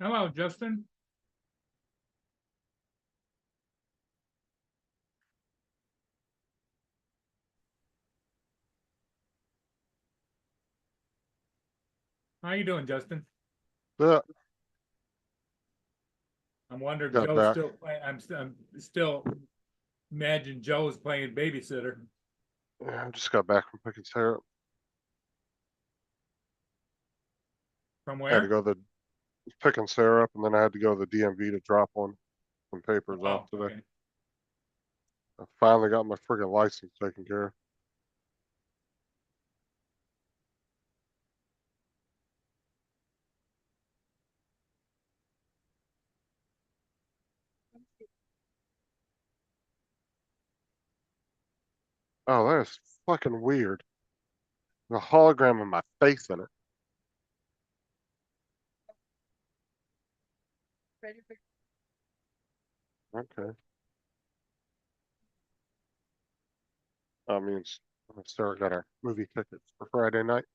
Hello, Justin. How you doing, Justin? Yeah, I'm wondering got Joe's back. still playing. I'm still imagine Joe's playing babysitter. Yeah, I just got back from picking syrup. From I had to where? go to the picking syrup, and then I had to go to the DMV to drop some papers off Oh, today. okay. I finally got my friggin' license taken care of. Oh, that is fucking weird. The hologram of my face in it. Okay. I mean, Sarah got our movie tickets for Friday night.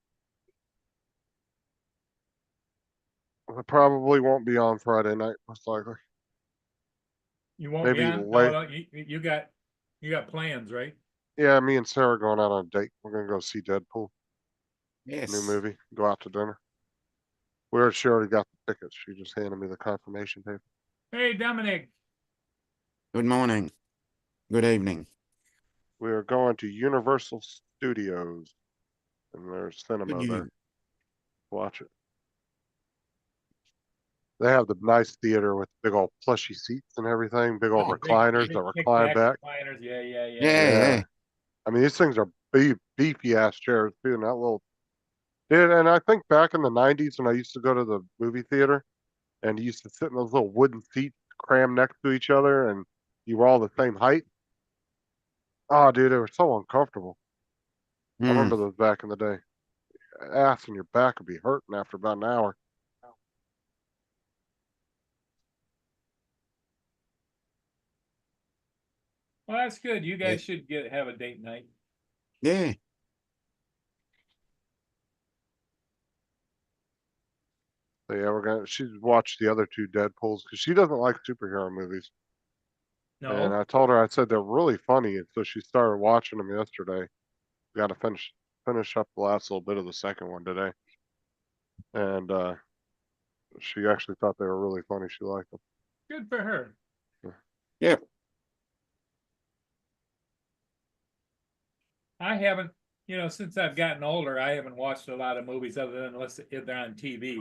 It probably won't be on Friday night, most likely. You won't be Maybe on? No, late. no. You got plans, right? Yeah, me and Sarah going out on a date. We're gonna go see Deadpool, new Yes. movie. Go out to dinner. She already got the tickets. She just handed me the confirmation paper. Hey, Dominic. Good morning. Good evening. We are going to Universal Studios, and there's Good cinema there. you. Watch it. They have the nice theater with big old plushy seats and everything, big old Oh, recliners that Big recline kickback back. recliners. Yeah, yeah, yeah, yeah, yeah. Yeah, yeah. I mean these things are beefy ass chairs too, and that little. Dude, and I think back in the '90s when I used to go to the movie theater, and you used to sit in those little wooden seats crammed next to each other, and you were all the same height. Oh, dude, they were so uncomfortable. I Hmm. remember those back in the day. Ass and your back would be hurting after about an hour. Well, that's good. You Yeah. guys should have a date night. Yeah. So yeah, we're gonna. She's watched the other two Deadpool's because she doesn't like superhero movies. And No. I told her, I said they're really funny, and so she started watching them yesterday. Got to finish up the last little bit of the second one today, and she actually thought they were really funny. She liked them. Good for her. Yeah. I haven't, since I've gotten older, I haven't watched a lot of movies other than unless if they're on TV.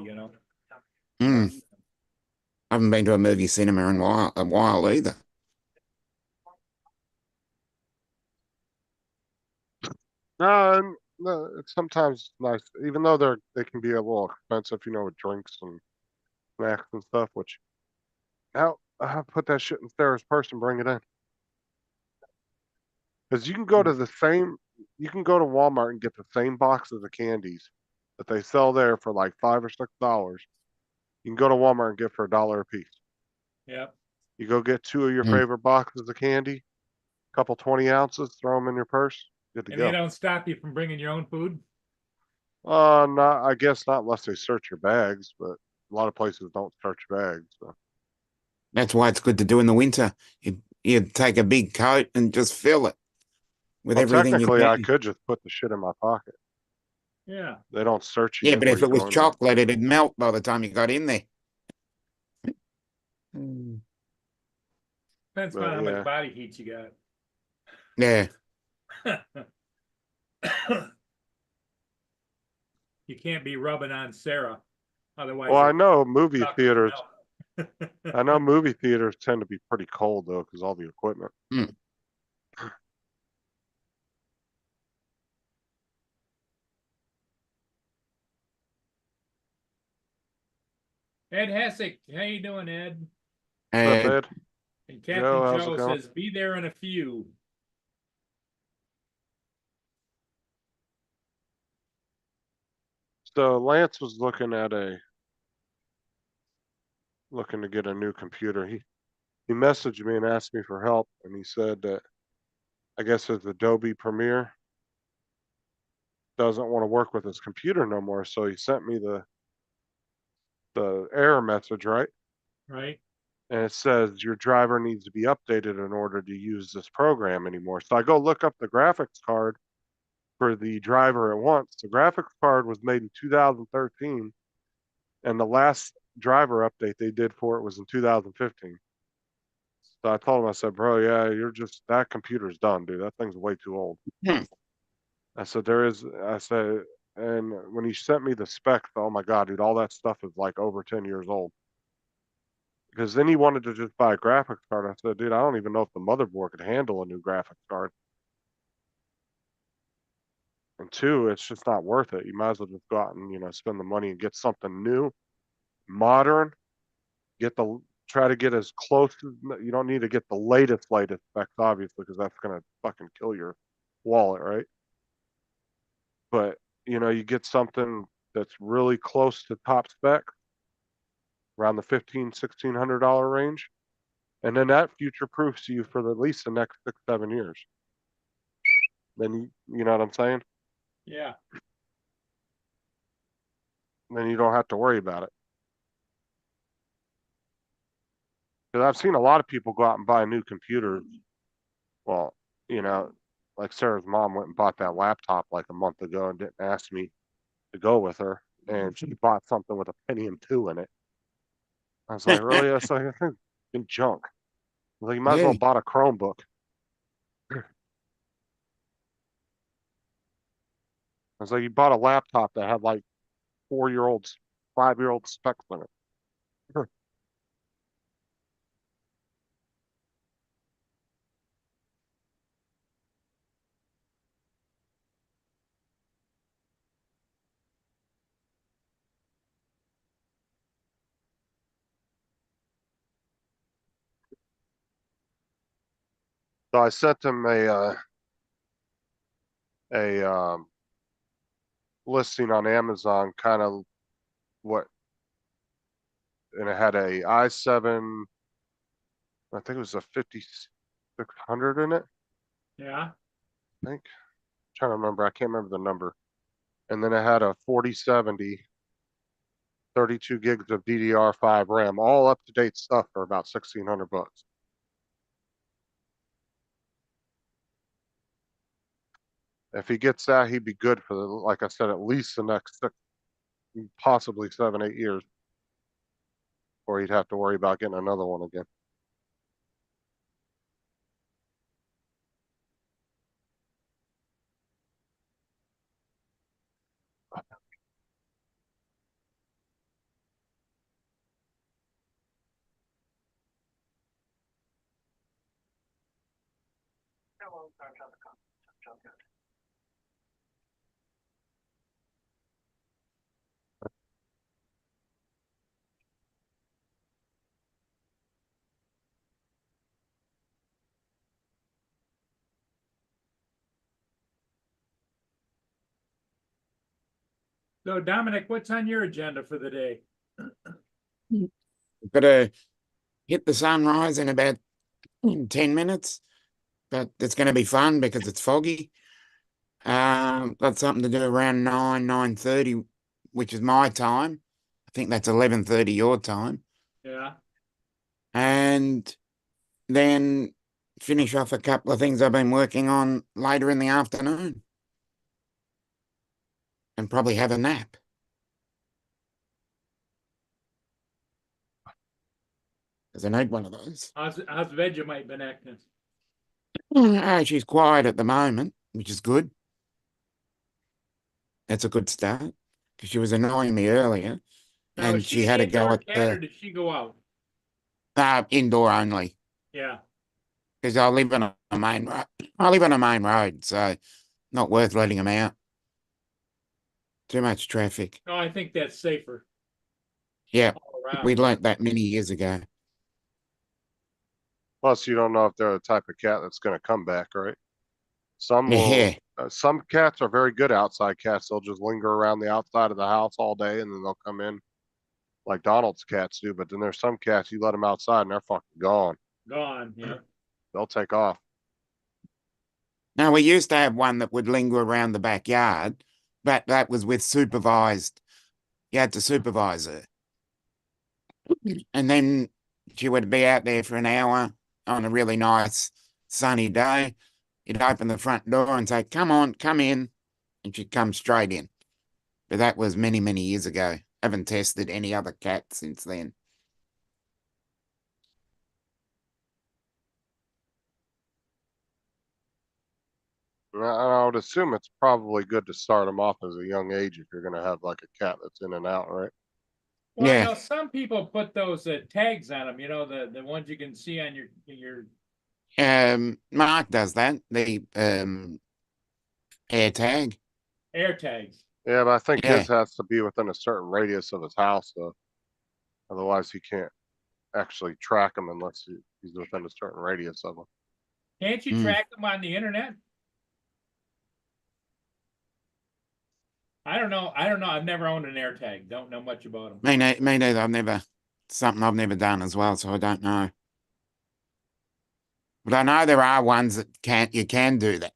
Hmm. But I haven't been to a movie cinema in a while either. No, it's sometimes nice, even though they can be a little expensive, with drinks and snacks and stuff. Which now I put that shit in Sarah's purse and bring it in. Because you can go to Walmart and get the same boxes of candies that they sell there for like $5 or $6. You can go to Walmart and get for $1 a piece. yeah. You go get two of your Hmm. favorite boxes of candy, couple 20 ounces, throw them in your purse, good to And they go. don't stop you from bringing your own food. Not I guess not unless they search your bags, but a lot of places don't search your bags. So. That's why it's good to do in the winter. You take a big coat and just fill it with Well, everything you technically, I can. could just put the shit in my pocket. Yeah. They don't search you Yeah, get but where if you're it was going to. chocolate, it'd melt by the time you got in there. Hmm. Depends on But how much yeah, body heat you Yeah. got. You can't be rubbing on Sarah, well, otherwise I her know movie stuff will theaters. I know melt. movie theaters tend to be pretty cold though, because all the equipment. Hmm. Ed Hessick, how you doing, Ed? What's up, And Ed? And Joe, Captain how's it Joe going? says, "Be there in a few." So Lance was looking to get a new computer. He messaged me and asked me for help, and he said that I guess his Adobe Premiere doesn't want to work with his computer no more. So he sent me the error message, right? right? And it says your driver needs to be updated in order to use this program anymore. So I go look up the graphics card for the driver at once. The graphics card was made in 2013, and the last driver update they did for it was in 2015. So I told him, I said, bro, yeah, that computer's done, dude. That thing's way too old. Hmm. I said, I said, and when he sent me the specs, oh my God, dude, all that stuff is like over 10 years old. Because then he wanted to just buy a graphics card. I said, dude, I don't even know if the motherboard could handle a new graphics card. And two, it's just not worth it. You might as well just go out and, spend the money and get something new, modern, try to get as close to, you don't need to get the latest specs, obviously, because that's going to fucking kill your wallet, right? But, you get something that's really close to top spec, around the $1,500–1,600 range. And then that future proofs you for at least the next 6–7 years. Then you know what I'm saying? Yeah. Then you don't have to worry about it. Because I've seen a lot of people go out and buy new computers. Well, like Sarah's mom went and bought that laptop like a month ago and didn't ask me to go with her. And she bought something with a Pentium 2 in it. I was like, really? That's like, I think in junk. I was like, you might as well Yeah. bought a Chromebook. I was like, you bought a laptop that had like 4-year-old, 5-year-old specs in it. So I sent him a listing on Amazon, kind of what, and it had a i7, I think it was a 5600 in it. Yeah. I think. I'm trying to remember. I can't remember the number. And then it had a 4070, 32 gigs of DDR5 RAM, all up to date stuff for about $1,600. If he gets that, he'd be good for like I said, at least the next 6, possibly 7–8 years, or he'd have to worry about getting another one again. So Dominic, what's on your agenda for the day? Got to hit the sunrise in about 10 minutes, but it's going to be fun because it's foggy. Got something to do around 9:30, which is my time. I think that's 11:30 your time. Yeah. And then finish off a couple of things I've been working on later in the afternoon. And probably have a nap. Because I need one of those. How's Vegemite been acting? She's quiet at the moment, which is good. That's a good start. Because she was annoying me earlier. Now, And is she she had an to go indoor at cat or the does she go out? indoor only. Yeah. Because I live on a main road. I live on a main road, so not worth letting them out. Too much traffic. No, I think that's safer Yeah, all around. we learnt that many years ago. Plus, you don't know if they're the type of cat that's going to come back, right? Some Yeah. some cats are very good outside cats. They'll just linger around the outside of the house all day and then they'll come in like Donald's cats do. But then there's some cats, you let them outside and they're fucking gone. Gone, yeah. They'll take off. Now, we used to have one that would linger around the backyard, but that was with supervised. You had to supervise her. And then she would be out there for an hour on a really nice sunny day. You'd open the front door and say, "Come on, come in." And she'd come straight in. But that was many, many years ago. Haven't tested any other cat since then. I would assume it's probably good to start them off as a young age if you're going to have like a cat that's in and out, right? Well, Yeah. some people put those tags on them, the ones you can see on your Mark does that. The air tag. air tags. Yeah, but I think Yeah. his has to be within a certain radius of his house, though. Otherwise, he can't actually track them unless he's within a certain radius of them. Can't you track them on the internet? I don't know. I've never owned an air tag. Don't know much about them. Me neither. Something I've never done as well, so I don't know. But I know there are ones that you can do that.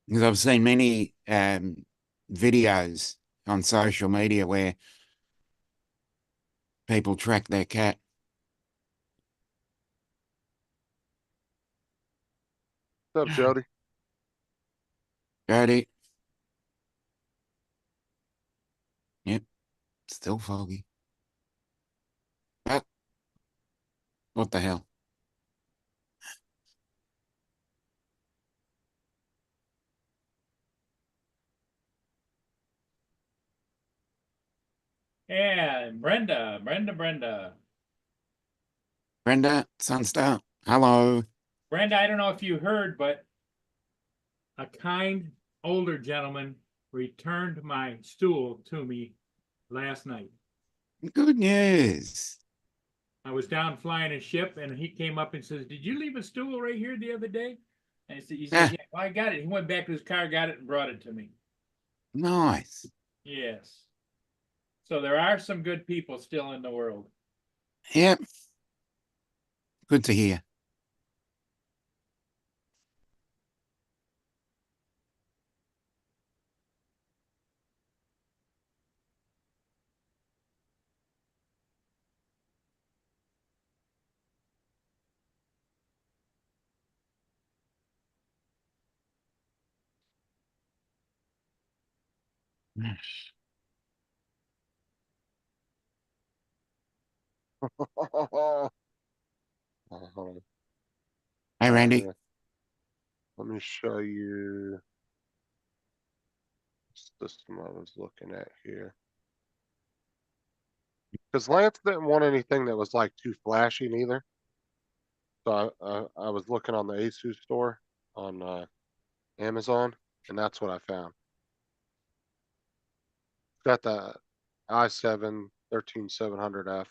Because I've seen many videos on social media where people track their cat. What's up, Jody? Jody. Yep, still foggy. But what the hell? Yeah, Brenda. Brenda Sunstar. Hello. Brenda, I don't know if you heard, but a kind older gentleman returned my stool to me last night. Good news. I was down flying a ship, and he came up and says, "Did you leave a stool right here the other day?" And he said, "Yeah, well, I got it." He went back to his car, got it, and brought it to me. Nice. Yes. So there are some good people still in the world. Yep. Good to hear. Hey, Randy. Let me show you the system I was looking at here. Because Lance didn't want anything that was like too flashy neither. So I was looking on the ASUS store on Amazon, and that's what I found. Got the i7 13700F.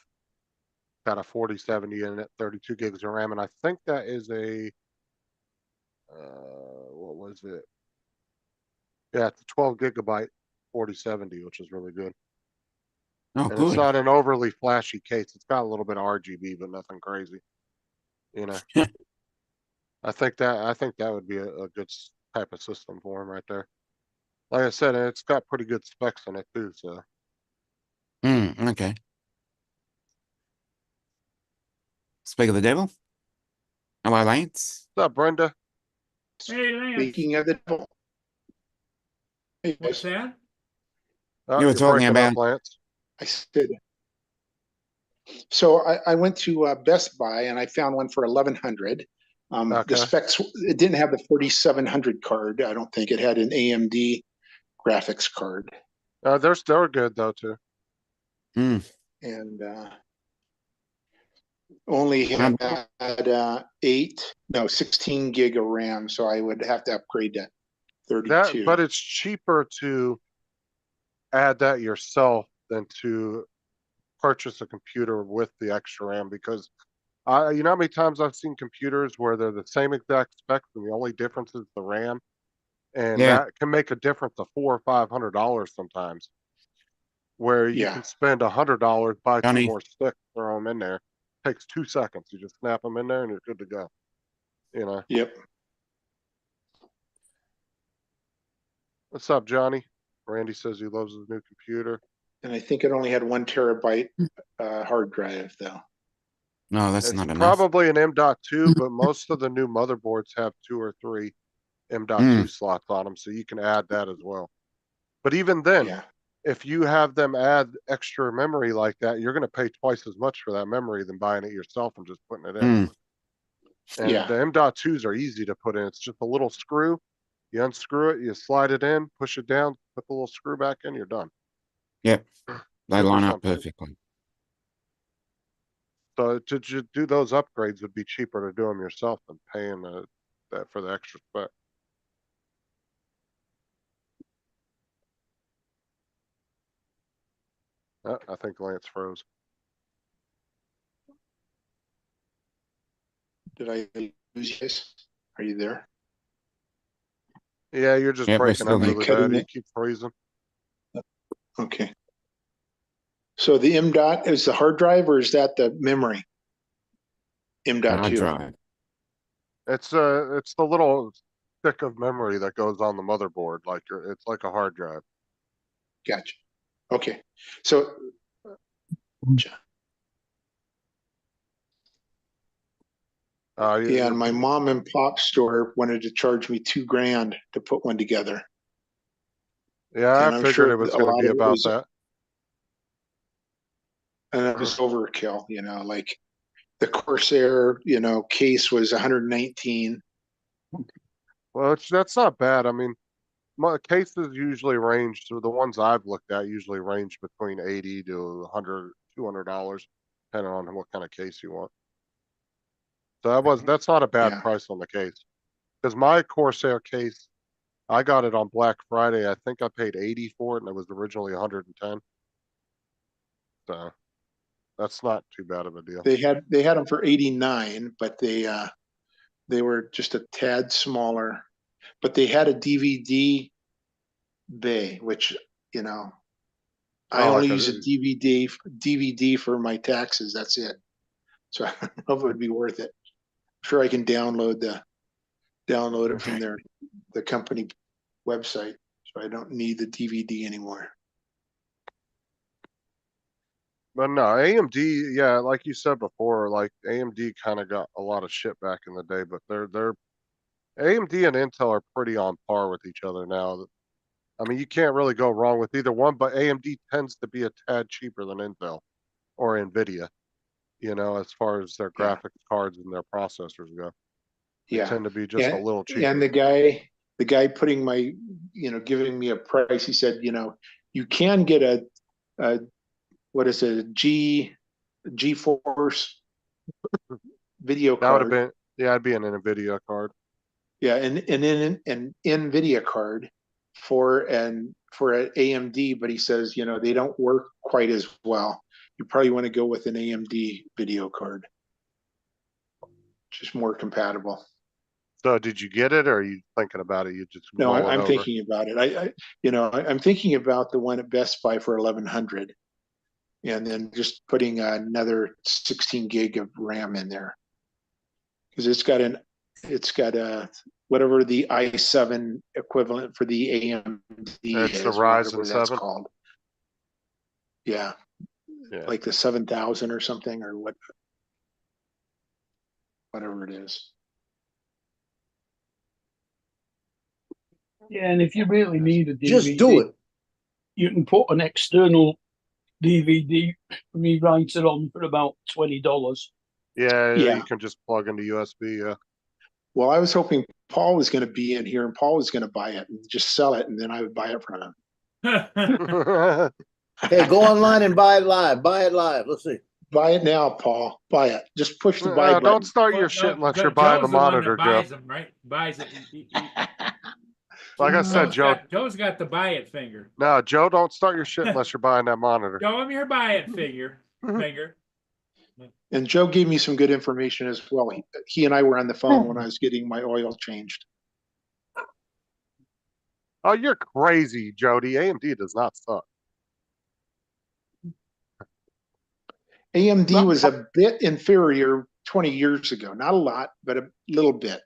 Got a 4070 in it, 32 gigs of RAM, and I think that is a what was it? Yeah, it's a 12 gigabyte 4070, which is really good. Oh, And it's good. not an overly flashy case. It's got a little bit of RGB, but nothing crazy. I think that would be a good type of system for him right there. Like I said, it's got pretty good specs in it too. So Okay. Speak of the devil. Hello, Lance. what's up, Brenda? Hey, Lance. Speaking of the devil. Hey, What's guys, that? Oh, You were you're talking breaking up, about- Lance. I said, so I went to Best Buy and I found one for 1100. Okay. The specs, it didn't have the 4700 card. I don't think it had an AMD graphics card. They were good though too. Mm. And only had 16 gig of RAM. So I would have to upgrade to 32. But it's cheaper to add that yourself than to purchase a computer with the extra RAM, because you know how many times I've seen computers where they're the same exact specs and the only difference is the RAM, and Yeah. that can make a difference of $400 or $500 sometimes. Where you Yeah. can spend $100, buy two Johnny. more sticks, throw them in there. Takes 2 seconds. You just snap them in there and you're good to go. Yep. What's up, Johnny? Randy says he loves his new computer. And I think it only had 1 TB hard drive though. No, that's It's not enough. probably an M.2, but most of the new motherboards have 2 or 3 M.2 slots on them, so you can add that as well. But even then, Yeah, if you have them add extra memory like that, you're going to pay twice as much for that memory than buying it yourself and just putting it in. And Yeah. the M.2s are easy to put in. It's just a little screw. You unscrew it, you slide it in, push it down, put the little screw back in, you're done. Yep. They Super line up simple. perfectly. So to do those upgrades would be cheaper to do them yourself than paying that for the extra spec. I think Lance froze. did I lose you guys? Are you there? Yeah, you're just Yeah, we're breaking still up here. really Cutting bad. You it. keep freezing. Okay. So the M.2 is the hard drive or is that the memory? Hard M.2. drive. It's the little stick of memory that goes on the motherboard. Like it's like a hard drive. Gotcha. Okay. So yeah, and my mom and pop store wanted to charge me $2,000 to put one together. Yeah, And I I'm figured sure it was a going to lot be of it about was, that. and it was overkill, like the Corsair, case was 119. Well, that's not bad. I mean, my cases usually range through the ones I've looked at usually range between 80 to 100, $200, depending on what kind of case you want. So that's not a bad Yeah. price on the case. Because my Corsair case, I got it on Black Friday. I think I paid 80 for it and it was originally 110. So that's not too bad of a deal. They had them for 89, but they were just a tad smaller. But they had a DVD bay, which I Oh, only like use a DVD for my taxes. That's it. So I don't know if it would be worth it. I'm sure I can download it from the company website, so I don't need the DVD anymore. But no, AMD, yeah, like you said before, like AMD kind of got a lot of shit back in the day, but they're AMD and Intel are pretty on par with each other now. I mean, you can't really go wrong with either one, but AMD tends to be a tad cheaper than Intel or Nvidia, as far as their Yeah. graphics cards and their processors go. They Yeah. tend to be just a little cheaper. And the guy putting giving me a price, he said, you can get a what is it, a GeForce video That would have card. been, it'd be an Nvidia card. Yeah, and then an NVIDIA card for an AMD, but he says, they don't work quite as well. You probably want to go with an AMD video card, just more compatible. So did you get it or are you thinking about it? You just No, mulling I'm over? thinking about it. I'm thinking about the one at Best Buy for 1,100, and then just putting another 16 gig of RAM in there, because it's got a whatever the i7 equivalent for the AMD It's the is, Ryzen whatever that's 7. called. Yeah, Yeah. like the 7,000 or something, or whatever it is. Yeah, and if you really need a DVD, Just do it. you can put an external DVD rewriter on for about $20. Yeah, Yeah. you can just plug into USB. Yeah. Well, I was hoping Paul was going to be in here and Paul was going to buy it and just sell it, and then I would buy it from him. Hey, go online and buy it live. Buy it live. Let's see. Buy it now, Paul. Buy it. Just push the buy button. Don't start your Well, shit no, unless you're buying the Joe's one that monitor, Joe. buys them, right? Buys it. Like I said, Joe. Joe's got the buy it finger. No, Joe, don't start your shit unless you're buying that monitor. Show him your buy it finger. And Joe gave me some good information as well. He and I were on the phone when I was getting my oil changed. Oh, you're crazy, Jody. AMD does not suck. AMD was a bit inferior 20 years ago. Not a lot, but a little bit.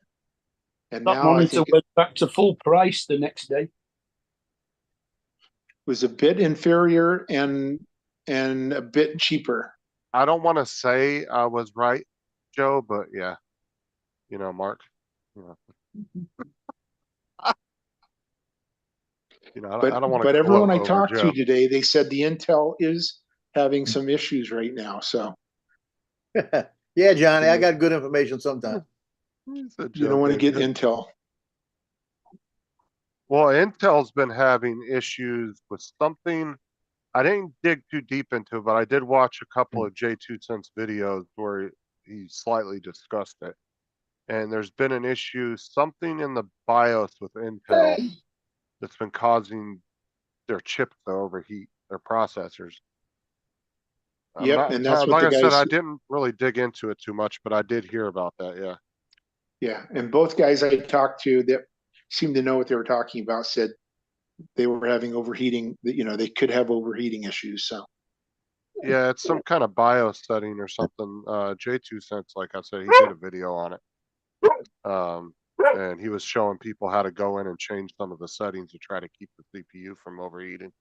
And That now I monitor think went back to full price the next day. was a bit inferior and a bit cheaper. I don't want to say I was right, Joe, but yeah, Mark, you know, I don't want to But everyone I over talked to Joe. today, they said the Intel is having some issues right now. So Yeah, Johnny, I got good information sometimes. He's a you don't want to joke, get ain't it? Intel. Well, Intel's been having issues with something. I didn't dig too deep into it, but I did watch a couple of J2 Cents videos where he slightly discussed it. And there's been an issue, something in the BIOS with Intel that's been causing their chips to overheat, their processors. I'm Yep, not and that's what like the I said, guys. I didn't really dig into it too much, but I did hear about that. Yeah. Yeah, and both guys I talked to that seemed to know what they were talking about said they were having overheating. They could have overheating issues. So Yeah, it's some kind of BIOS setting or something. J2 Cents, like I said, he did a video on it. And he was showing people how to go in and change some of the settings to try to keep the CPU from overheating.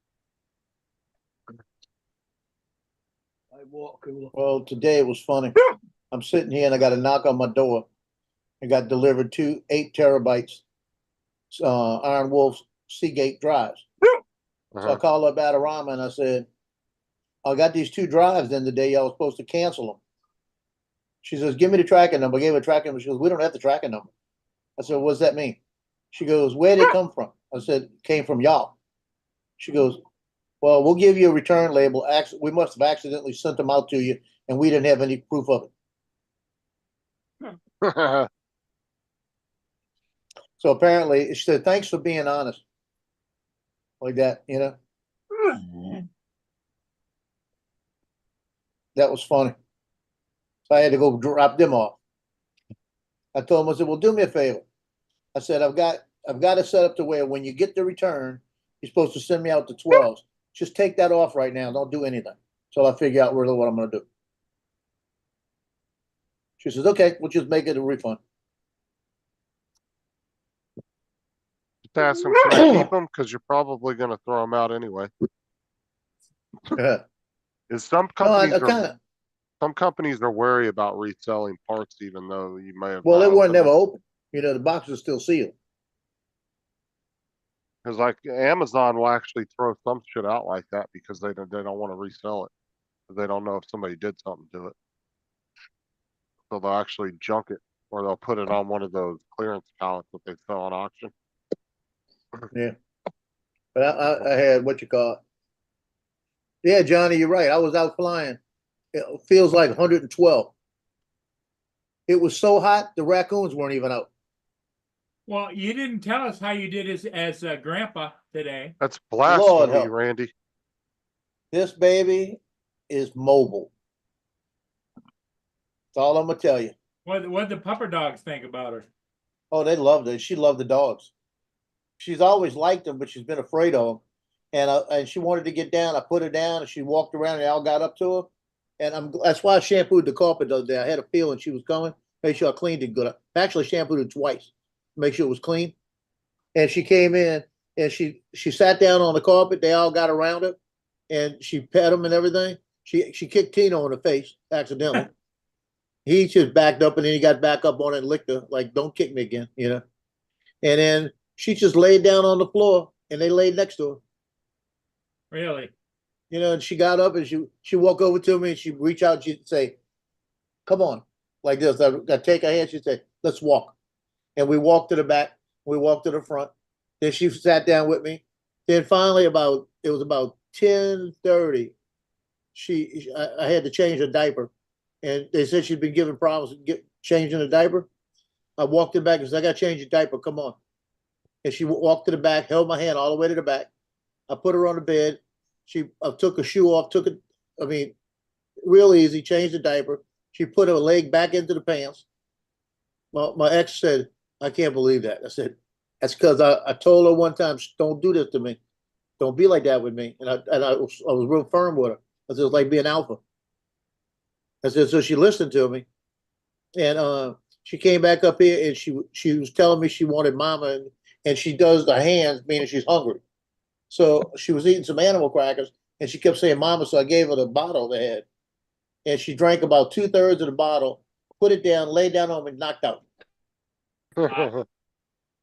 Well, today it was funny. I'm sitting here and I got a knock on my door. I got delivered 2 8 TB Iron Wolf Seagate drives. So I Uh-huh. called up Adorama and I said, I got these 2 drives in the day I was supposed to cancel them. She says, give me the tracking number. I gave her a tracking number. She goes, we don't have the tracking number. I said, what does that mean? She goes, where did it come from? I said, came from y'all. She goes, well, we'll give you a return label. We must have accidentally sent them out to you and we didn't have any proof of it. So apparently she said, thanks for being honest. Like that, That was funny. So I had to go drop them off. I told him, I said, well, do me a favor. I said, I've got it set up to where when you get the return, you're supposed to send me out the 12s. Just take that off right now. Don't do anything. So I figure out really what I'm going to do. She says, okay, we'll just make it a refund. Just ask him, can I keep them? Because you're probably going to throw them out anyway. Is some companies are wary about reselling parts, even though you may have. Well, it wasn't never open. The box was still sealed. Because like Amazon will actually throw some shit out like that because they don't want to resell it. They don't know if somebody did something to it. So they'll actually junk it, or they'll put it on one of those clearance pallets that they sell on auction. Yeah. But I had what you call it. Yeah, Johnny, you're right. I was out flying. It feels like 112. It was so hot, the raccoons weren't even out. Well, you didn't tell us how you did as Grandpa today. That's blasphemy, help. Randy. This baby is mobile. That's all I'm gonna tell you. What the pupper dogs think about her? Oh, they loved it. She loved the dogs. She's always liked them, but she's been afraid of them. And she wanted to get down. I put her down, and she walked around, and they all got up to her. And that's why I shampooed the carpet the other day. I had a feeling she was coming. Make sure I cleaned it good. I actually shampooed it twice. Make sure it was clean. And she came in and she sat down on the carpet. They all got around her and she pet them and everything. She kicked Tino in the face accidentally. He just backed up and then he got back up on it and licked her like, don't kick me again, And then she just laid down on the floor and they laid next to her. Really? And she got up and she walked over to me and she'd reach out and she'd say, come on, like this. I'd take her hand, she'd say, let's walk. And we walked to the back, we walked to the front. Then she sat down with me. Then finally it was about 10:30. I had to change her diaper. And they said she'd been given problems changing the diaper. I walked her back and said, I got to change your diaper, come on. And she walked to the back, held my hand all the way to the back. I put her on the bed. I took her shoe off, real easy, changed the diaper. She put her leg back into the pants. My ex said, I can't believe that. I said, that's because I told her one time, don't do this to me. Don't be like that with me. And I was real firm with her. I said, it's like being alpha. I said, so she listened to me. And she came back up here and she was telling me she wanted mama and she does the hands, meaning she's hungry. So she was eating some animal crackers and she kept saying mama, so I gave her the bottle they had. And she drank about 2/3 of the bottle, put it down, laid down on me, knocked out. So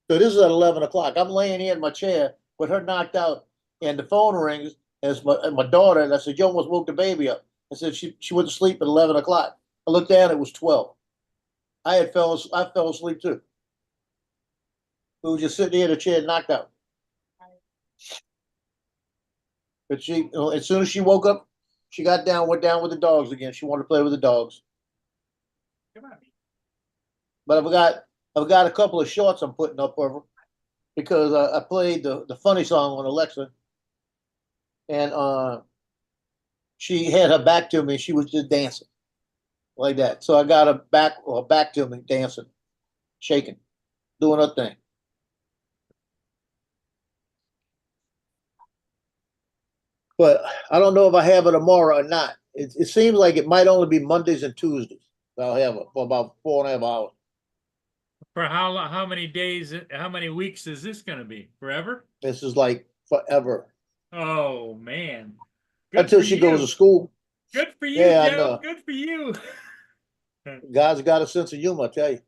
this is at 11 o'clock. I'm laying here in my chair with her knocked out, and the phone rings, and it's my daughter. And I said, "You almost woke the baby up." I said, "She went to sleep at 11 o'clock." I looked down, it was 12. I fell asleep too. We were just sitting here in a chair, knocked out. But she, as soon as she woke up, she got down, went down with the dogs again. She wanted to play with the dogs. Come on. But I've got a couple of shorts I'm putting up for her because I played the funny song on Alexa, and she had her back to me. She was just dancing like that. So I got her back to me, dancing, shaking, doing her thing. But I don't know if I have it tomorrow or not. It seems like it might only be Mondays and Tuesdays. I'll have it for about 4.5 hours. For how long, how many days, how many weeks is this gonna be? Forever? This is like forever Oh, man. Good until for she goes you. to school. Good for you, Yeah, I Joe. know. Good for you. God's got a sense of humor, I tell you.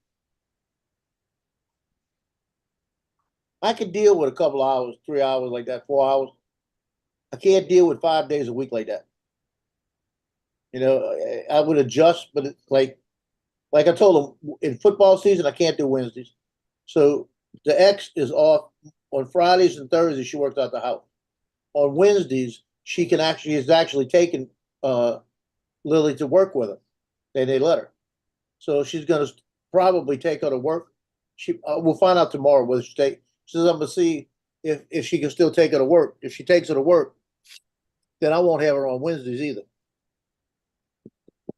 I can deal with a couple hours, 3 hours like that, 4 hours. I can't deal with 5 days a week like that. You know, I would adjust, but it's like I told him in football season, I can't do Wednesdays. So the ex is off on Fridays and Thursdays. She works out the house. On Wednesdays, she can actually is actually taking Lily to work with her. They let her. So she's going to probably take her to work. We'll find out tomorrow whether she take. She says I'm going to see if she can still take her to work. If she takes her to work, then I won't have her on Wednesdays either.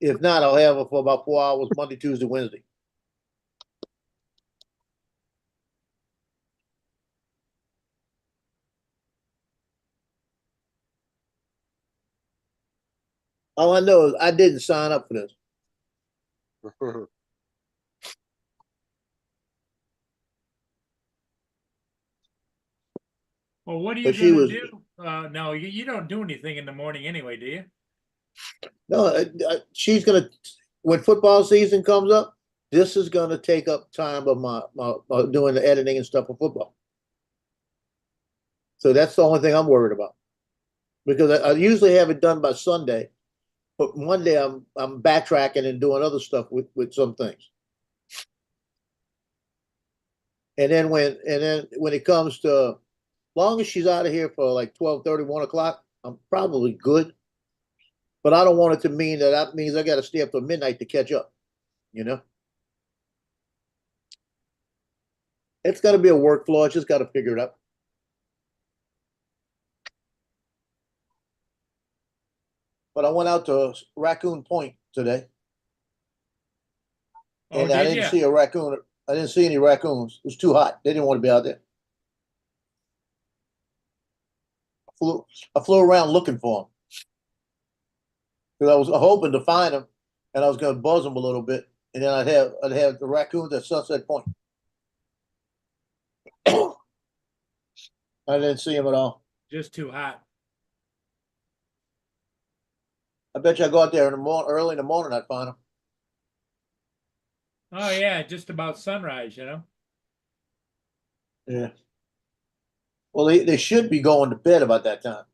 If not, I'll have her for about 4 hours Monday, Tuesday, Wednesday. All I know is I didn't sign up for this. Well, what are you But she gonna was do? No, you don't do anything in the morning anyway, do you? no. She's gonna when football season comes up. This is gonna take up time of my doing the editing and stuff for football. So that's the only thing I'm worried about because I usually have it done by Sunday, but Monday I'm backtracking and doing other stuff with some things. And then when it comes to long as she's out of here for like 12:30, 1 o'clock, I'm probably good. But I don't want it to mean that means I got to stay up till midnight to catch up. You know, it's got to be a workflow. I just got to figure it out. But I went out to Raccoon Point today, Oh, and I did didn't you? see a raccoon. I didn't see any raccoons. It was too hot. They didn't want to be out there. I flew around looking for them because I was hoping to find them, and I was going to buzz them a little bit, and then I'd have the raccoons at Sunset Point. I didn't see them at all. Just too hot. I bet you I go out there in the morning, early in the morning, I'd find them. Oh yeah, just about sunrise, you know. Yeah. Well, they should be going to bed about that time.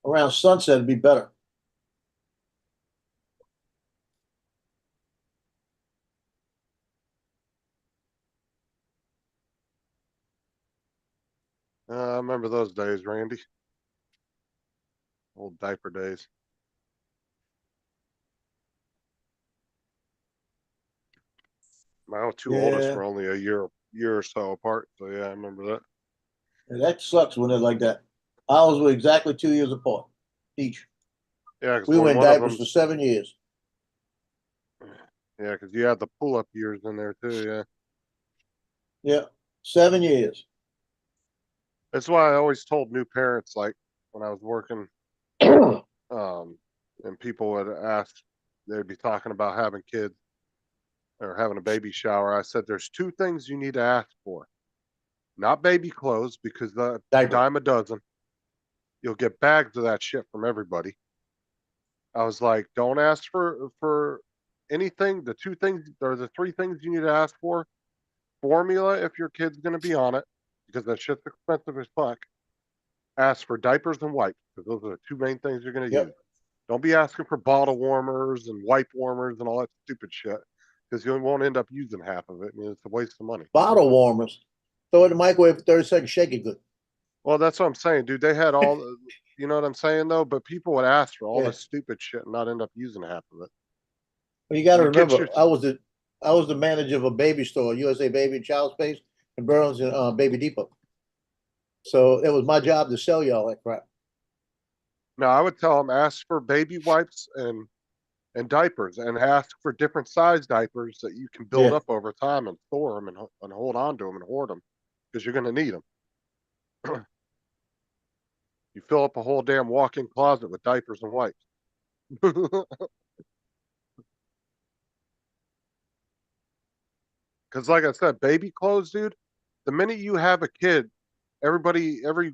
Around sunset would be better. I remember those days, Randy. Old diaper days. My two oldest Yeah. were only a year or so apart. So yeah, I remember that. That sucks when they're like that. Ours were exactly 2 years apart each. Yeah, because We were when in one of diapers them, for 7 years. yeah, because you had the pull-up years in there too. Yeah, Yeah, 7 years. that's why I always told new parents, like when I was working, and people would ask, they'd be talking about having kids or having a baby shower. I said, there's two things you need to ask for. not baby clothes, because the Diaper. dime a dozen. You'll get bags of that shit from everybody. I was like, don't ask for anything. The two things or the three things you need to ask for: formula if your kid's gonna be on it, because that shit's expensive as fuck. Ask for diapers and wipes, because those are the two main things you're gonna Yep. use. Don't be asking for bottle warmers and wipe warmers and all that stupid shit, because you won't end up using half of it, and it's a waste of money. Bottle warmers. Throw it in the microwave for 30 seconds, shake it good. Well, that's what I'm saying, dude. They had all, you know what I'm saying, though. But people would ask for all Yeah. this stupid shit and not end up using half of it. Well, you gotta You get remember, your- I was the manager of a baby store, USA Baby and Child Space in Burlington, Baby Depot. So it was my job to sell you all that crap. No, I would tell them ask for baby wipes and diapers, and ask for different size diapers that you can build Yeah. up over time and store them and hold on to them and hoard them, because you're gonna need them. You fill up a whole damn walk-in closet with diapers and wipes. Because, like I said, baby clothes, dude. The minute you have a kid, every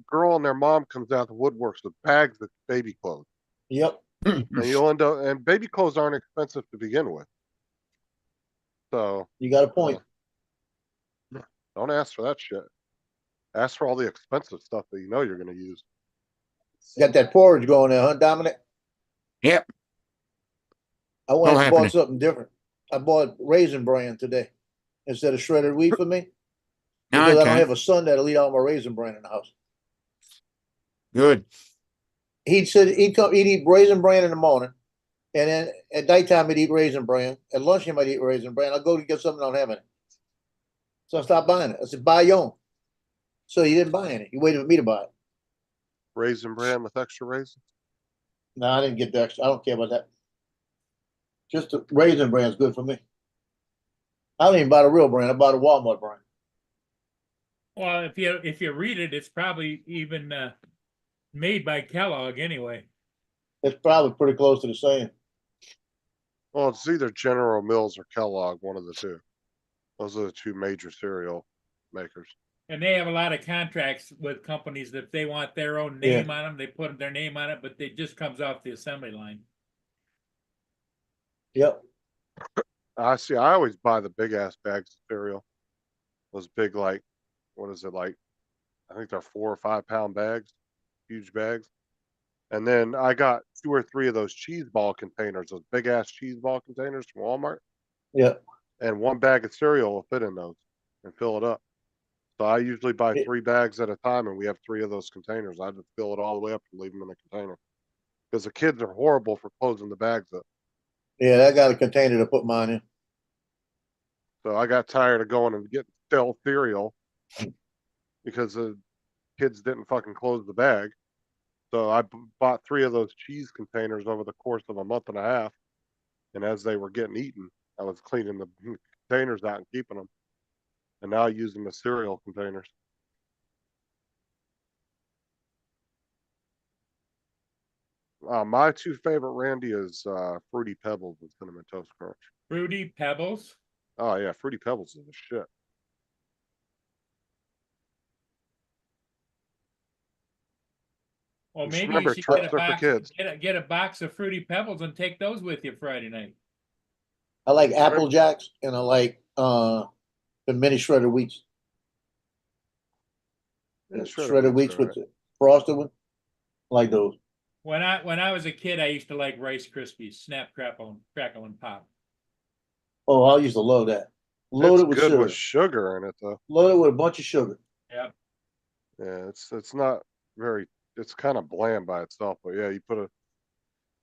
girl and their mom comes out the woodworks with bags of baby clothes, Yep. and you'll end up. And baby clothes aren't expensive to begin with, so You got a point. don't ask for that shit. Ask for all the expensive stuff that you know you're going to use. Got that porridge going there, huh, Dominic? Yep. I went All and bought happening. something different. I bought Raisin Bran today instead of shredded wheat for me. Because I don't Okay. have a son that'll eat all my Raisin Bran in the house. Good. He said he'd eat Raisin Bran in the morning, and then at nighttime he'd eat Raisin Bran. At lunchtime I'd eat Raisin Bran. I'll go to get something I don't have any. So I stopped buying it. I said, buy your own. So he didn't buy any. He waited for me to buy it. Raisin bran with extra raisins. No, I didn't get the extra. I don't care about that. Just the Raisin Bran is good for me. I don't even buy the real brand. I buy the Walmart brand. Well, if you read it, it's probably even made by Kellogg anyway. It's probably pretty close to the same. Well, it's either General Mills or Kellogg, one of the two. Those are the two major cereal makers. And they have a lot of contracts with companies that if they want their own name on them, they put their name on it, but it just comes off the assembly line. Yep. I see. I always buy the big ass bags of cereal. Those big, like, what is it like? I think they're 4 or 5 pound bags, huge bags. And then I got 2 or 3 of those cheese ball containers, those big ass cheese ball containers from Walmart. Yeah. And one bag of cereal will fit in those and fill it up. So I usually buy Yeah. 3 bags at a time, and we have 3 of those containers. I just fill it all the way up and leave them in the container. Because the kids are horrible for closing the bags up. Yeah, I got a container to put mine in. So I got tired of going and getting stale cereal because the kids didn't fucking close the bag. So I bought 3 of those cheese containers over the course of a month and a half. And as they were getting eaten, I was cleaning the containers out and keeping them. And now I use them as cereal containers. My 2 favorite, Randy, is Fruity Pebbles and Cinnamon Toast Crunch. Fruity Pebbles. Oh yeah, Fruity Pebbles is the shit. Well, Just maybe you remember, should tricks get a are for box. kids. Get a box of Fruity Pebbles and take those with you Friday night. I like Apple Jacks and I like the mini shredded wheats. Yeah, Shredded wheats with the frosted one. I like those. When I was a kid, I used to like Rice Krispies, Snap, Crackle, and Pop. Oh, I used to love that. Loaded It's with good sugar. with sugar in it though. Loaded with a bunch of sugar. Yep. Yeah, it's not very. It's kind of bland by itself, but yeah, you put a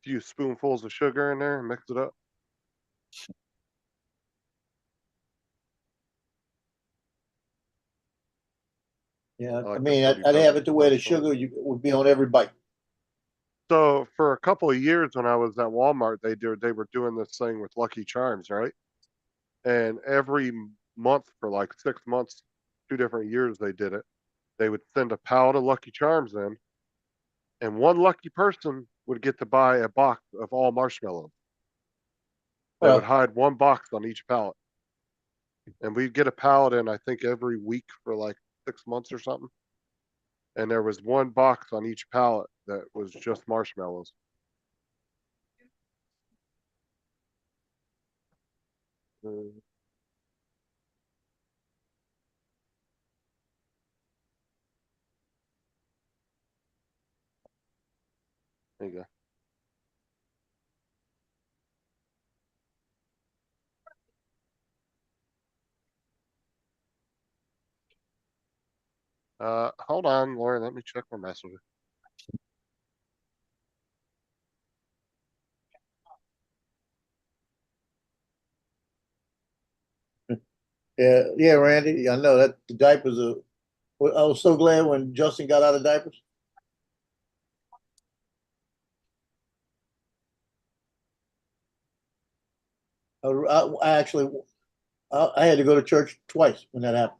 few spoonfuls of sugar in there and mix it up. Yeah, like I the mean, Fruity I'd have Pebbles it to where the personally. sugar would be on every bite. So for a couple of years when I was at Walmart, they were doing this thing with Lucky Charms, right? And every month for like 6 months, 2 different years they did it. They would send a pallet of Lucky Charms in, and one lucky person would get to buy a box of all marshmallows. They would hide one box on each pallet. And we'd get a pallet in, I think, every week for like 6 months or something. And there was one box on each pallet that was just marshmallows. There you go. Hold on, Laura, let me check my messages. Yeah, Randy, I know that the diapers are, I was so glad when Justin got out of diapers. I actually, I had to go to church twice when that happened.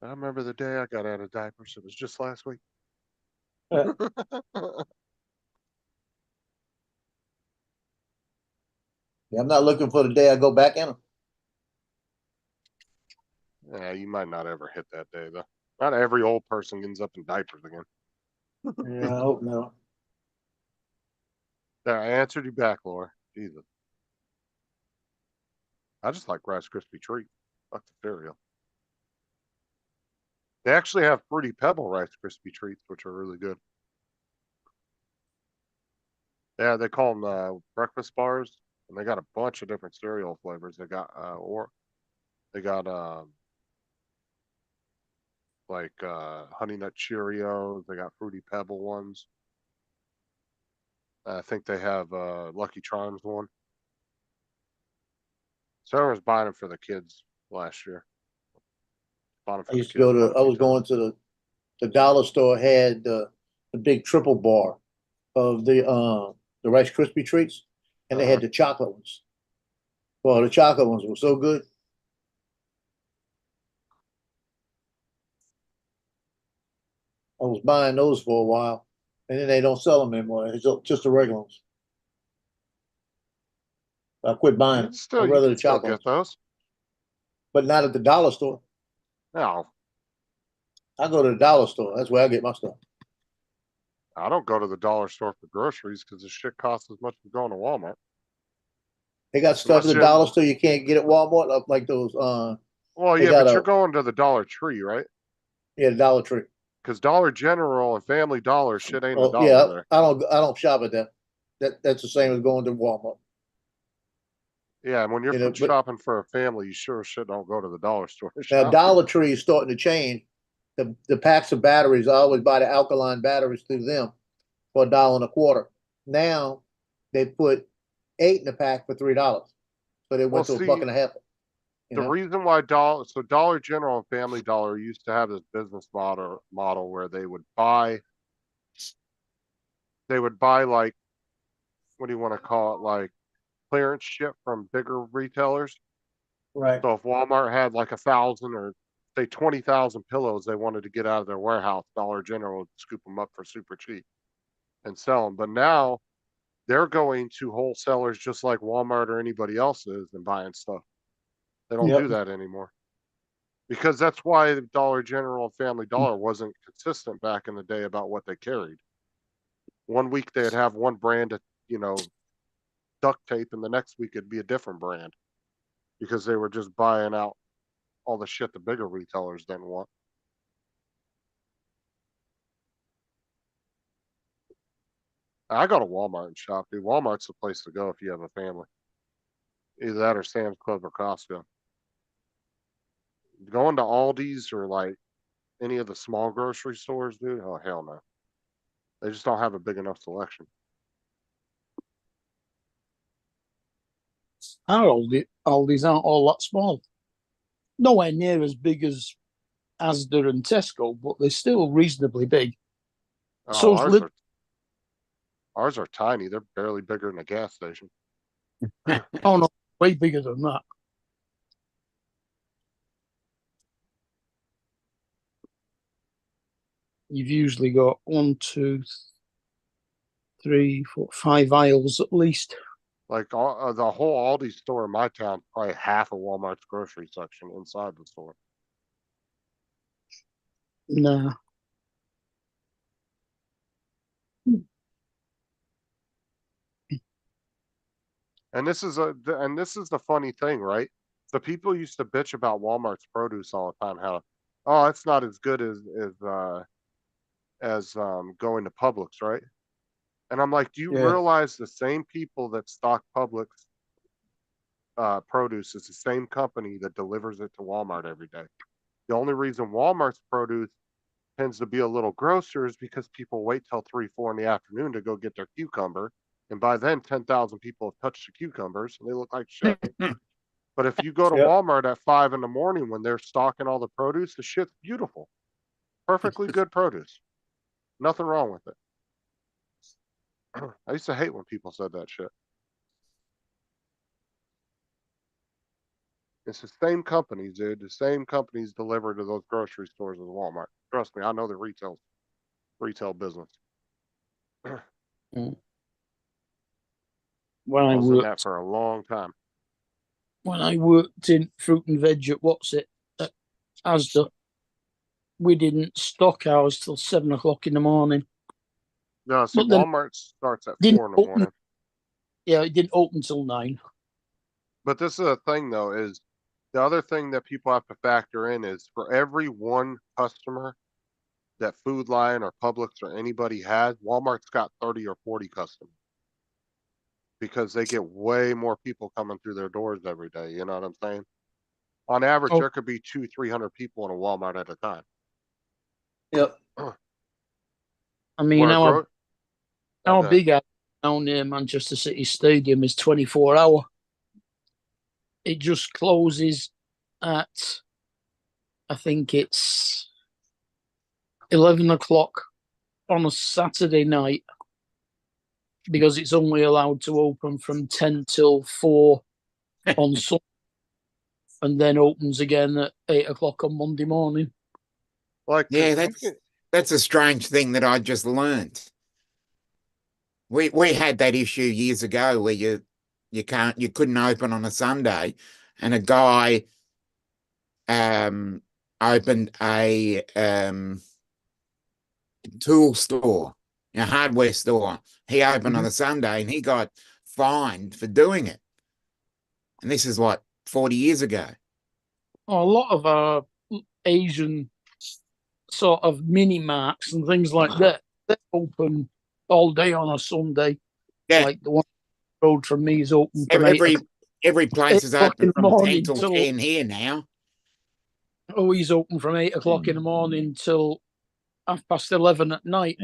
I remember the day I got out of diapers. It was just last week. Uh. Yeah, I'm not looking for the day I go back in them. Yeah, you might not ever hit that day though. Not every old person ends up in diapers again. Yeah, I hope no. There, I answered you back, Laura. Jesus. I just like Rice Krispie treats. Fuck the cereal. They actually have Fruity Pebble Rice Krispie treats, which are really good. Yeah, they call them breakfast bars, and they got a bunch of different cereal flavors. They got like Honey Nut Cheerios. They got Fruity Pebble ones. I think they have Lucky Charms one. Sarah was buying them for the kids last year. Bought them for I the used to kids go to, quite a I few was times. going to the dollar store had the big triple bar of the Rice Krispie treats, and they had the chocolate ones. Well, the chocolate ones were so good. I was buying those for a while, and then they don't sell them anymore. It's just the regular ones. I quit buying them. I'd You rather can the still chocolate get ones, those. but not at the dollar store. No, I go to the dollar store. That's where I get my stuff. I don't go to the dollar store for groceries because the shit costs as much as going to Walmart. They got stuff at the Unless you- dollar store you can't get at Walmart, like those. Well, They yeah, got but a- you're going to the Dollar Tree, right? Yeah, the Dollar Tree. Because Dollar General and Family Dollar shit ain't a Oh, dollar yeah, there. I don't shop at that. That's the same as going to Walmart. Yeah, and when you're You know, but shopping for a family, you sure shit don't go to the dollar store to now shop. Dollar Tree is starting to change. The packs of batteries, I always buy the alkaline batteries through them for $1.25. Now they put 8 in the pack for $3. So they Well, went to a see, buck and a half. You the know? reason why Dollar General and Family Dollar used to have this business model where they would buy like, what do you want to call it, like clearance shit from bigger retailers. Right. So if Walmart had like 1,000 or say 20,000 pillows they wanted to get out of their warehouse, Dollar General would scoop them up for super cheap and sell them. But now they're going to wholesalers just like Walmart or anybody else is and buying stuff. They don't do that anymore. Because that's why the Dollar General and Family Dollar wasn't consistent back in the day about what they carried. One week they'd have one brand of, duct tape, and the next week it'd be a different brand because they were just buying out all the shit the bigger retailers didn't want. I go to Walmart and shop, dude. Walmart's the place to go if you have a family. Either that or Sam's Club or Costco. Going to Aldi's or like any of the small grocery stores, dude, oh hell no. They just don't have a big enough selection. Our Aldi's aren't all that small. Nowhere near as big as Asda and Tesco, but they're still reasonably big. Oh, So's ours Lid- are Ours are tiny. They're barely bigger than a gas station. Oh no, way bigger than that. You've usually got 1, 2, 3, 4, 5 aisles at least. Like the whole Aldi store in my town, probably half of Walmart's grocery section inside the store. Nah. And this is the funny thing, right? So people used to bitch about Walmart's produce all the time, how, oh, it's not as good as going to Publix, right? And I'm like, do you Yeah. realize the same people that stock Publix produce is the same company that delivers it to Walmart every day? The only reason Walmart's produce tends to be a little grosser is because people wait till 3, 4 in the afternoon to go get their cucumber. And by then, 10,000 people have touched the cucumbers and they look like shit. But if you go to Yep. Walmart at 5 in the morning when they're stocking all the produce, the shit's beautiful. Perfectly good produce. Nothing wrong with it. I used to hate when people said that shit. It's the same companies, dude. The same companies deliver to those grocery stores as Walmart. Trust me, I know the retail business. When I I was in that worked, for a long time. when I worked in fruit and veg at at Asda, we didn't stock ours till 7 o'clock in the morning. No, see, But then Walmart starts at didn't 4 in the open. morning. Yeah, it didn't open till 9. But this is the thing, though, is the other thing that people have to factor in is for every one customer that Food Lion or Publix or anybody has, Walmart's got 30 or 40 customers because they get way more people coming through their doors every day. You know what I'm saying? On average, Oh. there could be 200, 300 people in a Walmart at a time. Yep. I mean, Where a our gro- Okay. big house down near Manchester City Stadium is 24-hour. It just closes at, I think it's 11 o'clock on a Saturday night because it's only allowed to open from 10 till 4 on Sunday and then opens again at 8 o'clock on Monday morning. Like, Yeah, that's a strange thing that I just learned. We had that issue years ago where you couldn't open on a Sunday, and a guy opened a tool store, a hardware store. He opened on a Sunday and he got fined for doing it. And this is what, 40 years ago. Oh, a lot of our Asian sort of mini marts and things like that, they're open all day on a Sunday. Yeah. Like the one road from me is open from Every place is 8 o'clock in open the from 10 morning till till 10 here now. Oh, he's open from 8 o'clock in the morning till 11:30 at night.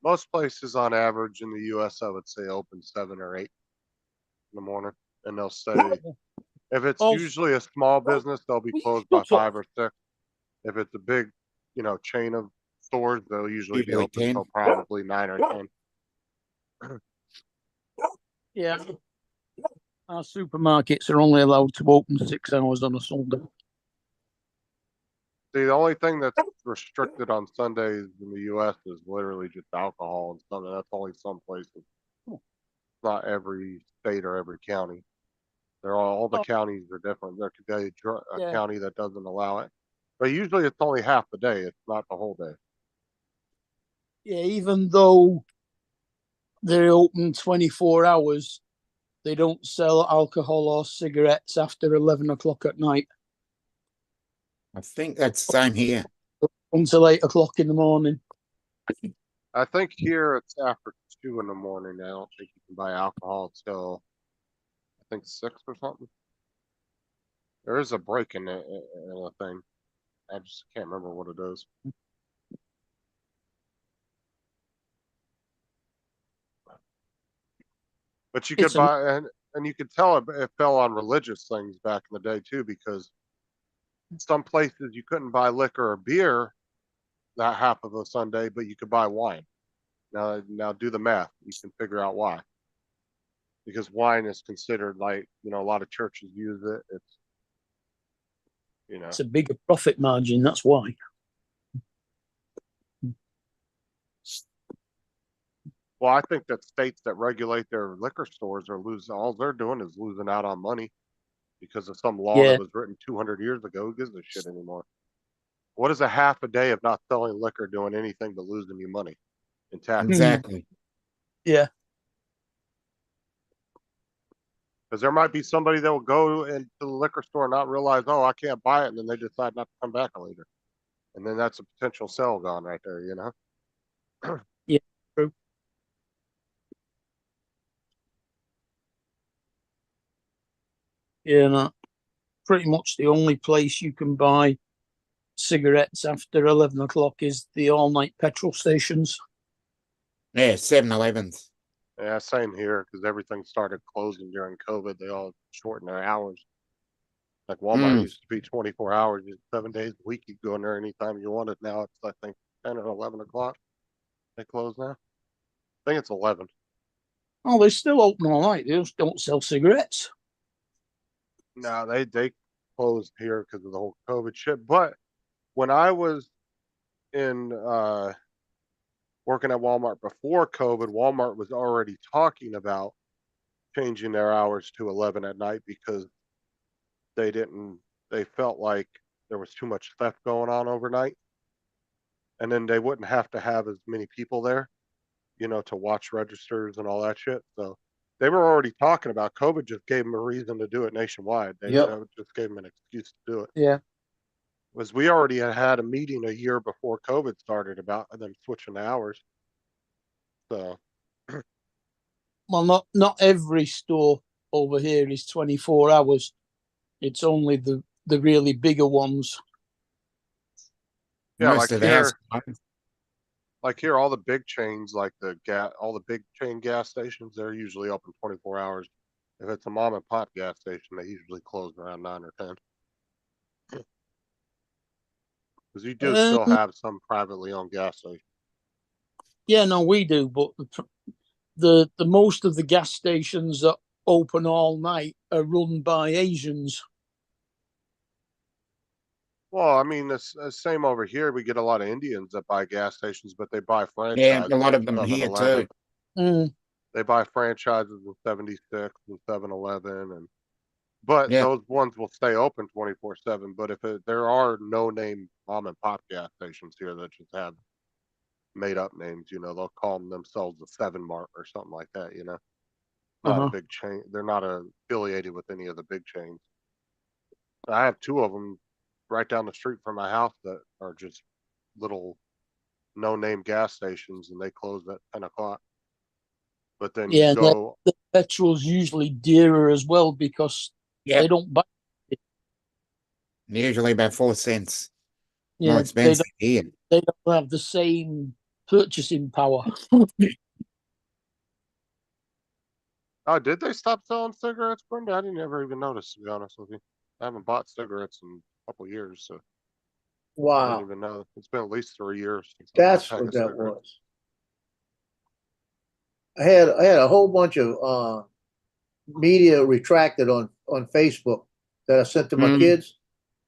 most places on average in the US, I would say open 7 or 8 in the morning, and they'll stay. If it's Oh, usually a small business, they'll be will you closed by shut up? 5 or 6. If it's a big, chain of stores, they'll usually be Usually open 10. until probably 9 or 10. Yeah. Our supermarkets are only allowed to open 6 hours on a Sunday. See, the only thing that's restricted on Sundays in the US is literally just alcohol and something. That's only some places. Not every state or every county. They're all the Oh. counties are different. There could be a Yeah. county that doesn't allow it. But usually it's only half the day. It's not the whole day. Yeah, even though they're open 24 hours, they don't sell alcohol or cigarettes after 11 o'clock at night I think that's the same here. until 8 o'clock in the morning. I think here it's after 2 in the morning. I don't think you can buy alcohol till I think 6 or something. There is a break in the thing. I just can't remember what it is. But you could It's a- buy and you could tell it fell on religious things back in the day too, because some places you couldn't buy liquor or beer that half of a Sunday, but you could buy wine. Now do the math. You can figure out why. Because wine is considered like, a lot of churches use it. It's, It's a bigger profit margin. That's why. well, I think that states that regulate their liquor stores are losing, all they're doing is losing out on money because of some law Yeah. that was written 200 years ago. Who gives a shit anymore? What is a half a day of not selling liquor doing anything but losing you money in taxes? Exactly. Yeah. Because there might be somebody that will go into the liquor store and not realize, oh, I can't buy it, and then they decide not to come back later. And then that's a potential sell gone right there, Yeah. True. Yeah. No, pretty much the only place you can buy cigarettes after 11 o'clock is the all-night petrol stations. Yeah, 7-Elevens. Yeah, same here, because everything started closing during COVID. They all shortened their hours. Like Walmart used to be 24 hours, 7 days a week. You go in there anytime you wanted. Now it's, I think, 10 or 11 o'clock. They close now. I think it's 11. Oh, they're still open all night. They just don't sell cigarettes. No, they closed here because of the whole COVID shit. But when I was in working at Walmart before COVID, Walmart was already talking about changing their hours to 11 at night because they felt like there was too much theft going on overnight. And then they wouldn't have to have as many people there, to watch registers and all that shit. So they were already talking about COVID, just gave them a reason to do it nationwide. That just gave them an excuse to do it. Yeah. Was we already had a meeting a year before COVID started about them switching the hours. So Well, not every store over here is 24 hours. It's only the really bigger ones. yeah, Most of the house. like here, all the big chains, like all the big chain gas stations, they're usually open 24 hours. If it's a mom and pop gas station, they usually close around 9 or 10. Because you do still have some privately owned gas stations. Yeah, no, we do, but the most of the gas stations that open all night are run by Asians. Well, I mean, it's the same over here. We get a lot of Indians that buy gas stations, but they buy franchises. Yeah, a lot of them like here 7-Eleven. too. They buy franchises in 76 and 7-Eleven, but Yeah. those ones will stay open 24/7. But there are no name mom and pop gas stations here that just have made up names. They'll call themselves a 7-Mart or something like that. Not a big chain. They're not affiliated with any of the big chains. I have 2 of them right down the street from my house that are just little no-name gas stations, and they close at 10 o'clock. But then Yeah, you go, the petrol's usually dearer as well because they don't buy. Usually about 4 cents Yeah, more expensive here. They don't have the same purchasing power. oh, did they stop selling cigarettes, Brenda? I didn't ever even notice, to be honest with you. I haven't bought cigarettes in a couple years, so I Wow, didn't even know. It's been at least 3 years since I bought a that's pack what of that cigarettes. was. I had a whole bunch of media retracted on Facebook that I sent to my kids,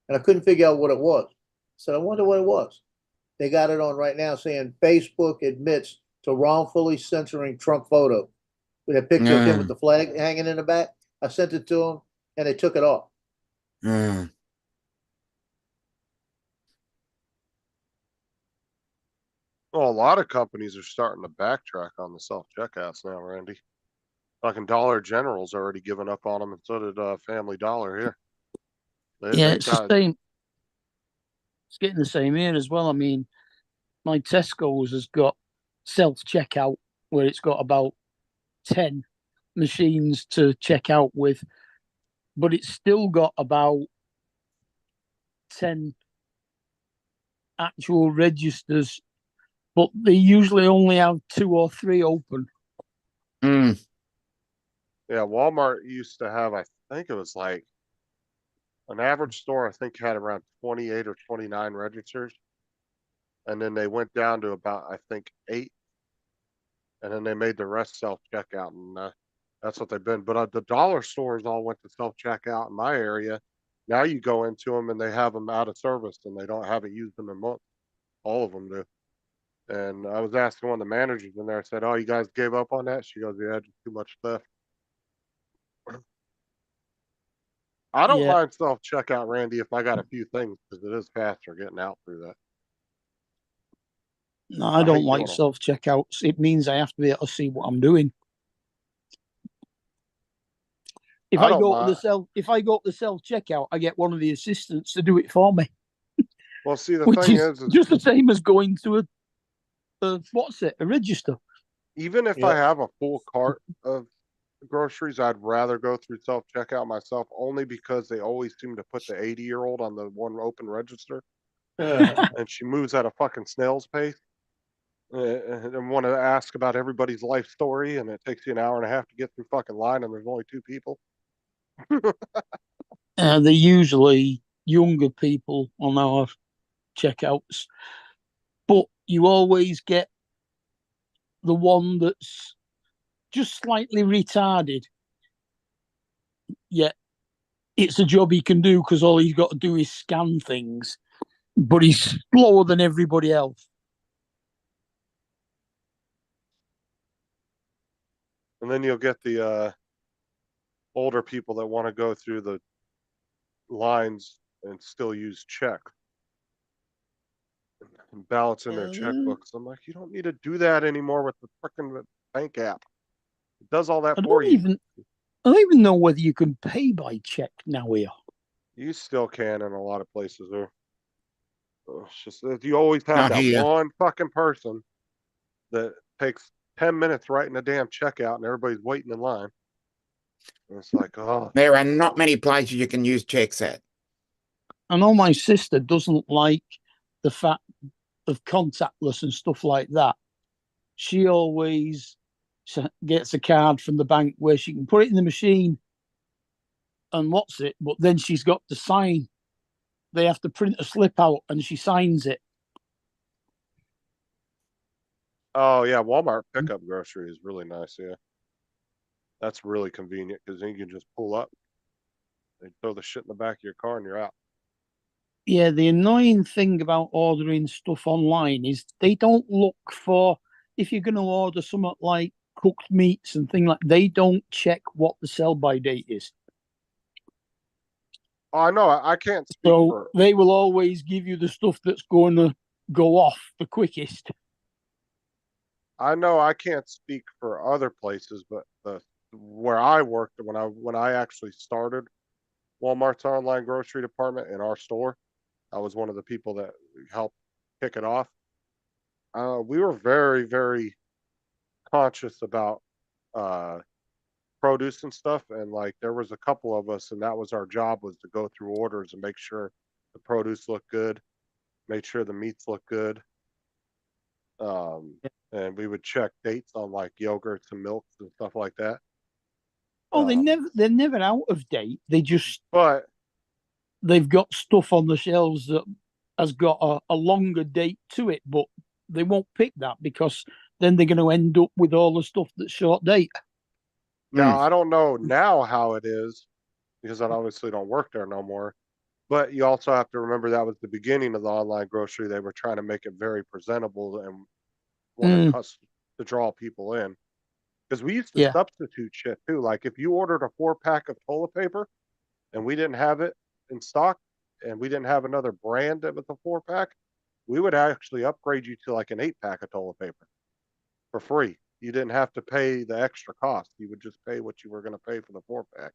and I couldn't figure out what it was. So I wonder what it was. They got it on right now saying Facebook admits to wrongfully censoring Trump photo with a picture of him with the flag hanging in the back. I sent it to them, and they took it off. Well, a lot of companies are starting to backtrack on the self-checkouts now, Randy. Fucking Dollar General's already given up on them, and so did Family Dollar here. It's the same. It's getting the same here as well. I mean, my Tesco's has got self-checkout where it's got about 10 machines to check out with, but it's still got about 10 actual registers, but they usually only have 2 or 3 open. Yeah, Walmart used to have, I think it was like an average store, I think had around 28 or 29 registers. And then they went down to about, I think, 8. and then they made the rest self checkout, and that's what they've been. But the dollar stores all went to self checkout in my area. Now you go into them and they have them out of service, and they haven't used them in months. All of them do. And I was asking one of the managers in there. I said, "Oh, you guys gave up on that?" She goes, "Yeah, just too much theft." I don't Yeah. mind self checkout, Randy, if I got a few things, because it is faster getting out through that. No, I I don't hate like doing 'em. self checkouts. It means I have to be able to see what I'm doing. If I I don't go to mind. the self checkout, I get one of the assistants to do it for me, Well, see, the which thing is is just the same as going to a register. even if I Yep. have a full cart of groceries, I'd rather go through self checkout myself, only because they always seem to put the 80-year-old on the one open register, and she moves at a fucking snail's pace. And want to ask about everybody's life story, and it takes you an hour and a half to get through fucking line, and there's only 2 people. They're usually younger people on our checkouts, but you always get the one that's just slightly retarded. Yet it's a job he can do because all he's got to do is scan things, but he's slower than everybody else. And then you'll get the older people that want to go through the lines and still use check and balance in their checkbooks. I'm like, you don't need to do that anymore with the freaking bank app. It does all that I for don't you. even know whether you can pay by check now here. You still can in a lot of places there. It's just that you always have Not that here. one fucking person that takes 10 minutes writing a damn checkout, and everybody's waiting in line. And it's like, oh, There are not many places you can use checks at. I know my sister doesn't like the fact of contactless and stuff like that. She always gets a card from the bank where she can put it in the machine and what's it, but then she's got to sign. They have to print a slip out and she signs it. oh yeah, Walmart pickup grocery is really nice. Yeah, that's really convenient because then you can just pull up, they throw the shit in the back of your car, and you're out. Yeah, the annoying thing about ordering stuff online is they don't look for, if you're going to order something like cooked meats and things like, they don't check what the sell by date is. Oh, I know. I can't speak So for. they will always give you the stuff that's going to go off the quickest. I know I can't speak for other places, but where I worked when I actually started Walmart's online grocery department in our store, I was one of the people that helped kick it off. We were very, very conscious about uh, produce and stuff, and like there was a couple of us, and that was our job, was to go through orders and make sure the produce looked good, make sure the meats looked good. And we would check dates on like yogurts and milks and stuff like that. Oh, Um, they're never out of date. but They've got stuff on the shelves that has got a longer date to it, but they won't pick that because then they're going to end up with all the stuff that's short date. now I don't know now how it is, because I obviously don't work there no more. But you also have to remember that was the beginning of the online grocery. They were trying to make it very presentable and wanted us to draw people in. Because we used to Yeah. substitute shit too. Like if you ordered a 4-pack of toilet paper and we didn't have it in stock, and we didn't have another brand that was a 4-pack, we would actually upgrade you to like an 8-pack of toilet paper for free. You didn't have to pay the extra cost. You would just pay what you were going to pay for the 4-pack.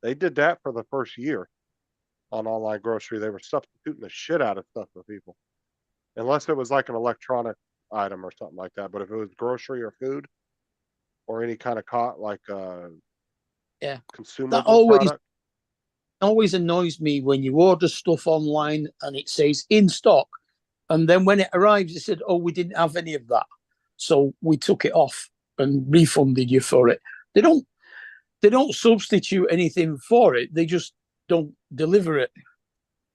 They did that for the first year on online grocery. They were substituting the shit out of stuff for people, unless it was like an electronic item or something like that. But if it was grocery or food or any kind of Yeah. consumable product, Always annoys me when you order stuff online and it says in stock, and then when it arrives, it said, "Oh, we didn't have any of that, so we took it off and refunded you for it." They don't substitute anything for it. They just don't deliver it.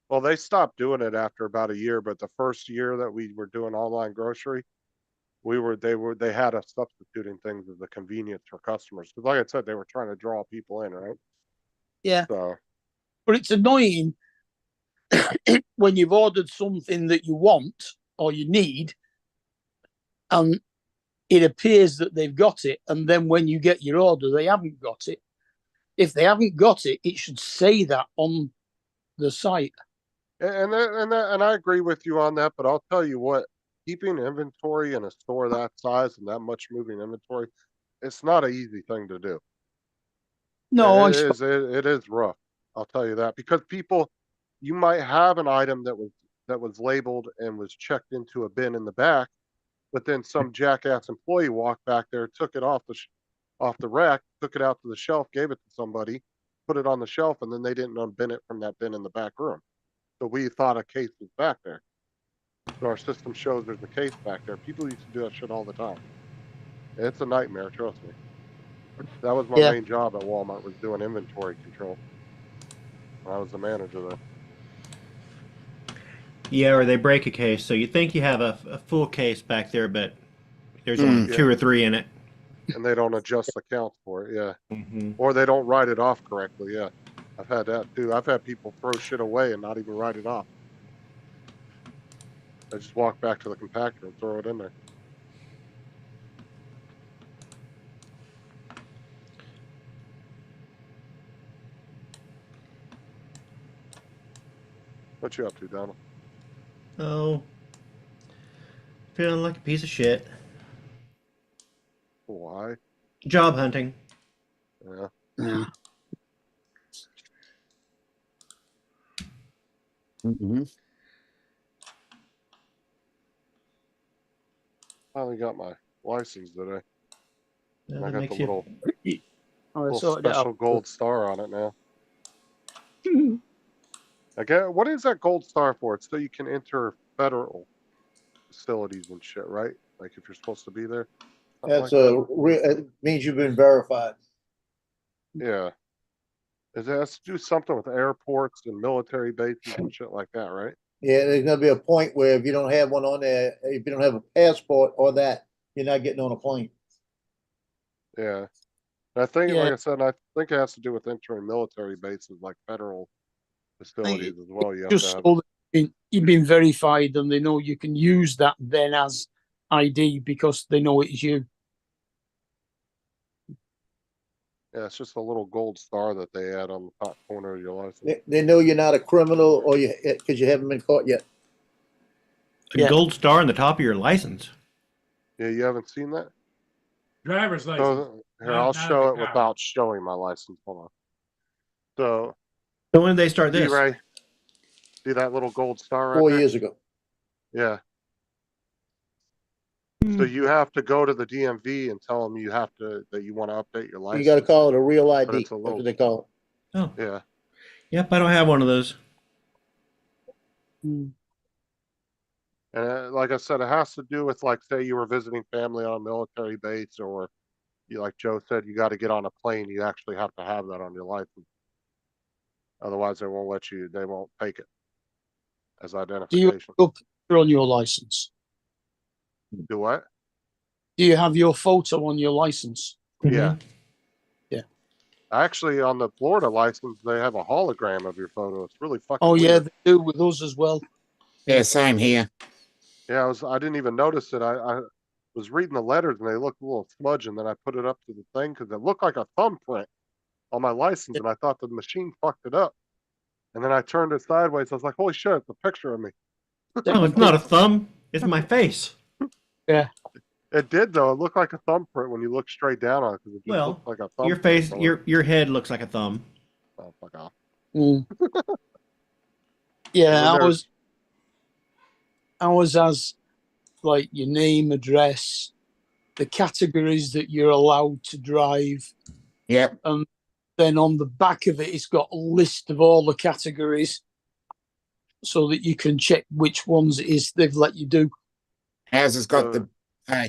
well, they stopped doing it after about a year. But the first year that we were doing online grocery, they had us substituting things as a convenience for customers. Cause like I said, they were trying to draw people in, right? Yeah, So, but it's annoying when you've ordered something that you want or you need, and it appears that they've got it, and then when you get your order, they haven't got it. If they haven't got it, it should say that on the site. and I agree with you on that, but I'll tell you what, keeping inventory in a store that size and that much moving inventory, it's not an easy thing to do. No, It is rough. I'll tell you that, because people, you might have an item that was labeled and was checked into a bin in the back, but then some jackass employee walked back there, took it off the rack, took it out to the shelf, gave it to somebody, put it on the shelf, and then they didn't unbin it from that bin in the back room. So we thought a case was back there. So our system shows there's a case back there. People used to do that shit all the time. It's a nightmare, trust me. That was my Yeah. main job at Walmart, was doing inventory control. I was the manager there. Yeah, or they break a case, so you think you have a full case back there, but there's only Yeah. 2 or 3 in it. And they don't adjust the counts for it, yeah. Mm-hmm. Or they don't write it off correctly, yeah. I've had that too. I've had people throw shit away and not even write it off. They just walk back to the compactor and throw it in there. What you up to, Donald? Oh, feeling like a piece of shit. Why? Job hunting. Yeah. yeah. Mm-hmm. Finally got my license today. Well, And I that got the makes you. little sorted it special out. gold star on it now. Again, what is that gold star for? It's so you can enter federal facilities and shit, right? Like if you're supposed to be there. Something That's like it means you've been verified. that. Yeah. It has to do something with airports and military bases and shit like that, right? Yeah, there's gonna be a point where if you don't have one on there, if you don't have a passport or that, you're not getting on a plane. Yeah. And I think, Yeah. like I said, I think it has to do with entering military bases, like federal facilities as well. You have Just to have. so that you've been verified, and they know you can use that then as ID because they know it is you. Yeah, it's just a little gold star that they add on the top corner of your license. They know you're not a criminal or because you haven't been caught yet. A Yeah. gold star on the top of your license. Yeah, you haven't seen that? Driver's license. So here, Not- I'll not show the it car. without showing my license. Hold on. So, So when did they start see, this? Ray, see that little gold star right 4 there? years ago. Yeah. So you have to go to the DMV and tell them that you want to update your license. You gotta call it a real But ID. it's a That's little- what they call it. Oh, Yeah. yep, I don't have one of those. And like I said, it has to do with, like, say you were visiting family on a military base, or you, like Joe said, you got to get on a plane. You actually have to have that on your license. Otherwise, they won't take it as Do you identification. have your picture on your license? Do what? Do you have your photo on your license? Yeah. Yeah. Actually, on the Florida license, they have a hologram of your photo. It's really fucking Oh yeah, weird. they do with us as well. Yeah, same here. Yeah, I didn't even notice it. I was reading the letters and they looked a little smudge, and then I put it up to the thing because it looked like a thumbprint on my license, and I thought the machine fucked it up. And then I turned it sideways. I was like, "Holy shit! It's a picture of me." Oh, it's not a thumb. It's my face. It did though. It looked like a thumbprint when you look straight down on it, because it just Well, looked like a thumbprint. Your face, for like- your head looks like a thumb. Oh, fuck off. Mm. Yeah, Well, I was as like your name, address, the categories that you're allowed to drive. Yep. Then on the back of it, it's got a list of all the categories so that you can check which ones it is they've let you do. Ours has got the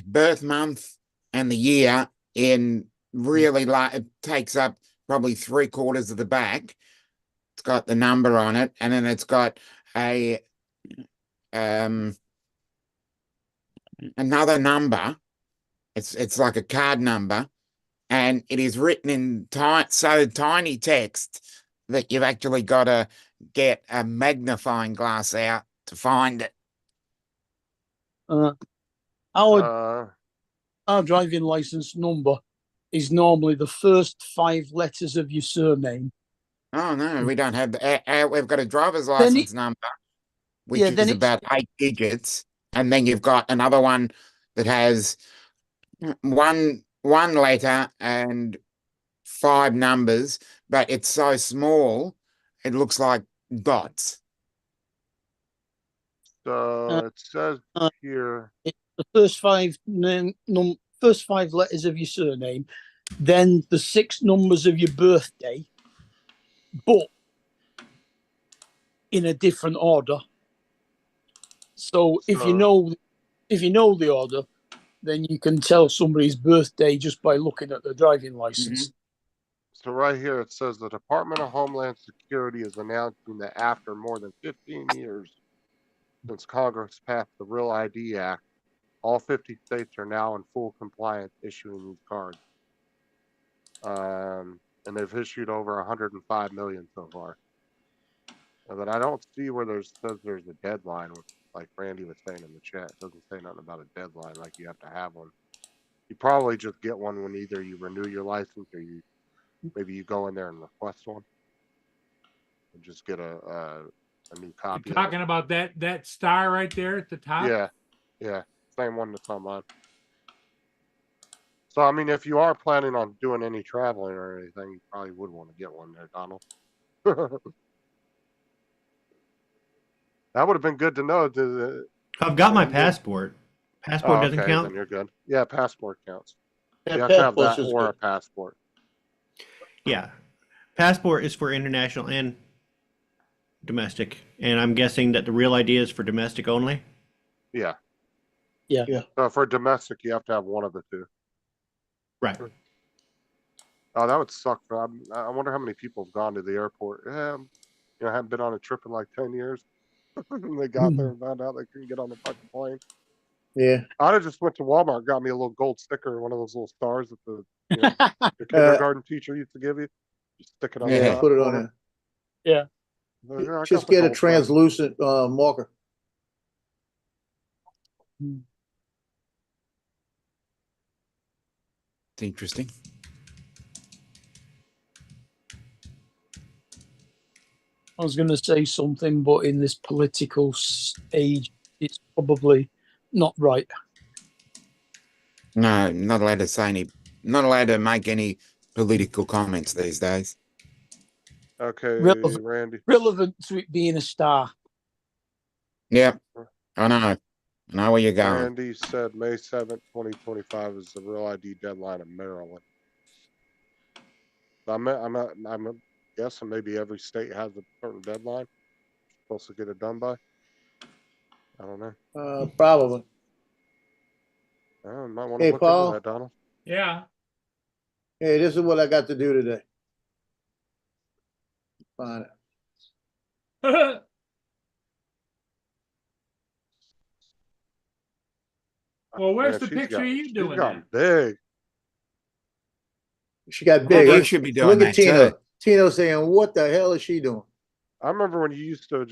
birth month and the year in really like it takes up probably 3/4 of the back. It's got the number on it, and then it's got a another number. It's like a card number, and it is written in so tiny text that you've actually got to get a magnifying glass out to find it. Our our driving license number is normally the first 5 letters of your surname. Oh no, we don't have we've got a driver's Then license number, which yeah, then is it's- about 8 digits, and then you've got another one that has one letter and 5 numbers, but it's so small it looks like dots. So it says uh, here. The first 5 first 5 letters of your surname, then the 6 numbers of your birthday, but in a different order. So if you know the order, then you can tell somebody's birthday just by looking at the driving license. So right here it says the Department of Homeland Security is announcing that after more than 15 years since Congress passed the Real ID Act, all 50 states are now in full compliance issuing these cards. And they've issued over 105 million so far. But I don't see where says there's a deadline, like Randy was saying in the chat. It doesn't say nothing about a deadline, like you have to have one. You probably just get one when either you renew your license or maybe you go in there and request one. And just get a new copy. You're talking about that star right there at the top? Yeah. Same one that's on mine. So, I mean, if you are planning on doing any traveling or anything, you probably would want to get one there, Donald. That would have been good to know. I've got my passport. Passport doesn't okay, count. then you're good. Yeah, passport counts. That You have to have passport's that just or a good. passport. Yeah. Passport is for international and domestic. And I'm guessing that the Real ID is for domestic only. Yeah. Yeah. So for domestic, you have to have one of the two. Right. Oh, that would suck. I wonder how many people have gone to the airport. Yeah, haven't been on a trip in like 10 years. They got there and found out they couldn't get on the fucking plane. Yeah. I'd have just went to Walmart, got me a little gold sticker, one of those little stars that the kindergarten teacher used to give you. Just stick it on. Yeah, the top Put it on corner. there. I got Just the get a gold star. translucent marker. It's interesting. I was going to say something, but in this political stage, it's probably not right. No, not allowed to say not allowed to make any political comments these days. Okay, Relevant. Randy. Relevant to it being a star. Yep, I know. I know where you're going. Randy said May 7th, 2025 is the Real ID deadline in Maryland. I'm guessing maybe every state has a certain deadline. Supposed to get it done by. I don't know. Probably. I might want to Hey, look Paul. into that, Donald. Yeah. Hey, this is what I got to do today. Find it. Well, where's Man, the she's picture of you she's doing gotten that? big. She got Well, big. you Look- should be doing Look that at Tino. too. Tino saying, "What the hell is she doing?" I remember when you used to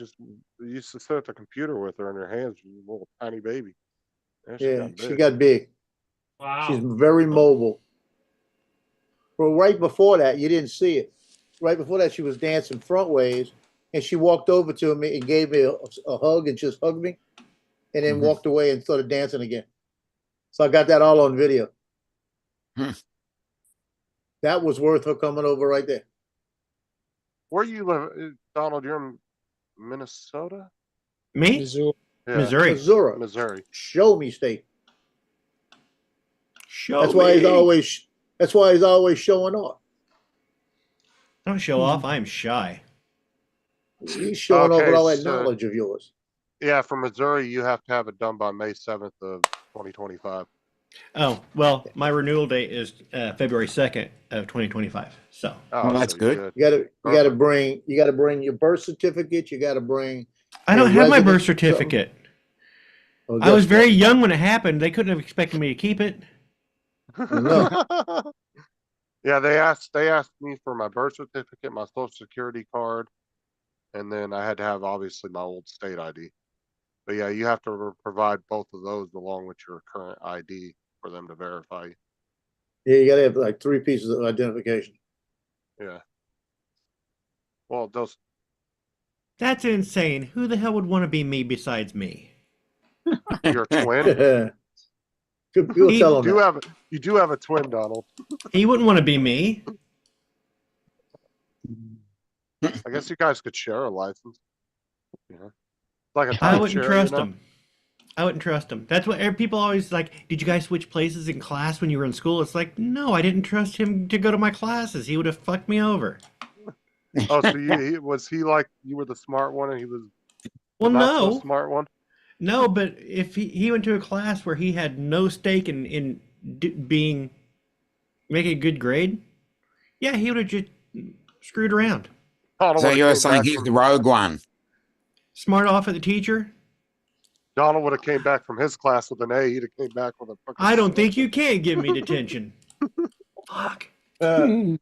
sit at the computer with her in her hands, you little tiny baby. Yeah, got she big. got big. Wow. She's very mobile. Well, right before that, you didn't see it. Right before that, she was dancing front ways, and she walked over to me and gave me a hug and just hugged me, and then Mhm. walked away and started dancing again. So I got that all on video. Hmm. That was worth her coming over right there. Where you live, Donald? You're in Minnesota? Me? Missouri. Yeah, Missouri. Missouri, Missouri. show me state. Show That's why he's me. always. That's why he's always showing off. Don't show off. I am shy. He's showing off Okay, with all that so- knowledge of yours. Yeah, for Missouri, you have to have it done by May 7th of 2025. Oh, well, my renewal date is February 2nd of 2025. So Oh, Well, that's so you're good. You gotta bring your birth certificate. You gotta bring. I don't Your have my birth resident- certificate. Well, I was guess very what? young when it happened. They couldn't have expected me to keep it. know. Yeah, they asked me for my birth certificate, my social security card, and then I had to have obviously my old state ID. But yeah, you have to provide both of those along with your current ID for them to verify you. Yeah, you gotta have like 3 pieces of identification. Yeah. Well, those That's insane. Who the hell would want to be me besides me? your twin. You'll He- tell You them do that. have you do have a twin, Donald. He wouldn't want to be me. I guess you guys could share a license. Yeah. Like a I timeshare, wouldn't trust you know? him. I wouldn't trust him. That's what people always like. Did you guys switch places in class when you were in school? It's like, no, I didn't trust him to go to my classes. He would have fucked me over. Oh, so was he like you were the smart one and he was Well, the not so no, smart one? no, but if he went to a class where he had no stake in being making a good grade, yeah, he would have just screwed around. Donald So would've you're came saying back he's from- the rogue one? Smart off at the teacher. Donald would have came back from his class with an A. He'd have came back with a fucking. I don't think you can give me detention. Fuck. Yeah,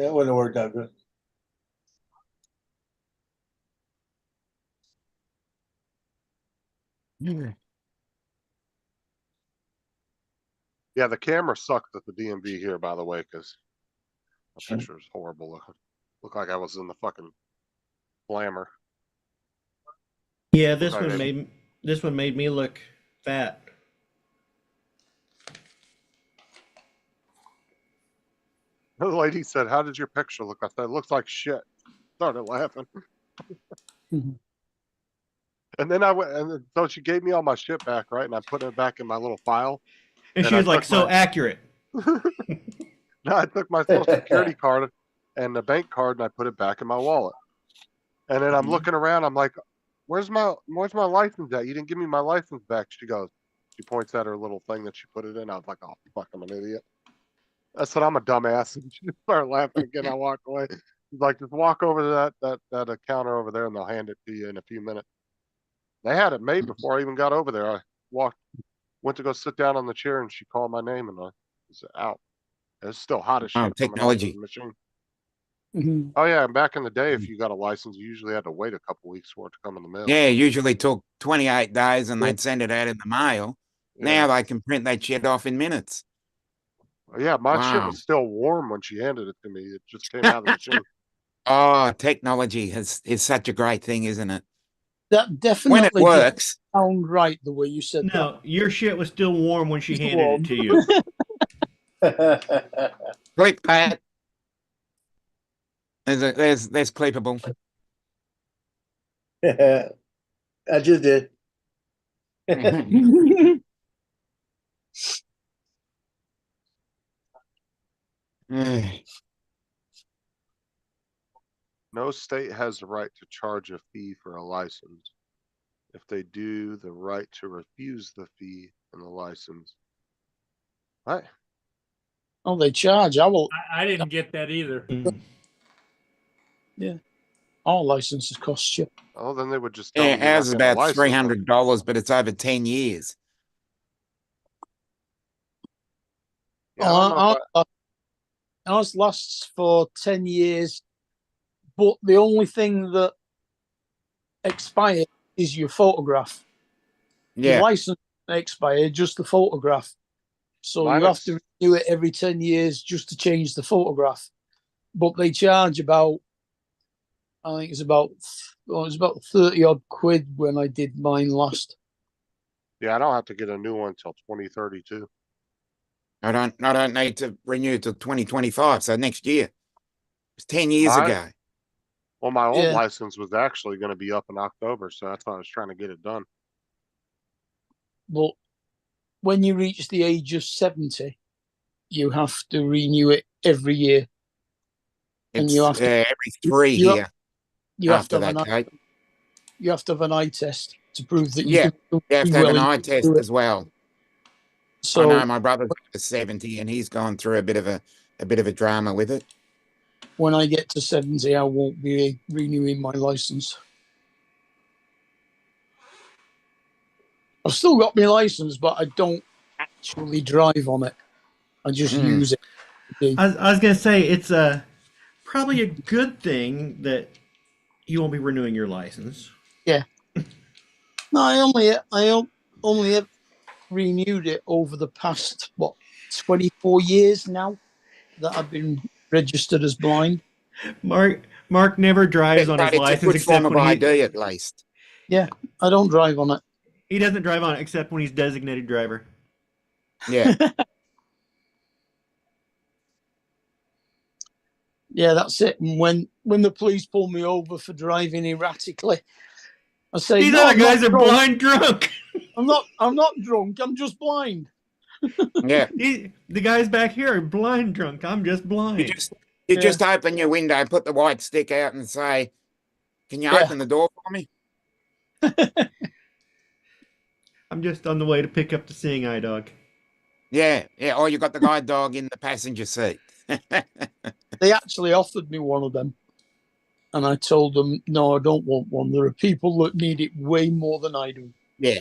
it wouldn't have worked out good. Yeah, the camera sucks at the DMV here, by the way, because the picture is horrible looking. Looked like I was in the fucking slammer. Yeah, this Okay. one made me look fat. The lady said, "How did your picture look?" I said, "It looks like shit." Started laughing. Mhm. And then I went, and then, so she gave me all my shit back, right? And I put it back in my little file. And And she I was like, took so my- accurate. No, I took my social security card and the bank card and I put it back in my wallet. And then I'm looking around. I'm like, "Where's my license at? You didn't give me my license back." She goes, she points at her little thing that she put it in. I was like, "Oh fuck, I'm an idiot." I said, "I'm a dumbass." And she started laughing again. I walked away. She's like, "Just walk over to that counter over there and they'll hand it to you in a few minutes." They had it made before I even got over there. I went to go sit down on the chair and she called my name and I was out. It's still hot as shit Oh, coming off technology. the machine. Mhm. Oh yeah, and back in the day, if you got a license, you usually had to wait a couple weeks for it to come in the mail. Yeah, usually took 28 days and Yeah. they'd send it out in the mail. Yeah. Now they can print that shit off in minutes. Yeah, my shit Wow. was still warm when she handed it to me. It just came out of the machine. Oh, technology is such a great thing, isn't it? That When it definitely didn't works. sound right the way you said that. No, your shit was still warm when she It's handed warm. it to you. Clip that. There's clippable. I just did. No state has the right to charge a fee for a license. If they do, the right to refuse the fee and the license. What? Oh, they charge. I didn't get that either. Mm. All licenses cost you. Oh, then they would just tell Yeah, them you're not ours is getting a about license. $300, but it's over 10 years. Yeah, I don't know if I- Ours lasts for 10 years, but the only thing that expires is your photograph. Your Yeah. license expired, just the photograph. So Mine you have ex- to renew it every 10 years just to change the photograph. But they charge about, I think it was about 30 odd quid when I did mine last. Yeah, I don't have to get a new one till 2032. I don't need to renew till 2025, so next year. It's 10 years Alright. ago. Well, my old Yeah. license was actually going to be up in October, so that's why I was trying to get it done. But when you reach the age of 70, you have to renew it every year. And It's you have to- every 3 you have- here You have after to have that, an eye, Kate. you have to have an eye test to prove that Yeah, you can You have be to have an willing eye to test do it. as well. So I know my brother's 70 and he's gone through a bit of a drama with it. when I get to 70, I won't be renewing my license. I've still got my license, but I don't actually drive on it. I just Mm. use it. I was gonna say it's probably a good thing that you won't be renewing your license. No, I only have renewed it over the past 24 years now that I've been registered as blind. Mark never drives on his But it's a license good except form of when ID, at least. I don't drive on it. he doesn't drive on it except when he's designated driver. Yeah. Yeah, that's it. And when the police pull me over for driving erratically, I say, These "No, other I'm not guys are drunk. blind drunk. I'm not drunk. I'm just blind." Yeah. The guys back here are blind drunk. I'm just blind. You just open your window, put the white stick out, and say, "Can you Yeah. open the door for me?" I'm just on the way to pick up the seeing eye dog. Yeah, yeah. Or you got the guide dog in the passenger seat. They actually offered me one of them, and I told them, "No, I don't want one. There are people that need it way more than I do." Yeah.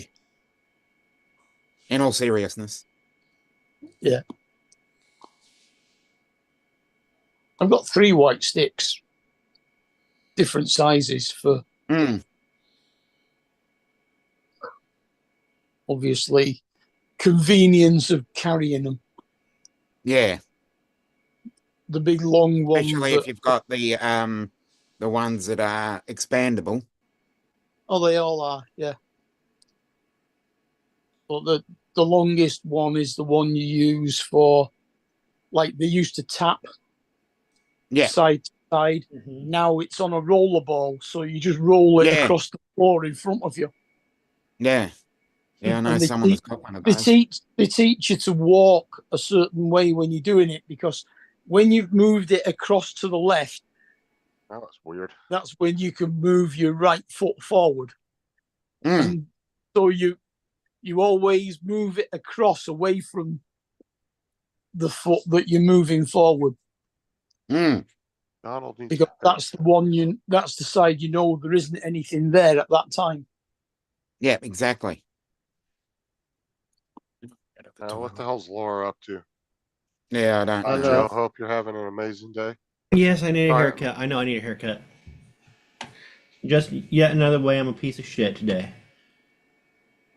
In all seriousness. I've got 3 white sticks, different sizes for Mm. obviously convenience of carrying them. Yeah. The big long ones. Especially if you've got the ones that are expandable. Oh, they all are, yeah. But the longest one is the one you use for, like they used to tap Yeah. side to side. Now it's on a rollerball, so you just roll it Yeah. across the floor in front of you. Yeah. Yeah, I know And they someone teach- that's got one of They those. teach you to walk a certain way when you're doing it, because when you've moved it across to the left, That was weird. that's when you can move your right foot forward. Mm. And so you always move it across away from the foot that you're moving forward, Mm. Donald needs because to that's the side you know there isn't anything there at that time. Yeah, exactly. what the hell's Laura up to? Yeah, I don't I know. know. Joe, hope you're having an amazing day. Yes, I need a All right. haircut. I know I need a haircut. Just yet another way I'm a piece of shit today.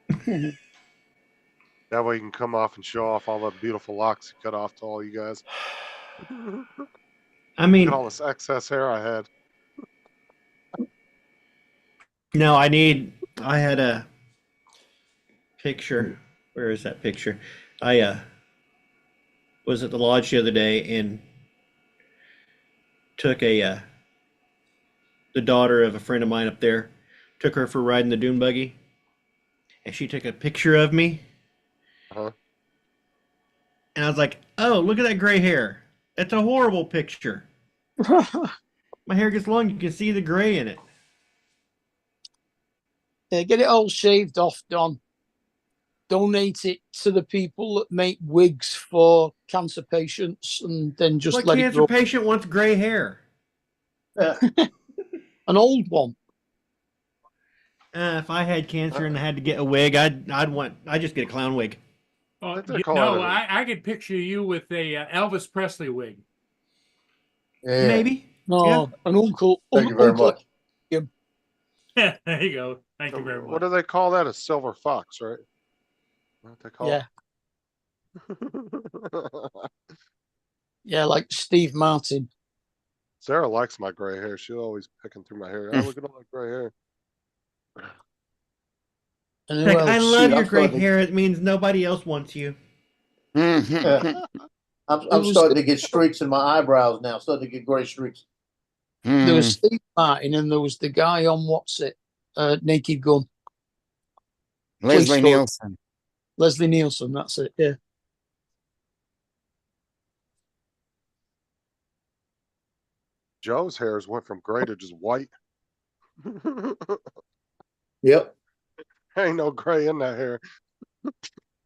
That way you can come off and show off all the beautiful locks you cut off to all you guys. I mean, Look at all this excess hair I had. no, I had a picture. Where is that picture? I was at the lodge the other day and took the daughter of a friend of mine up there, took her for riding the dune buggy, and she took a picture of me. Uh-huh. And I was like, "Oh, look at that gray hair. That's a horrible picture. My hair gets long, you can see the gray in it." Yeah, get it all shaved off, Don. Donate it to the people that make wigs for cancer patients, and then just What let it cancer grow. patient wants gray hair? An old one. If I had cancer and I had to get a wig, I'd just get a clown wig. Oh, What they call it? I could picture you with a Elvis Presley wig. Yeah. Maybe. No, Yeah. an uncle. Thank you very uncle- much. There you go. Thank you very What much. do they call that? A silver fox, right? What they call Yeah, yeah, like Steve Martin. Sarah likes my gray hair. She's always picking through my hair. Oh, look at all that gray hair. And who Heck, I else? love Shoot, your I'm gray starting- hair. It means nobody else wants you. Mhm. Yeah. I'm It was- starting to get streaks in my eyebrows now. Starting to get gray streaks. There was Mm. Steve Martin, and there was the guy on Naked Gun, Leslie story. Nielsen. Leslie Nielsen. That's it. Yeah. Joe's hairs went from gray to just white. Yep. Ain't no gray in that hair.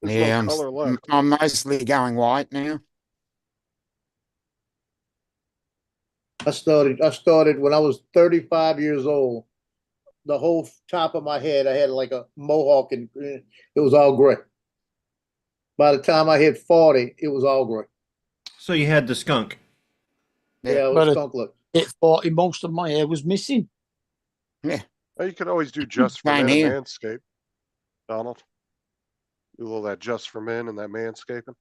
There's Yeah, no color left. I'm mostly going white now. I started when I was 35 years old. the whole top of my head. I had like a mohawk, and it was all gray. By the time I hit 40, it was all gray. So you had the skunk. Yeah, it was But skunk look. at 40, most of my hair was missing. Well, you could always do just for Same men here. and manscape, Donald. Do a little of that just for men and that manscaping.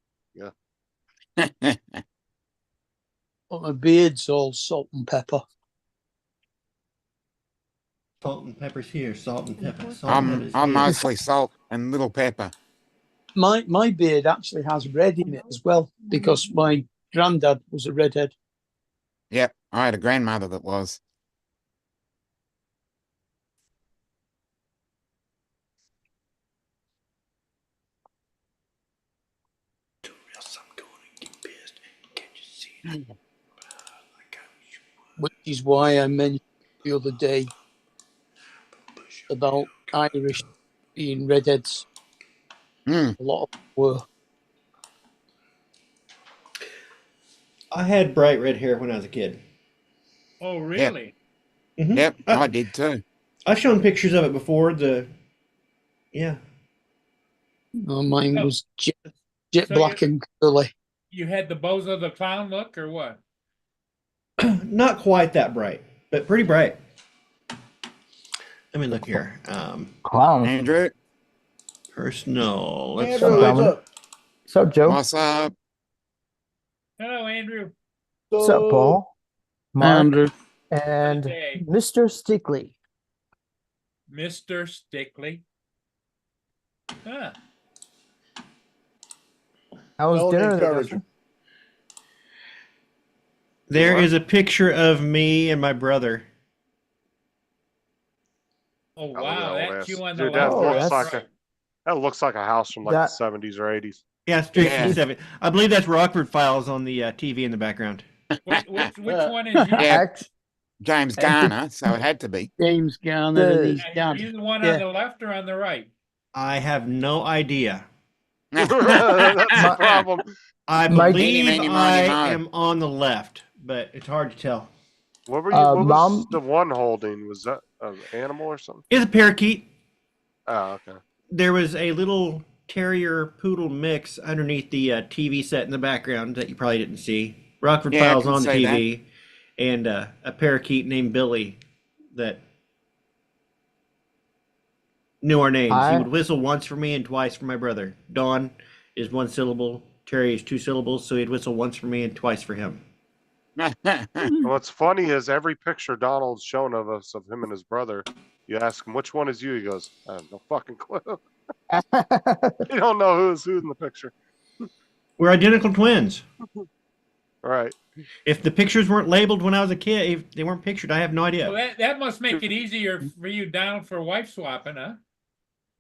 But my beard's all salt and pepper. Salt and pepper's here. Salt and pepper. Salt and pepper's I'm here. mostly salt and little pepper. My beard actually has red in it as well because my granddad was a redhead. Yep, I had a grandmother that was. Which is why I mentioned the other day about Irish being redheads. Mm. A lot of them were. I had bright red hair when I was a kid. Oh, really? Mhm. Yep, I did too. I've shown pictures of it before. Yeah. No, mine Oh. was jet So black and curly. You had the Bozo the Clown look, or what? Not quite that bright, but pretty bright. Let me look here. Clown. Andrew, Personal. Let's Andrew, what's Dominic. up? What's up, Joe? what's up? Hello, Andrew. What's up, Paul? Mark Andrew. and Hey. Mr. Stickley. Mr. Stickley. Huh. How was Don't dinner? encourage Justin? There What? is a picture of me and my brother. Oh, look at wow. that old That's ass. you on the Dude, left. that or looks the like right? That looks like a house from like That- the 70s or 80s. Yeah, straight Yeah. from the 7. I believe that's Rockford Files on the TV in the background. Which one is you? Yeah. Act- James And the- Garner, so it had to be. James Garner and The- his Are dad. you the one Yeah. on the left or on the right? I have no idea. That's the My- problem. I My- believe Meeny, miny, I miny, mo. am on the left, but it's hard to tell. What were you? What was Mom- the one holding? Was that an animal or something? It's a parakeet. Oh, okay. There was a little terrier poodle mix underneath the TV set in the background that you probably didn't see. Rockford Yeah, I Files can on the see TV, and a parakeet named Billy that knew our names. He I- would whistle once for me and twice for my brother. Don is one syllable. Terry is 2 syllables, so he'd whistle once for me and twice for him. What's funny is every picture Donald's shown of us of him and his brother. You ask him which one is you. He goes, I have no fucking clue. You don't know who's who in the picture. We're identical twins. All right. If the pictures weren't labeled when I was a kid, if they weren't pictured, I have no Well, idea. that must make it easier for you down for wife swapping, huh?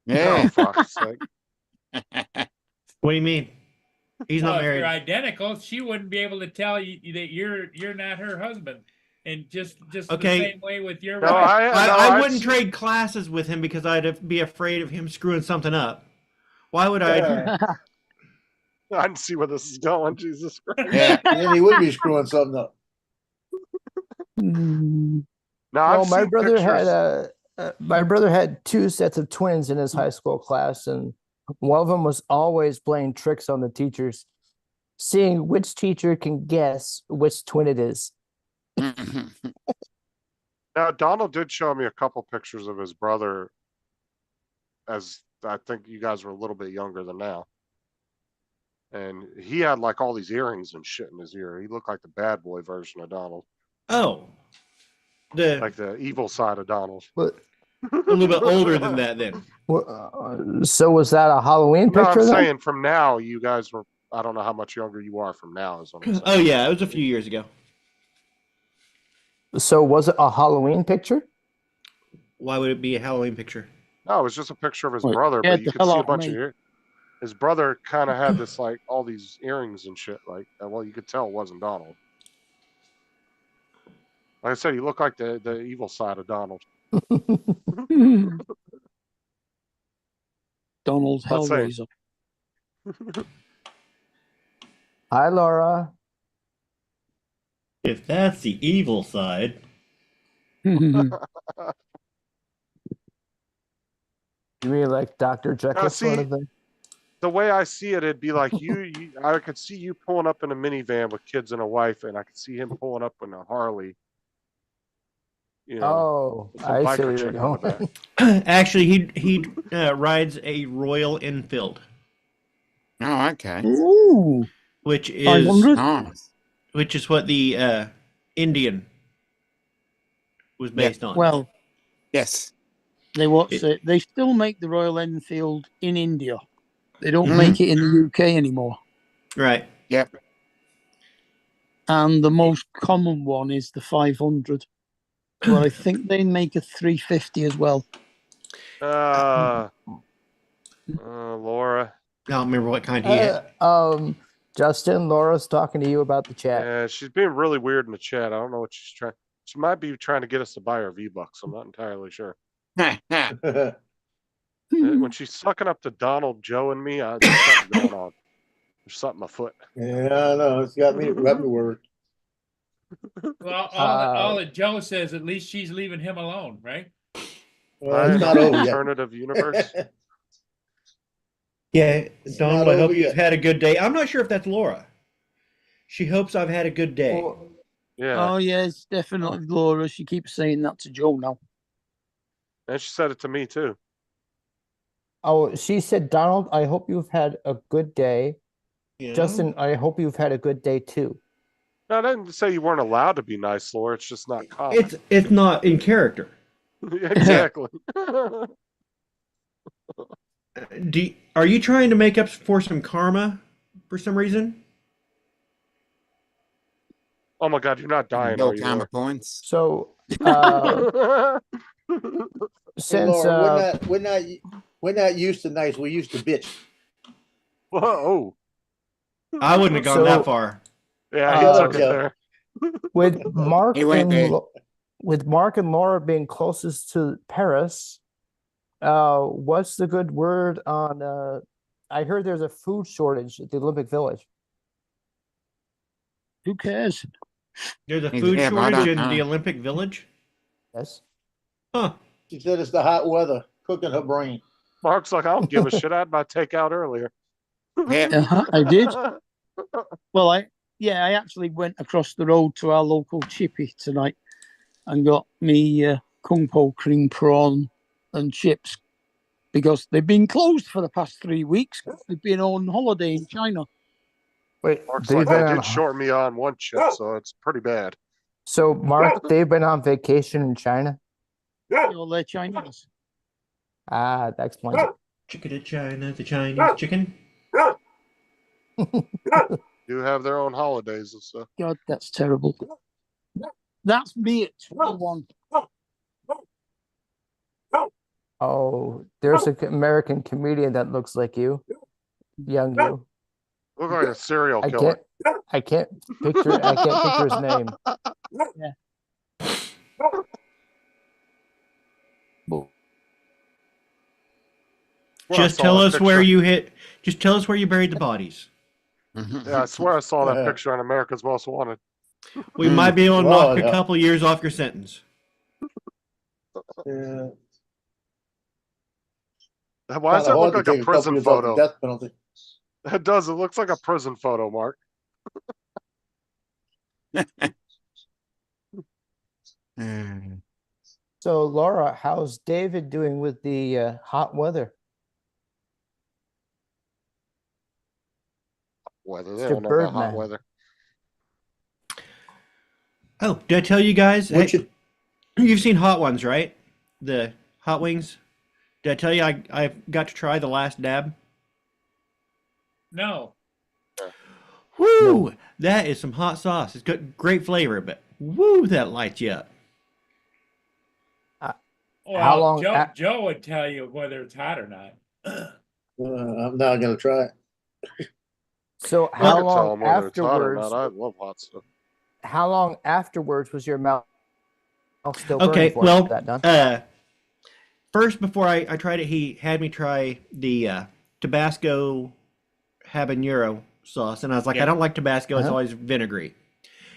Oh, yeah. fuck's sake. What do you mean? He's Well, not if you're married. identical, she wouldn't be able to tell you that you're not her husband. And just Okay. the same way with your No, wife. I wouldn't trade classes with him because I'd be afraid of him screwing something up. Why would I? I can see where this is going. Jesus Christ. Yeah. Then he would be screwing something up. Mm, No, I've well, my seen brother pictures. had my brother had 2 sets of twins in his high school class, and one of them was always playing tricks on the teachers, seeing which teacher can guess which twin it is. Now, Donald did show me a couple pictures of his brother as I think you guys were a little bit younger than now. And he had like all these earrings and shit in his ear. He looked like the bad boy version of Donald, Oh, like the evil side of Donald. But a little bit older than that then. so was that a Halloween No, picture I'm then? saying from now, you guys were, I don't know how much younger you are from now. Is what I'm saying. Oh yeah, it was a few years ago. So was it a Halloween picture? Why would it be a Halloween picture? No, it was just a picture of his Well, brother, yeah, but you the could see hell a off bunch of me. ear. His brother kind of had this like all these earrings and shit. Like, well, you could tell it wasn't Donald. Like I said, he looked like the evil side of Donald. Donald Let's say. Hellraiser. Hi, Laura. If that's the evil side. You mean like Dr. Jekyll sort see- of thing? The way I see it, it'd be like I could see you pulling up in a minivan with kids and a wife, and I could see him pulling up in a Harley. You know, Oh, with some I see biker where you're chick on the going. back. Actually, he rides a Royal Enfield, Oh, okay. Ooh, which is 500? Nice. what the Indian was based on. Well, Yes. they still make the Royal Enfield in India. They don't Mhm. make it in the UK anymore. right. Yep. And the most common one is the 500. Well, I think they make a 350 as well. Laura. I don't remember what kind he had. Justin, Laura's talking to you about the chat. Yeah, she's being really weird in the chat. I don't know what she's trying. She might be trying to get us to buy her V-Bucks. I'm not entirely sure. When she's sucking up to Donald, Joe, and me, there's something going on. There's something afoot. Yeah, I know. It's got me worried. Well, all that Joe says, at least she's leaving him alone, right? Well, it's not over yet. Alternative universe. Yeah, It's Donald, not I hope over you've yet. had a good day. I'm not sure if that's Laura. She hopes I've had a good day. Well, Yeah, Oh, yeah, it's definitely Laura. She keeps saying that to Joe now. and she said it to me too. oh, she said, Donald, I hope you've had a good day. You know? Justin, I hope you've had a good day too. No, I didn't say you weren't allowed to be nice, Laura. It's just not common. it's not in character. Exactly. Are you trying to make up for some karma for some reason? Oh my God, you're not dying, Bill are you? karma points. So, Laura? since Laura, we're not used to nice. We're used to bitch. Whoa. I wouldn't have gone So- that far. Yeah, he Uh, took it there. with Mark He went and there. with Mark and Laura being closest to Paris, what's the good word on? I heard there's a food shortage at the Olympic Village. Who cares? There's a He's- food yeah, but I shortage don't in the know. Olympic Village. Yes. Huh. She said it's the hot weather cooking her brain. Mark's like, I don't give a shit. I had my takeout earlier. Yeah. Uh-huh, I did. Well, I actually went across the road to our local chippy tonight and got me kung po cream prawn and chips because they've been closed for the past 3 weeks. They've been on holiday in China. Wait, Mark's they've like, been they on. did short me on one chip, so it's pretty bad. So, Mark, they've been on vacation in China. All their Chinese. Ah, that explains it. Chicken to China, the Chinese chicken. Do have their own holidays and stuff. God, that's terrible. That's me at 21. Oh, there's an American comedian that looks like you, young you. Look like a serial I killer. can't picture his name. Swear I Just saw tell that us where picture- you hit. Just tell us where you buried the bodies. Yeah, I swear I saw that picture on America's Most Wanted. We might be able to Oh, knock a yeah. couple years off your sentence. Yeah. Why does that look like a prison The photo? death penalty. It does. It looks like a prison photo, Mark. Mm. So, Laura, how's David doing with the hot weather? Weather. They Mr. don't know about hot Birdman. weather. Oh, did I tell you guys? What Hey, you've seen Hot Ones, right? The hot wings. Did I tell you I got to try the last dab? No. Woo! That is some hot sauce. It's got great flavor, but woo, that lights you up. Well, long a- Joe would tell you whether it's hot or not. I'm not gonna try it. So, I how can tell long them whether it's hot or afterwards? not. I love hot stuff. How long afterwards was your mouth still burning Okay, for? well, Was that done? First, before I tried it, he had me try the Tabasco habanero sauce, and I was like, Yeah. I don't like Tabasco; it's Uh-huh. always vinegary.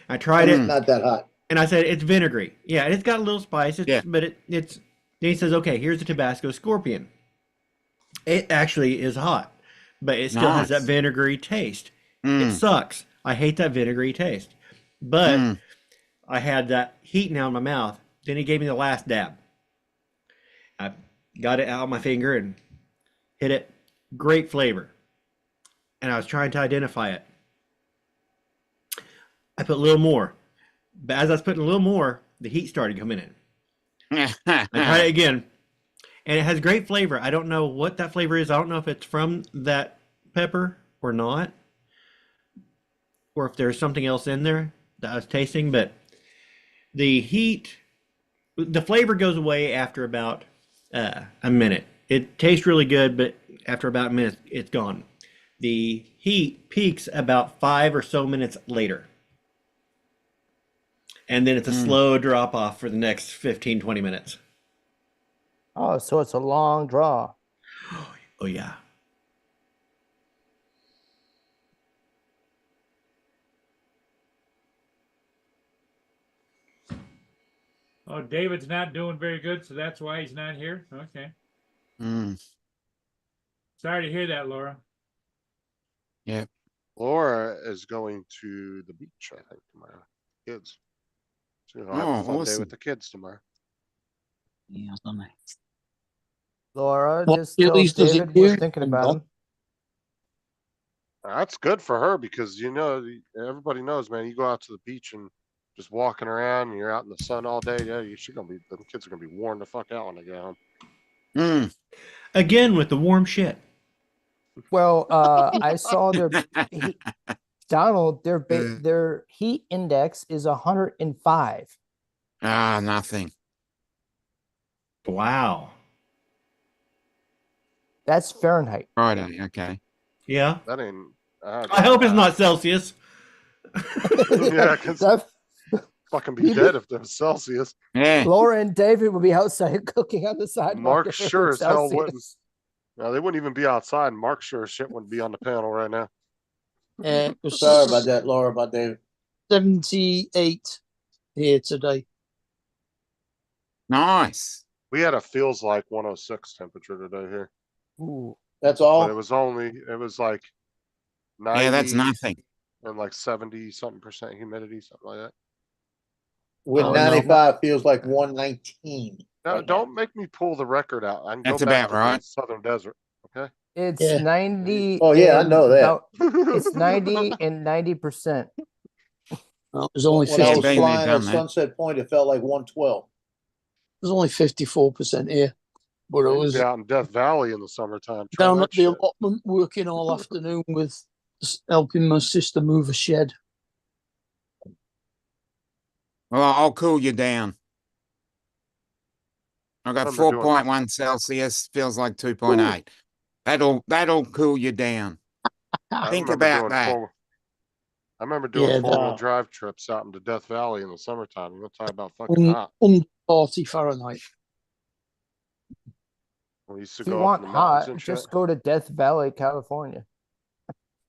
I tried It's it, not that hot. and I said it's vinegary. Yeah, it's got a little spice, Yeah. but it's. Then he says, okay, here's the Tabasco Scorpion. It actually is hot, but it still has that Nice. vinegary taste. It Mm, sucks. I hate that vinegary taste. But mm. I had that heat now in my mouth. Then he gave me the last dab. I got it out of my finger and hit it. Great flavor. And I was trying to identify it. I put a little more. But as I was putting a little more, the heat started coming in. I tried it again. And it has great flavor. I don't know what that flavor is. I don't know if it's from that pepper or not. Or if there's something else in there that I was tasting. But the heat, the flavor goes away after about a minute. It tastes really good, but after about a minute, it's gone. The heat peaks about 5 or so minutes later. And then it's a slow drop off for the next 15, 20 minutes. Oh, so it's a long draw. Oh, yeah. Oh, David's not doing very good, so that's why he's not here. Okay. Mm, Sorry to hear that, Laura. Laura is going to the beach, I think, tomorrow. Kids. She's gonna have a Oh, fun day awesome. with the kids tomorrow. Yeah, I know. Laura, What just tell Achilles does it David we're do? thinking about him. That's good for her because everybody knows, man. You go out to the beach and just walking around, and you're out in the sun all day. Yeah, the kids are gonna be worn the fuck out when they get home. mm. Again with the warm shit. Well, I saw he, Donald, their heat index is 105. Ah, nothing. Wow. That's Fahrenheit. Friday, okay. Yeah. That ain't. I hope it's not Celsius. Yeah, because That- fucking be dead if they're Celsius. Yeah. Laura and David would be outside cooking on the sidewalk. Mark if it sure was as hell Celsius. wouldn't. No, they wouldn't even be outside. Mark sure as shit wouldn't be on the panel right now. It was Sorry about that, Laura, about David. 78 here today. Nice. We had a feels like 106 temperature today here, Ooh. That's but all. it was like 90 Yeah, that's nothing. and like 70-something% humidity, something like that. With Oh, no. 95 feels like 119. No, right now. don't make me pull the record out. I can That's go back about to right. the Southern Desert. Okay. It's Yeah. 90. Oh, yeah, I and know that. about- it's 90 and 90%. No, it was only When I was 50, been there, flying at done that. Sunset Point, it felt like 112. it was only 54% here. But it You'd was be out in Death Valley in the summertime. Try down that at the shit. allotment working all afternoon with helping my sister move a shed. Well, I'll cool you down. I got Remember doing- 4.1 Celsius, feels like 2.8. That'll cool you down. I Think remember about doing that. I remember doing Yeah, four-wheel wow. drive trips out into Death Valley in the summertime. You're talking about fucking Un- hot. 140 Fahrenheit. We used to If you go up want in the mountains hot, and shit. just go to Death Valley, California.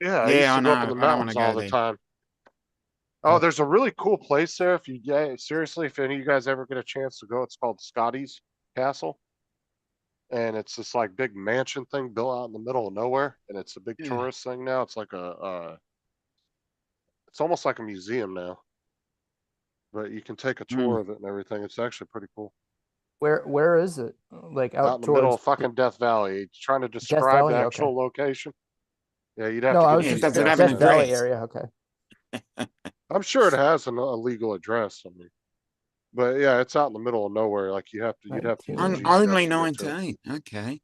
Yeah, I Yeah, used I to go up in know. the I don't mountains wanna all go the there. time. Oh, there's a really cool place there. Seriously, if any of you guys ever get a chance to go, it's called Scotty's Castle. And it's this like big mansion thing built out in the middle of nowhere. And it's a big Yeah. tourist thing now. It's like it's almost like a museum now. But you can take a tour of it and everything. It's actually pretty cool. Where is it? Like Out out in the middle towards of fucking Death Valley. Trying to describe Valley? the Okay. actual location. Yeah, you'd have No, to I get was Yeah, a it just doesn't GPS have Death an on that. Valley address. area. Okay. I'm sure it has a legal address. I mean, but yeah, it's out in the middle of nowhere. Like you'd have to use a 19. GPS Only to get to it. 19. Okay.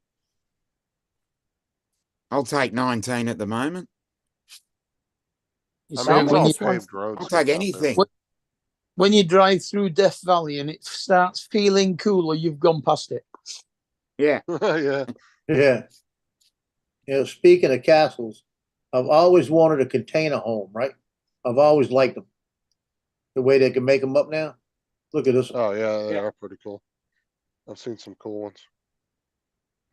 I'll take 19 at the moment. You I say mean, it's when all you, paved roads. I'll and take stuff there. anything. What- when you drive through Death Valley and it starts feeling cooler, you've gone past it. Yeah. Yeah. Yeah. You know, speaking of castles, I've always wanted a container home, right? I've always liked them. The way they can make them up now. Look at this. Oh yeah, they Yeah. are pretty cool. I've seen some cool ones.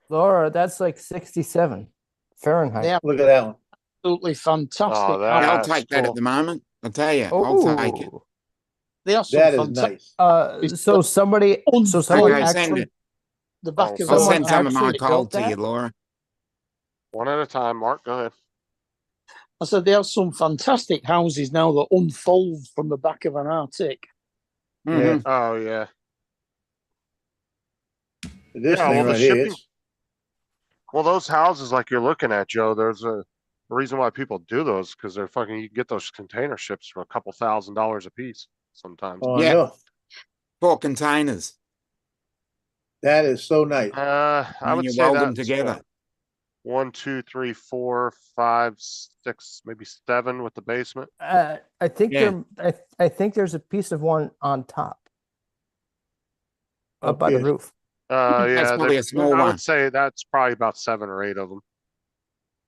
Laura, that's like 67 Fahrenheit. They are Look at that one. absolutely fantastic. Oh, Yeah, I'll That's take that cool. at the moment. I'll tell you. I'll take it. Oh, They are so That is fantastic. nice. so somebody Oh, someone Okay, send actually it. The back Oh, of I'll Someone send some of my actually coal built to you, that? Laura. One at a time. Mark, go ahead. I said they have some fantastic houses now that unfold from the back of an Arctic. Mhm. Oh yeah. This Yeah, thing well, the right here, shipping- it's, Well, those houses like you're looking at, Joe, there's a reason why people do those because they're fucking. You can get those container ships for a couple $1,000s a piece sometimes. oh, Yeah. no, 4 containers. that is so nice. I And would you say weld them that's together. 1, 2, 3, 4, 5, 6, maybe 7 with the basement. I think Yeah. I think there's a piece of one on top. Up by the Okay. roof. Yeah, probably they- a small I one. would say that's probably about 7 or 8 of them.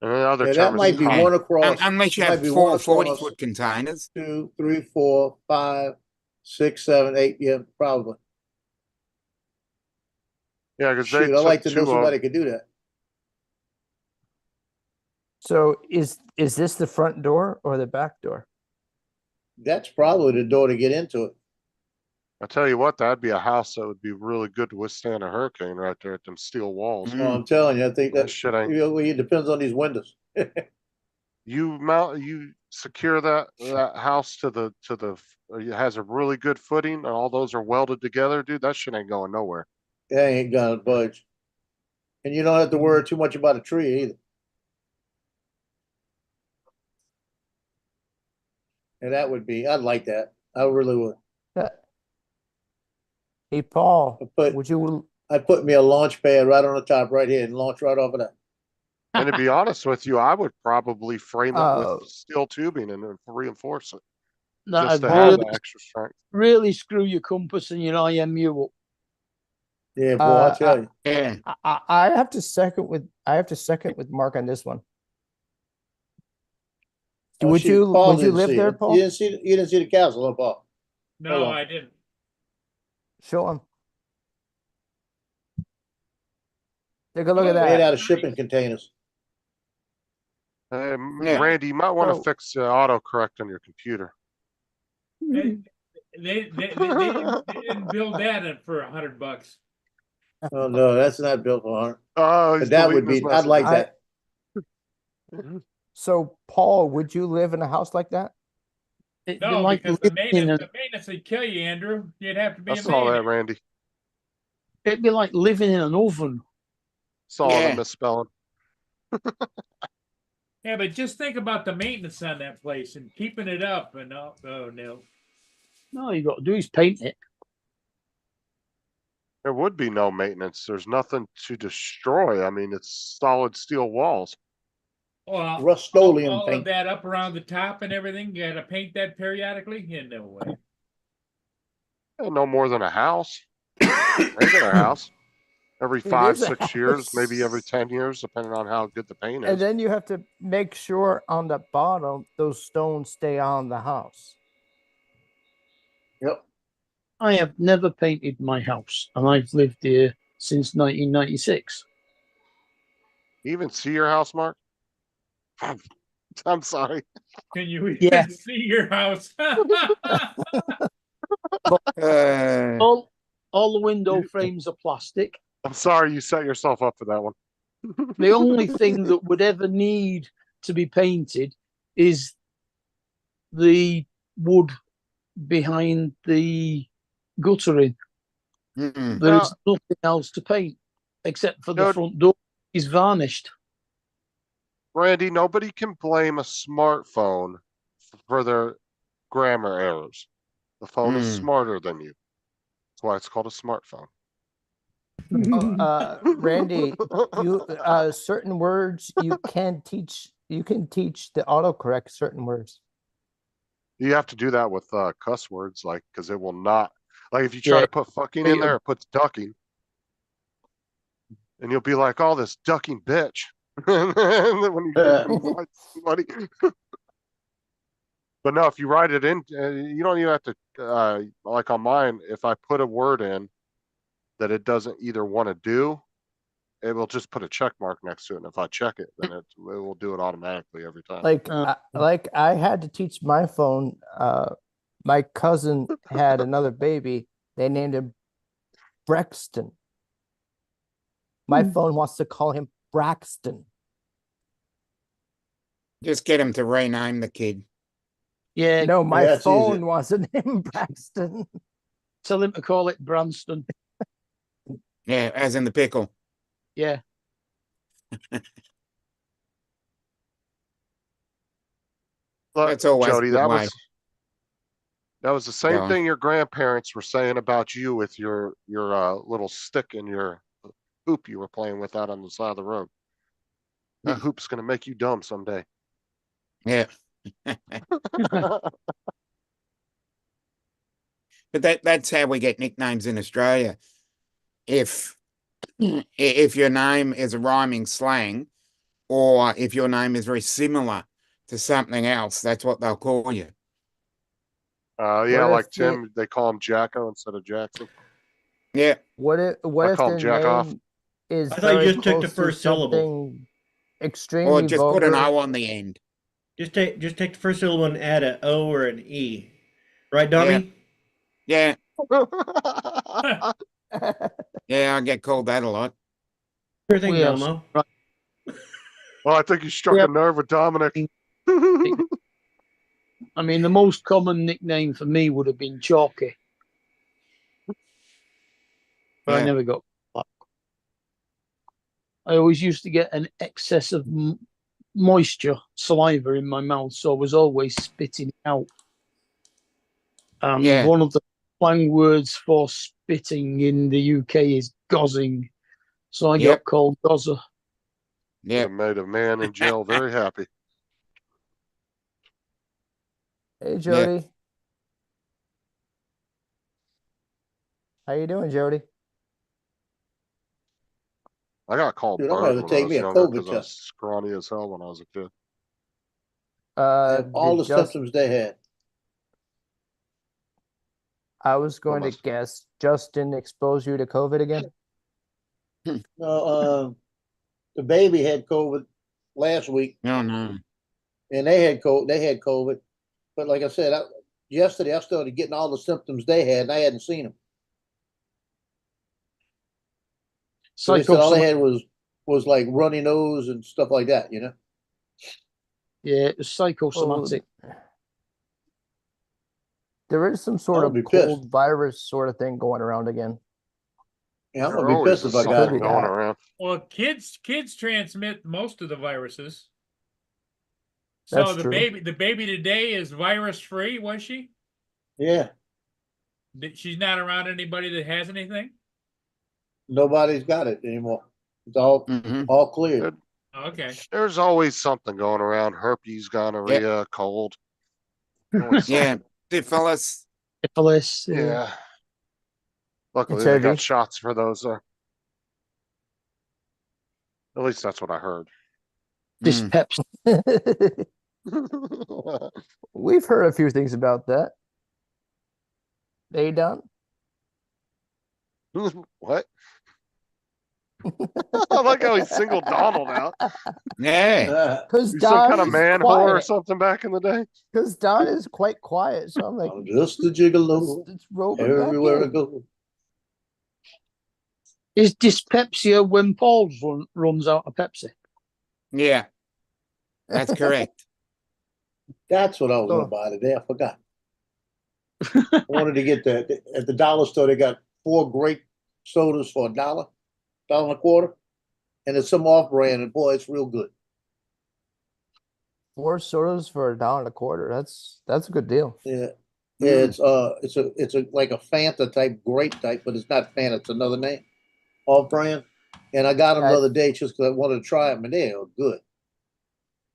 And the other Yeah, term that might is be common. one across. Unless you It might have be 4 one 40-foot across. containers. 2, 3, 4, 5, 6, 7, 8. Yeah, probably. Yeah, because they Shoot, I took like to know 2 of somebody could do that. So is this the front door or the back door? That's probably the door to get into it. I tell you what, that'd be a house that would be really good to withstand a hurricane right there at them steel walls. Mm. Oh, I'm telling you, I think That that shit ain't. it depends on these windows. You secure that house to the it has a really good footing and all those are welded together, dude. That shit ain't going nowhere. That ain't gonna budge. And you don't have to worry too much about a tree either. And that would be, I'd like that. I really would. Hey Paul, But I'd put me a launch pad right on the top right here and launch right off of that. And to be honest with you, I would probably frame it Oh. with steel tubing and then reinforce it That'd just to have really, the extra strength. really screw your compass and your IMU up. Yeah, boy, I tell you. Yeah. I have to second with Mark on this one. Oh, Would shoot, you Paul would you didn't live see there, it. Paul? You didn't see the castle, huh, Paul? No, Hold on. I didn't. Show him. Take a look at Made Made that. out of shipping containers. Hey, Yeah. Randy, you might want to So- fix autocorrect on your computer. They didn't build that for $100. Oh, no, that's not built for art. Oh, But he's that would deleting be, his I'd like messages. that. So Paul, would you live in a house like that? It'd be No, like because the living in maintenance would kill you, Andrew. You'd have to be That's a all that, man. Randy. it'd be like living in an oven. It's all Yeah. the misspelling. Yeah, but just think about the maintenance on that place and keeping it up and oh no. No, you got to do is paint it. There would be no maintenance. There's nothing to destroy. I mean, it's solid steel walls. Well, Rust-Oleum all of paint. that up around the top and everything, you gotta paint that periodically? Yeah, no way. No more than a house. Regular house. Every It 5, is a 6 years, maybe every house. 10 years, depending on how good the paint And is. then you have to make sure on the bottom those stones stay on the house. Yep. I have never painted my house, and I've lived here since 1996. You even see your house, Mark? I'm sorry. Can you even Yeah. see your house? All the window frames are plastic. I'm sorry you set yourself up for that one. The only thing that would ever need to be painted is the wood behind the guttering. Mm-mm. There's nothing else to paint except for the No. front door is varnished. Randy, nobody can blame a smartphone for their grammar errors. The phone is Mm. smarter than you. That's why it's called a smartphone. Randy, you certain words you can teach the autocorrect certain words. You have to do that with cuss words, like, because it will not. Like, if you try Yeah. to put fucking in there, it puts ducking. And you'll be like, oh, this ducking bitch. And then when you write somebody. But no, if you write it in, you don't even have to, like on mine, if I put a word in that it doesn't either want to do, it will just put a check mark next to it. And if I check it, then it will do it automatically every time. Like I had to teach my phone. My cousin had another baby. They named him Brexton. My phone wants to call him Braxton. Just get him to rename the kid. Yeah, No, my that's easy. phone wants to name Braxton. tell him to call it Branston. Yeah, as in the pickle. Yeah. Look, That's always a Jody, good that way. was the same on. thing your grandparents were saying about you with your little stick and your hoop you were playing with out on the side of the road. That hoop's gonna make you dumb someday. Yeah. But that's how we get nicknames in Australia. If your name is a rhyming slang, or if your name is very similar to something else, that's what they'll call you. Yeah, What like if the- Tim, they call him Jacko instead of Jackson. Yeah. What if I if call their him Jack off. name is I thought you very just took the close to first syllable. something Or extremely just put an vulgar? O on the end. Just take the first syllable and add an O or an E. Right, Dommy? Yeah. Well, Yeah, I get called that a lot. Sure thing, We have Domo. I think you struck Yeah. a nerve with Dominic. I mean, the most common nickname for me would have been Chalky. But I Yeah. never got that. I always used to get an excess of moisture, saliva in my mouth, so I was always spitting it out. And Yeah. one of the slang words for spitting in the UK is gozzing. So I Yep. got called gozzer. Yeah. It made a man in jail very happy. Hey, Jody. How you doing, Jody? I got called Dude, I'm gonna Bird when I take was me a younger COVID because I was test. scrawny as hell when I was a kid. Have all the Did Just- symptoms they had. I was going to Almost. guess Justin exposed you to COVID again. No, the baby had COVID last week, No, no. and they had COVID. But like I said, yesterday I started getting all the symptoms they had, and I hadn't seen them. So they said all they had was like runny nose and stuff like that, you know. Yeah, it was psychosomatic. There is some sort I of would be pissed. cold virus sort of thing going around again. Yeah, I'm There gonna be always pissed is if I got something it. going that. around. Well, kids transmit most of the viruses. So That's the true. baby today is virus free, was she? Yeah, She's not around anybody that has anything? nobody's got it anymore. It's all Mhm. all clear. Good. Okay. There's always something going around. Herpes, gonorrhea, cold. Always Yeah. something. Syphilis. Syphilis. Yeah. Luckily, they got HIV. shots for those. At least that's what I heard. Dyspepsia. We've heard a few things about that. They done? What? I like how he singled Donald out. Yeah. Because He's some Don kind of is man whore or quiet. something back in the day. Because Don is quite quiet. So I'm like, I'm just a gigolo let's roll it back everywhere I in. go. Is dyspepsia when Paul runs out of Pepsi? Yeah. That's correct. That's what I was Oh. gonna buy today. I forgot. I wanted to get at the dollar store. They got 4 grape sodas for $1, $1.25, and it's some off brand. And boy, it's real good. 4 sodas for $1.25. That's a good deal. Yeah, yeah. It's a like a Fanta type grape type, but it's not Fanta. It's another name, off brand. And I got them the I- other day just because I wanted to try them, and they are good.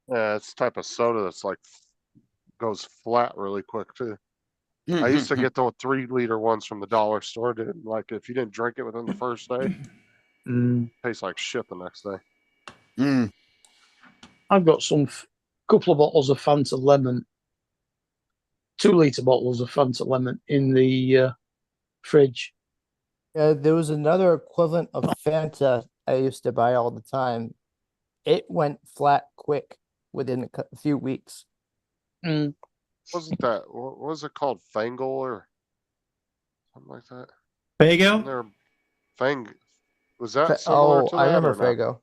Yeah, it's the type of soda that's like goes flat really quick too. I used to get the 3-liter ones from the dollar store. Dude, like if you didn't drink it within the first day, tastes like shit the next day. Mm. I've got some couple of bottles of Fanta lemon, 2-liter bottles of Fanta lemon in the fridge. There was another equivalent of Fanta I used to buy all the time. It went flat quick within a few weeks. Mm. Wasn't that what was it called? Fangle or something like that? Fago? Wasn't there Fang? Was that similar Oh, to I that remember or no? Fago.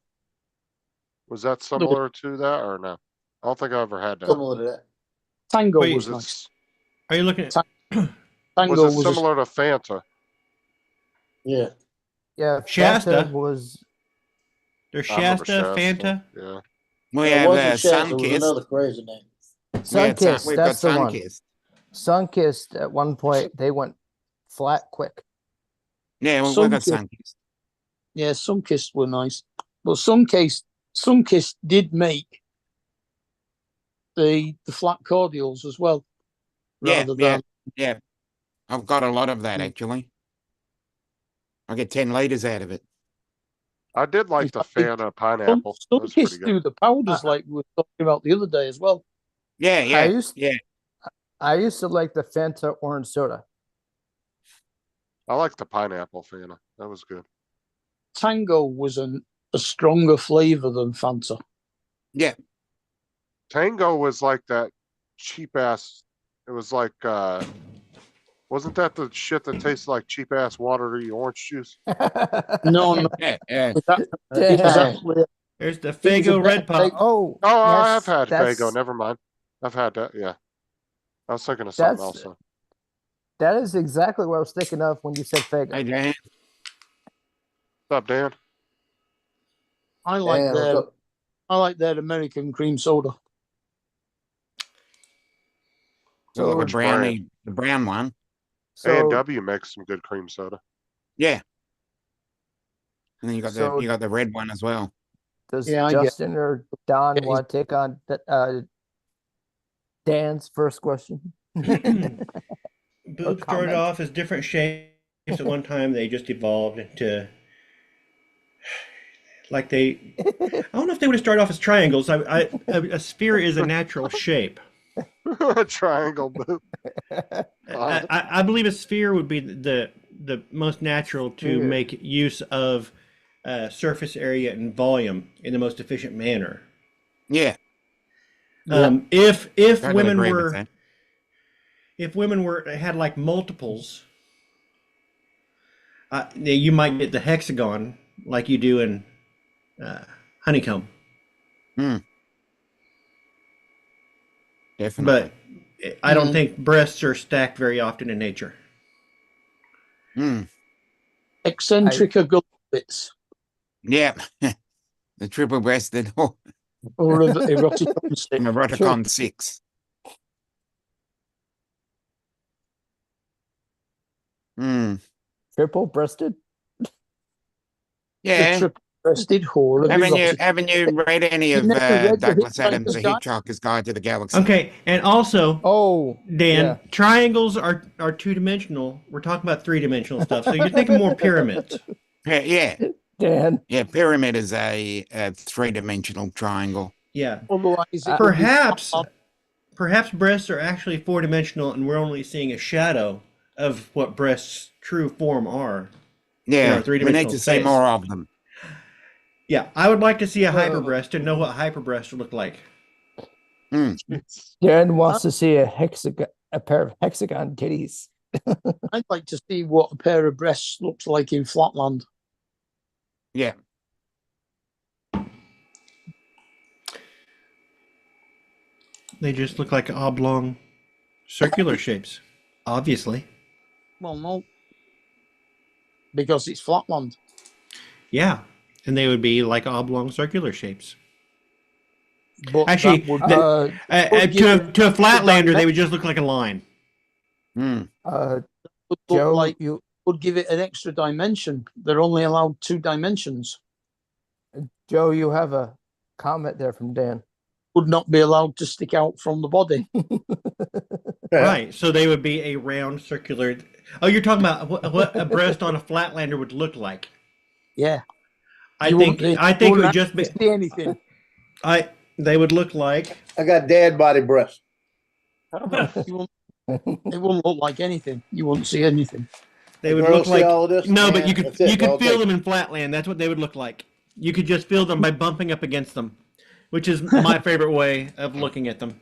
Was that similar to that or no? I don't think I ever had that. Similar to that. Tango Wait, was Was it, nice. Are you looking at? was Tango it was a, similar to Fanta? Yeah. Yeah, Shasta. Fanta was There's I remember Shasta, Fanta. Yeah. We It have wasn't Shasta, it was Sunkist. another crazy name. Sunkist. We've got That's the one. Sunkist. Sunkist at one point they went flat quick. Yeah, we've got Sunkist. Sunkist. yeah, Sunkist were nice, but Sunkist did make the flat cordials as well. Yeah, rather yeah, than yeah. I've got a lot of that actually. I get 10 liters out of it. I did like the Exactly. Fanta pineapple. That was pretty Sunkist good. do the powders like we were talking about the other day as well. Yeah, yeah, used- yeah. I used to like the Fanta orange soda. I like the pineapple Fanta. That was good. Tango was a stronger flavor than Fanta. Yeah, Tango was like that cheap ass. It was like, wasn't that the shit that tastes like cheap ass watery orange juice? No, no, yeah, yeah. it was Yeah. actually There's the was a Fago Red bit Pop. big. Oh, Oh, I have yes, had that's- Fago. Never mind. I've had that. Yeah. I was thinking of something That's- else. That is exactly what I was thinking of when you said Fago. Hey, Dan. What's up, Dan? I like Damn, their so- I like their American cream soda. So the Which brownie, the brown one. A and So, W makes some good cream soda. Yeah. And then you got So- the red one as well. does Yeah, I get- Justin or Don Yeah, he's- want to take on Dan's first question? Boobs started comment? off as different shapes at one time. They just evolved into like they. I don't know if they would have started off as triangles. A sphere is a natural shape. Triangle boob. I believe a sphere would be the most natural to Sphere. make use of surface area and volume in the most efficient manner. Yeah. If Totally women agree with were that. if women had like multiples, you might get the hexagon like you do in honeycomb. Definitely. But I don't Mhm. think breasts are stacked very often in nature. Hmm. Eccentric bits Yeah. The triple breasted or or erotic stick. Eroticon 6. Hmm. Triple breasted? Yeah. The triple-breasted whore of erotic. Haven't you read any You've of never read the Douglas Adams' The Hitchhiker's Guide? Hitchhiker's Guide to the Galaxy? Okay, and also, Oh, Dan, yeah. triangles are two-dimensional. We're talking about three-dimensional stuff, so you're thinking more pyramids. Yeah. Dan. Yeah. Pyramid is a three-dimensional triangle. Yeah, Otherwise, it would be perhaps flat. breasts are actually four-dimensional, and we're only seeing a shadow of what breasts' true form are. Yeah. our We three-dimensional need to see space. more of them. Yeah, I would like to see a Well- hyper breast and know what hyper breast would look like. Dan wants to see a pair of hexagon titties. I'd like to see what a pair of breasts looks like in Flatland. Yeah. They just look like oblong, circular shapes. Obviously, Well, no, because it's Flatland. yeah, and they would be like oblong, circular shapes. But Actually, that would, to a flatlander, they would just look like a line. Hmm. would look Joe, like you would give it an extra dimension. They're only allowed 2 dimensions. Joe, you have a comment there from Dan. Would not be allowed to stick out from the body. Right, so they would be a round, circular. Oh, you're talking about what a breast on a flatlander would look like. Yeah, I You think wouldn't- it would wouldn't just be. see anything. They would look like. I got dad body breasts. You wouldn't, it wouldn't look like anything. You wouldn't see anything. They would Girls look see like. all this? No, but Man, you could that's it. you I'll could feel take them in flatland. That's what they would look like. You could just feel them by bumping up against them, which is my favorite way of looking at them.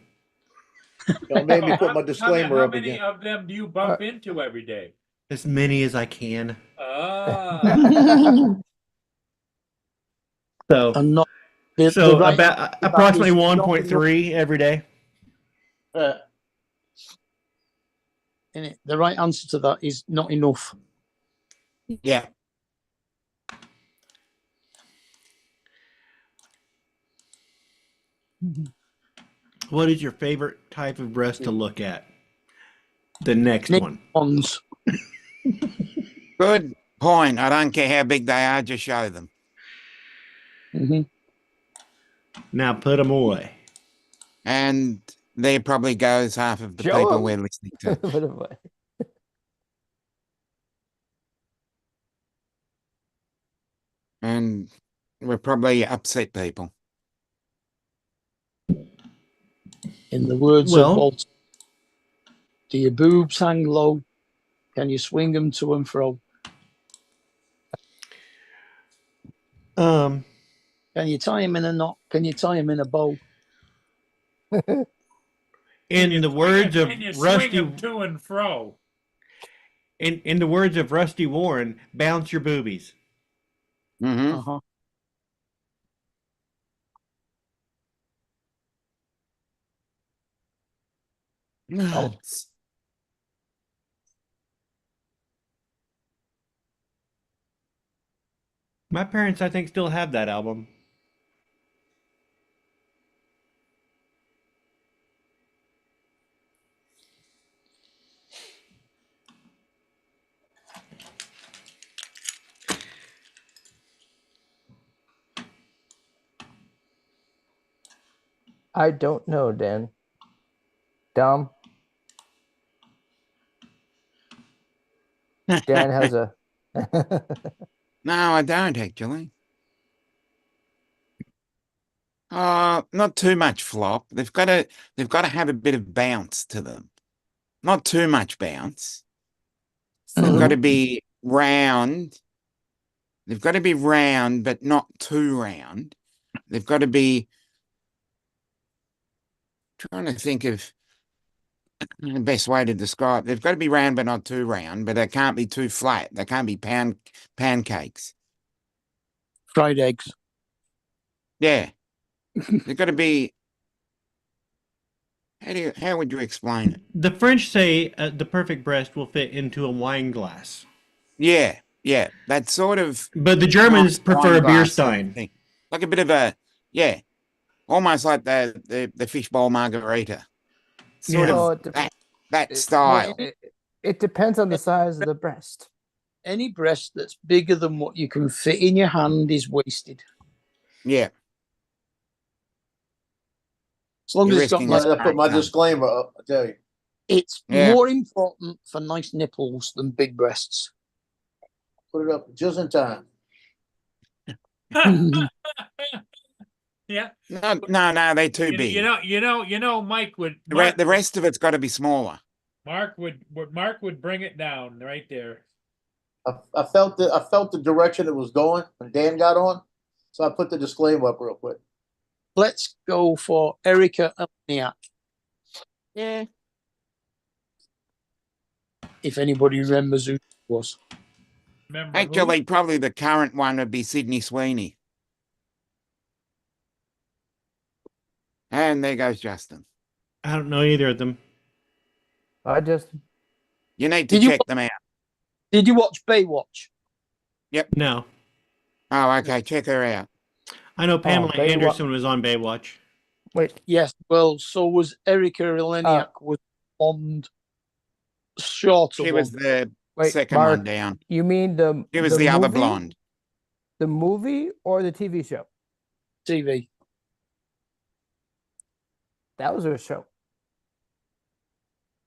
Don't make me put How my disclaimer how up many again. of them do you bump into every day? As many as I can. Ah, So And not So right about answer to that approximately is not 1.3 every day. innit? The right answer to that is not enough. Yeah. What is your favorite type of breast to look at? The next Nick one. Ons. Good point. I don't care how big they are, just show them. Mhm. Now put them away. And there probably goes half of the Show people 'em. we're listening to. Put it away. And we're probably upset people. In the words Well- of Bolt, do your boobs hang low? Can you swing them to and fro? Um, Can you tie them in a knot? Can you tie them in a bow? in the words of Can you swing Rusty, 'em to and fro? in the words of Rusty Warren, bounce your boobies. Mm-hmm. Uh-huh. Oh. My parents, I think, still have that album. I don't know, Dan. Dom. Dan has a. No, I don't actually. Not too much flop. They've got to have a bit of bounce to them. Not too much bounce. They've got to be round. They've got to be round, but not too round. They've got to be trying to think of the best way to describe. They've got to be round, but not too round. But they can't be too flat. They can't be pancakes. Fried eggs. Yeah, they've got to be. How would you explain it? The French say the perfect breast will fit into a wine glass, Yeah, that sort of. but the Germans prefer a beer Wine glass sort of stein. thing. Like a bit of a almost like the fishbowl margarita. Sort Yeah. Well, of it dep- that it- style. it depends on the size of the breast. Any breast that's bigger than what you can fit in your hand is wasted. Yeah. As long You're as it's got risking nice, it. I put my Come. disclaimer up, I tell you. it's Yeah. more important for nice nipples than big breasts. Put it up just in time. Yeah. No, they're too big. Mike would. The rest of it's got to be smaller. Mark would bring it down right there. I felt the direction it was going when Dan got on, so I put the disclaimer up real quick. Let's go for Erica Eleniak. Yeah. If anybody remembers who she was. Remember who? Actually, probably the current one would be Sydney Sweeney. And there goes Justin. I don't know either of them. I just. You need to Did you- check them out. Did you watch Baywatch? No, Oh, okay. Check her out. I know Pamela Baywatch- Anderson was on Baywatch. Wait, Yes. Well, so was Erica Eleniak was on shorter She one. was the wait, second Mark, one down. you mean the She was the other movie? blonde. The movie or the TV show? TV. That was her show.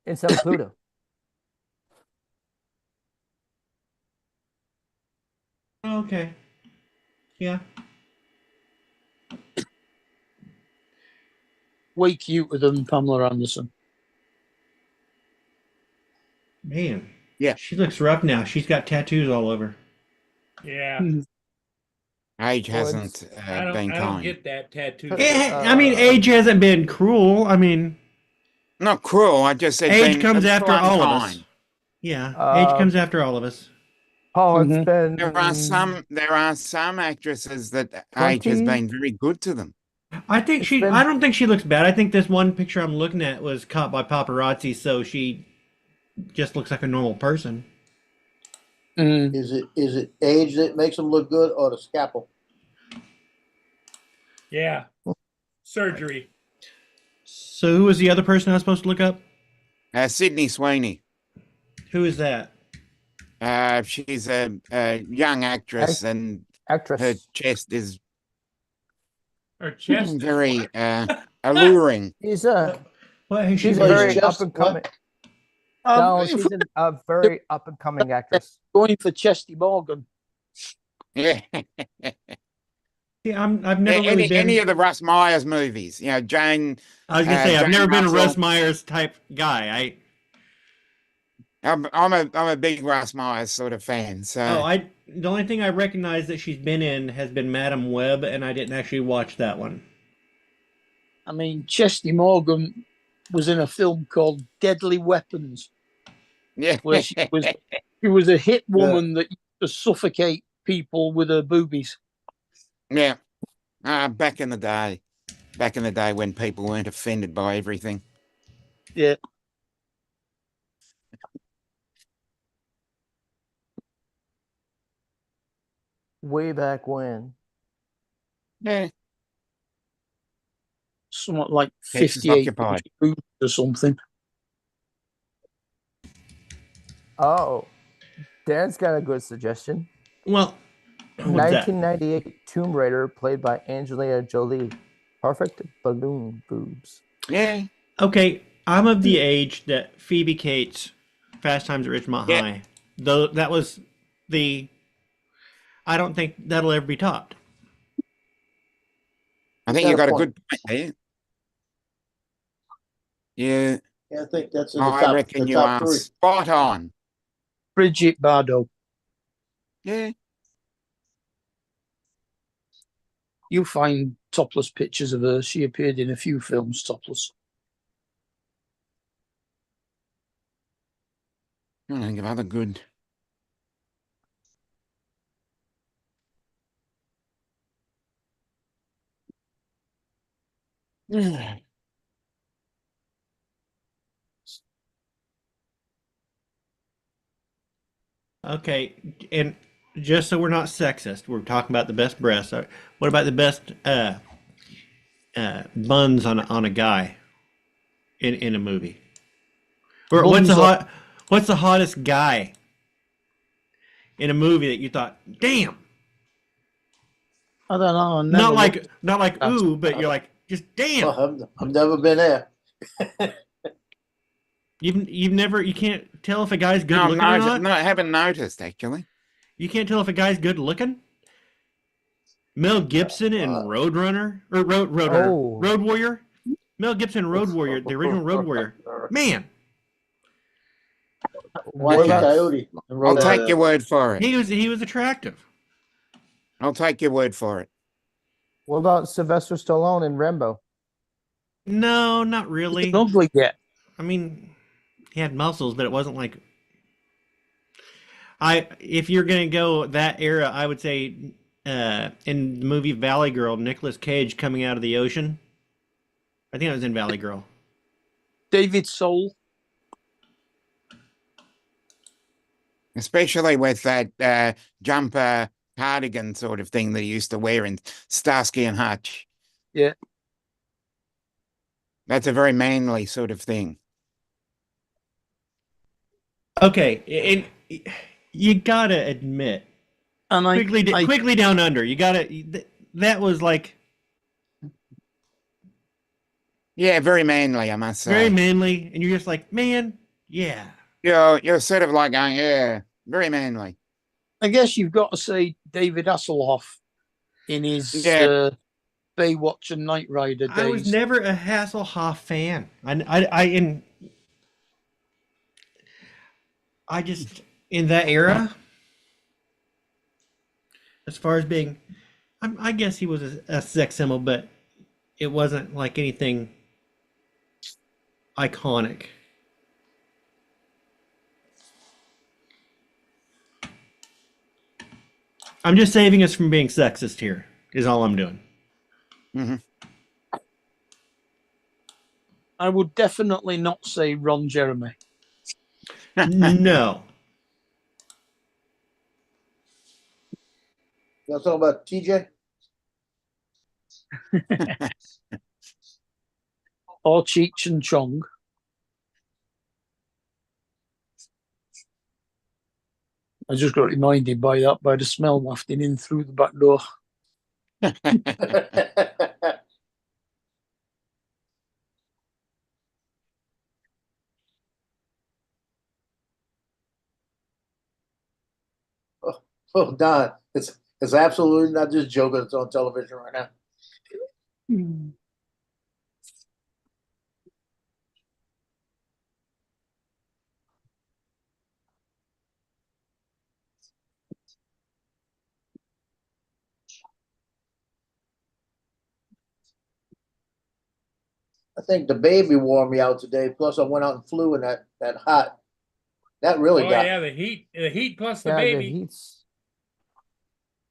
In South Pluto. Okay. Yeah. Way cuter than Pamela Anderson. Man. Yeah. She looks rough now. She's got tattoos all over. Yeah. Age Well, hasn't I been don't kind. get that tattoo. I mean, age hasn't been cruel. I mean, Not cruel. I just said age been comes a after little all of us. unkind. Yeah. Age comes after all of us. Oh, it's Mhm. been There are some actresses that age has 20? been very good to them. I think It's she. been- I don't think she looks bad. I think this one picture I'm looking at was caught by paparazzi, so she just looks like a normal person. Mm. Is it age that makes them look good or the scalpel? Yeah. Surgery. So who was the other person I was supposed to look up? Sydney Sweeney. Who is that? She's a young actress, and her actress. chest is Her chest. very alluring. She's a What has she she's a Plays been very in? chest- up and coming. Um, No, if she's a very up and coming actress. we're going for Chesty Morgan. Yeah. Yeah, I've never really been. Any of the Russ Myers movies, you know, Jane. I was gonna say I've Jane never been a Russ Russell. Myers type guy. I'm a big Russ Myers sort of fan. So The only thing I recognize that she's been in has been Madam Web, and I didn't actually watch that one. I mean, Chesty Morgan was in a film called Deadly Weapons, yeah, where she was a hit woman that used to suffocate people with her boobies. yeah. Back in the day when people weren't offended by everything. Yeah. Way back when. Yeah, Somewhat like Keeps us 58 occupied. boobs or something. Oh, Dan's got a good suggestion. Well, what's that? 1998 Tomb Raider, played by Angelina Jolie. Perfect balloon boobs. yeah. Okay, I'm of the age that Phoebe Cates, Fast Times at Ridgemont Yeah. High, though that was the. I don't think that'll ever be topped. I think got you a got a point. good point there. Yeah, Yeah, I think that's in the I top, reckon the you top are three. spot on. Bridget Bardot. Yeah. You'll find topless pictures of her. She appeared in a few films topless. I think of other good. Yeah. Okay, and just so we're not sexist, we're talking about the best breasts. What about the best buns on a guy in a movie? Or what's the hottest guy in a movie that you thought, damn? I don't know. I never Not looked- like That's- ooh, but you're like just damn. Well, I've never been there. You can't tell if a guy's good No, looking or not. no, I haven't noticed actually. You can't tell if a guy's good looking. Mel Gibson in Roadrunner or Oh. Road Warrior. Mel Gibson Road Warrior, the original Road Warrior. Man, Wile E. about- Coyote. I'll take your word for it. he was attractive. I'll take your word for it. What about Sylvester Stallone in Rambo? No, not really. He's ugly yet. I mean, he had muscles, but it wasn't like. If you're gonna go that era, I would say in the movie Valley Girl, Nicolas Cage coming out of the ocean. I think it was in Valley Girl. David Soul. Especially with that jumper cardigan sort of thing that he used to wear in Starsky and Hutch. Yeah. That's a very manly sort of thing. Okay, and you gotta admit, And quickly down under. You gotta. That was like Yeah, very manly, I must say. very manly, and you're just like, man, yeah. You're sort of like going, yeah, very manly. I guess you've got to say David Hasselhoff in his Yeah. Baywatch and Knight Rider days. I was never a Hasselhoff fan. I just in that era, as far as being, I guess he was a sex symbol, but it wasn't like anything iconic. I'm just saving us from being sexist here, is all I'm doing. I would definitely not say Ron Jeremy. No. You know talking about TJ? Or Cheech and Chong. I just got reminded by the smell wafting in through the back door. Oh, Don, it's absolutely not just joking. It's on television right now. I think the baby wore me out today. Plus, I went out and flew in that hot. That really Oh got yeah, the heat plus the Yeah, baby.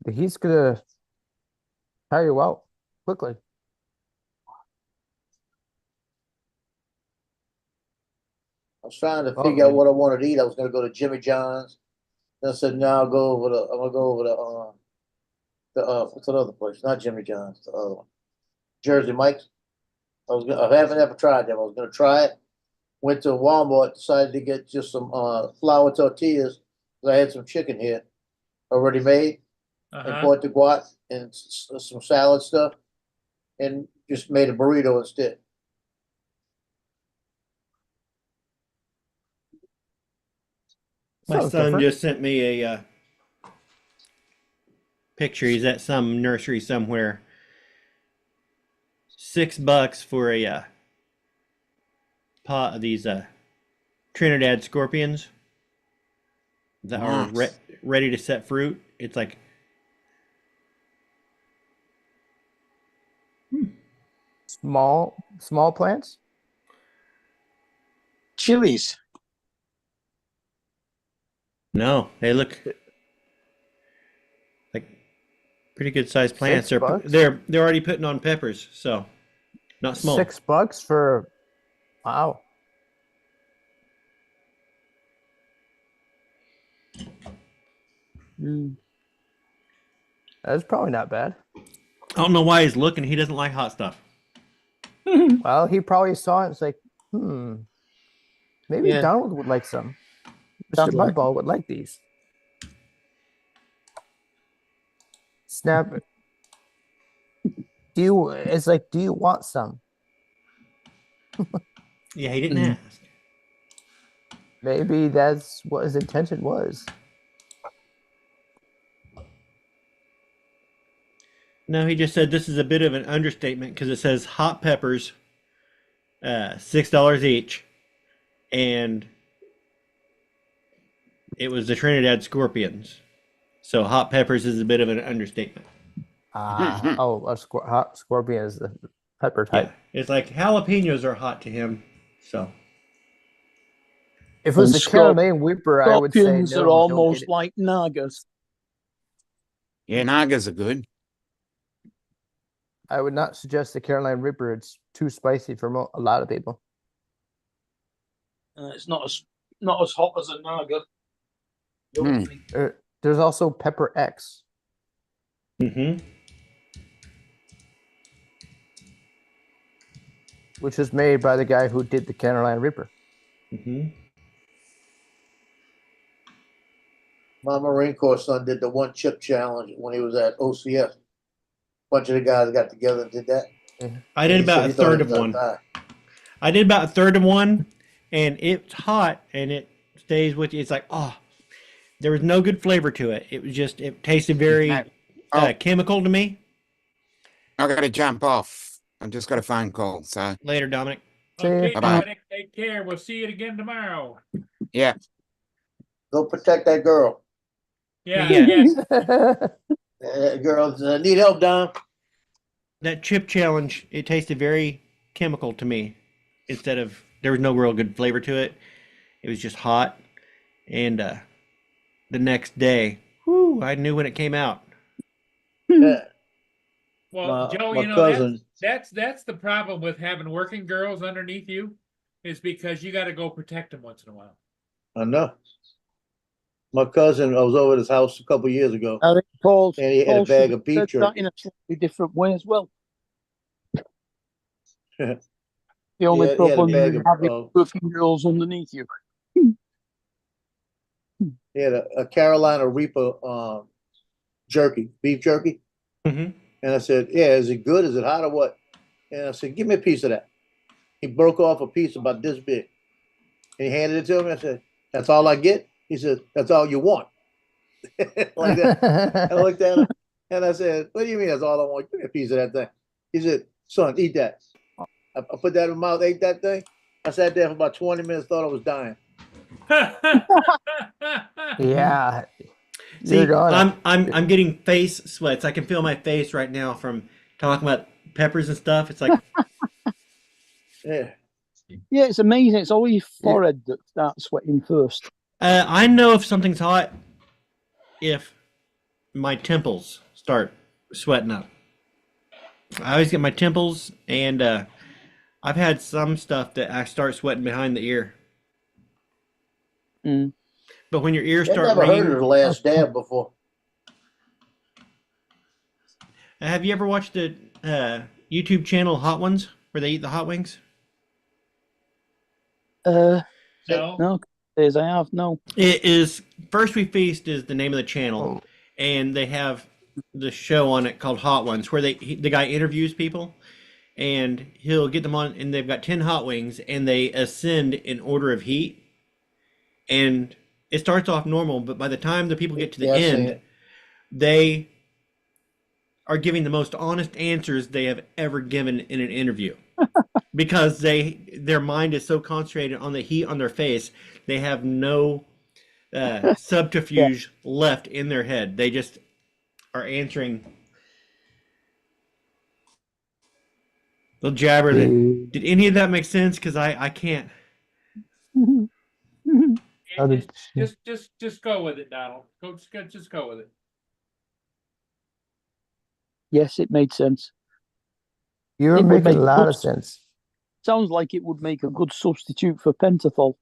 the heat's gonna tire you out quickly. I was trying to Oh, figure out man. what I wanted to eat. I was going to go to Jimmy John's. Then I said, no, I'm gonna go over what's that other place? Not Jimmy John's, the other one. Jersey Mike's. I haven't ever tried them. I was gonna try it. Went to Walmart, decided to get just some flour tortillas. 'Cause I had some chicken here already made, and Uh-huh. bought the guac and some salad stuff, and just made a burrito instead. My Sounds son different. just sent me a picture. He's at some nursery somewhere. $6 for a pot of these Trinidad scorpions that are Nice. ready to set fruit. It's like Small plants. Chilies. no, they look like pretty good sized plants. $6? They're already putting on peppers, so not small. $6 for wow. That's probably not bad. I don't know why he's looking. He doesn't like hot stuff. Well, he probably saw it. It's like, maybe Yeah. Donald would like some. Mr. Sounds like- Mudball would like these. Snap. Do you want some? Yeah, he didn't Mm. ask. Maybe that's what his intention was. No, he just said this is a bit of an understatement because it says hot peppers, $6 each, and it was the Trinidad scorpions. So hot peppers is a bit of an understatement. Hot scorpion is the pepper type. Yeah, it's like jalapenos are hot to him. So If it was And the Carolina Reaper, I would say Scorpions no. are don't almost get it. like Nagas. Yeah, Nagas are good. I would not suggest the Carolina Reaper. It's too spicy for a lot of people. It's not as hot as a Naga. Don't Hmm. think. There's also Pepper X. Which was made by the guy who did the Carolina Reaper. My Marine Corps son did the one chip challenge when he was at OCS. Bunch of the guys got together and did that. I did He said about he a thought third he of was one. gonna die. I did about a third of one, and it's hot and it stays with you. It's like, oh, there was no good flavor to it. It tasted very chemical to me. I got to jump off. I've just got a phone call. So, Later, Dominic. Okay, Bye-bye. Dominic, take care. We'll see you again tomorrow. yeah. Go protect that girl. Yeah, Yeah. yeah. Girls need help, Don. That chip challenge, it tasted very chemical to me. There was no real good flavor to it. It was just hot. And the next day, whew, Woo! I knew when it came out. Yeah, Well, Joe, my cousin. that's the problem with having working girls underneath you, is because you got to go protect them once in a while. I know. My cousin, I was over at his house a couple years ago, I think Paul, and he had a Paul bag should of have beef said that jerky. in a slightly different way as well. The He only had a problem bag is of, having working girls underneath you. he had a Carolina Reaper jerky, beef jerky. Mm-hmm. And I said, yeah, is it good? Is it hot or what? And I said, give me a piece of that. He broke off a piece about this big. And he handed it to me. I said, that's all I get? He said, that's all you want. Like that. I looked at him and I said, what do you mean that's all I want? Give me a piece of that thing. He said, son, eat that. I put that in my mouth, ate that thing. I sat there for about 20 minutes, thought I was dying. Yeah. See, You're gonna. I'm getting face sweats. I can feel my face right now from talking about peppers and stuff. It's like Yeah. Yeah, it's amazing. It's always your forehead that starts sweating first. I know if something's hot if my temples start sweating up. I always get my temples, and I've had some stuff that I start sweating behind the ear. Mm. But when your ears I've start never heard ringing, of the last dab before. have you ever watched the YouTube channel Hot Ones, where they eat the hot wings? No. No, as I have no. It is First We Feast is the name of the channel, Oh. and they have the show on it called Hot Ones, where the guy interviews people, and he'll get them on, and they've got 10 hot wings, and they ascend in order of heat, and it starts off normal, but by the time the people get to the Yeah, I've seen end, it. they are giving the most honest answers they have ever given in an interview. Because their mind is so concentrated on the heat on their face, they have no subterfuge left in their head. They just are answering. Little jabber. Did any of that make sense? Because I can't. Just go with it, Donald. Just go with it. Yes, it made sense. You're It would making make a lot good- of sense. Sounds like it would make a good substitute for Pentothal.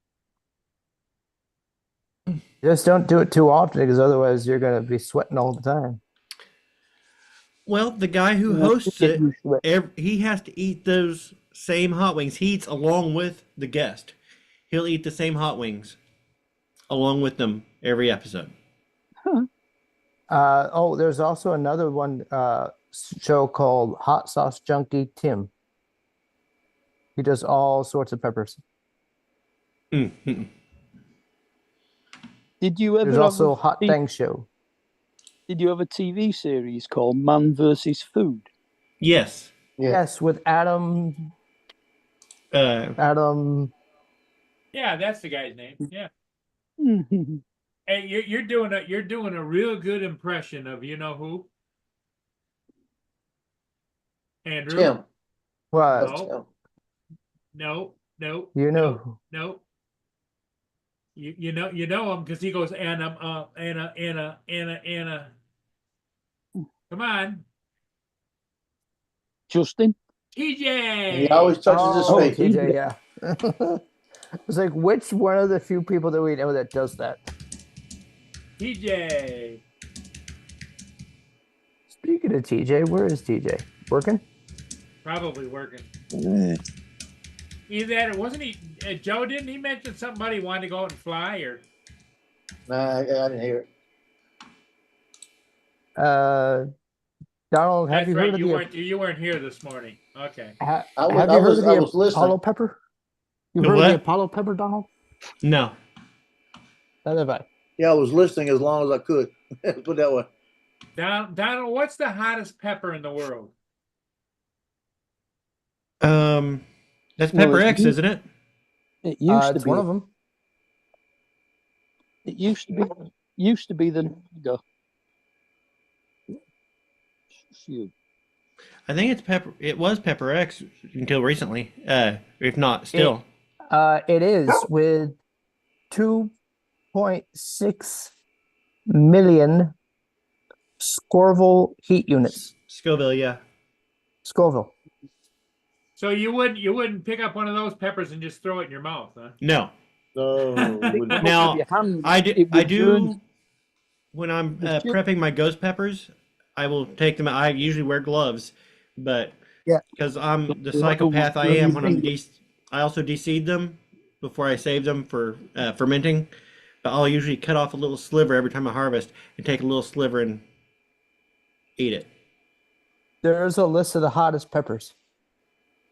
Just don't do it too often, because otherwise you're gonna be sweating all the time. Well, the guy who Yeah, hosts get it, used to it. he has to eat those same hot wings. He eats along with the guest. He'll eat the same hot wings along with them every episode. There's also another one show called Hot Sauce Junkie Tim. He does all sorts of peppers. Mm-hmm. Did you ever There's have also a Hot T- Dang Show. Did you have a TV series called Man vs. Food? Yes. Yeah. Yes, with Adam. Adam. Yeah, that's the guy's name. Yeah. Hey, you're doing a real good impression of you know who? Andrew. Tim. What? That's Tim. No. You know. No. You know him because he goes Anna. Come on, Justin? TJ. He always touches his Oh, face. TJ, yeah. It's like, which one of the few people that we know that does that? TJ. Speaking of TJ, where is TJ? Working? Probably working. Either that or wasn't he? Joe, didn't he mention somebody wanted to go out and fly or? Nah, I didn't hear it. Donald, have That's you right. heard of You weren't here this morning. Okay. have I you was heard of the listening. Apollo pepper? You The heard of what? the Apollo pepper, Donald? No. Neither have I. Yeah, I was listening as long as I could. Put it that way. Donald, what's the hottest pepper in the world? That's Well, Pepper it X, used- isn't it? It used to It's be. one of them. It used to be the Naga. Shoot. I think it's Pepper. It was Pepper X until recently. If not, still. It is with 2.6 million Scorville heat units. Scoville, yeah. Scoville. So you wouldn't pick up one of those peppers and just throw it in your mouth, huh? No. No, wouldn't- Now, Your hand, I do. it I would do. burn. When I'm It's ju- prepping my ghost peppers, I will take them. I usually wear gloves, but Yeah. because I'm the Like a psychopath I wood am, when I'm thing. I also deseed them before I save them for fermenting. But I'll usually cut off a little sliver every time I harvest and take a little sliver and eat it. There's a list of the hottest peppers.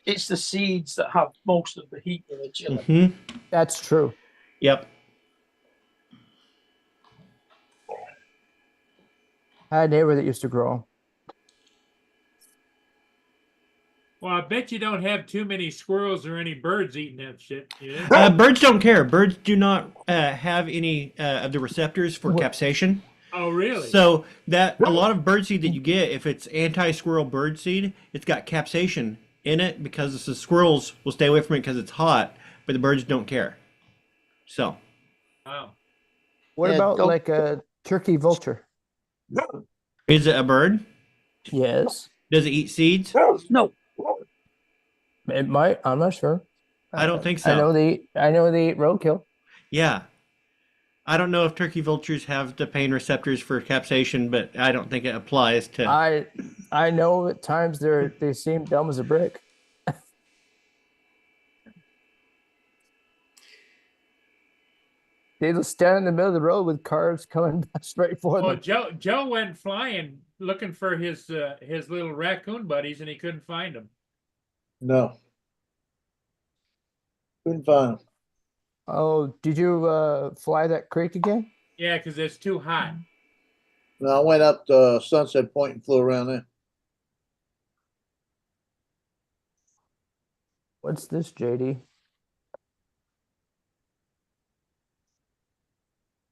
It's the seeds that have most of the heat in the chili. Hmm. That's true. Yep. I had a neighbor that used to grow 'em. Well, I bet you don't have too many squirrels or any birds eating that shit. Yeah. Birds don't care. Birds do not have any of the receptors for capsaicin. Oh, really? So that a lot of birdseed that you get, if it's anti-squirrel birdseed, it's got capsaicin in it because the squirrels will stay away from it because it's hot, but the birds don't care. So Wow. What Yeah, about don't- like a turkey vulture? is it a bird? Yes. Does it eat seeds? No, It might. I'm not sure. I don't think I know so. they eat roadkill. Yeah. I don't know if turkey vultures have the pain receptors for capsaicin, but I don't think it applies to. I know at times they seem dumb as a brick. They just stand in the middle of the road with cars coming straight for Well, them. Joe went flying looking for his little raccoon buddies, and he couldn't find them. no. Couldn't find 'em. Oh, did you fly that creek again? Yeah, because it's too hot. No, I went up to Sunset Point and flew around there. What's this, JD?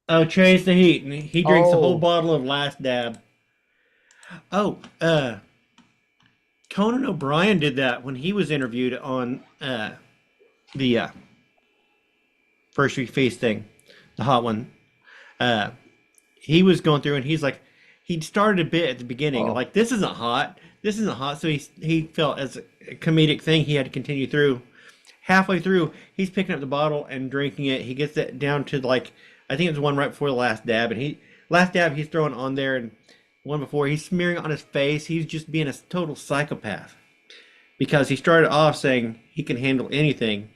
Oh, change the heat, and he drinks a whole Oh. bottle of Last Dab. Oh, Conan O'Brien did that when he was interviewed on the First Week Feast thing, the hot one. He was going through and he's like, he started a bit at the beginning, Oh. like this isn't hot, this isn't hot. So he felt as a comedic thing he had to continue through. Halfway through, he's picking up the bottle and drinking it. He gets it down to like, I think it was one right before the last dab, and he's throwing on there, and one before he's smearing it on his face. He's just being a total psychopath because he started off saying he can handle anything,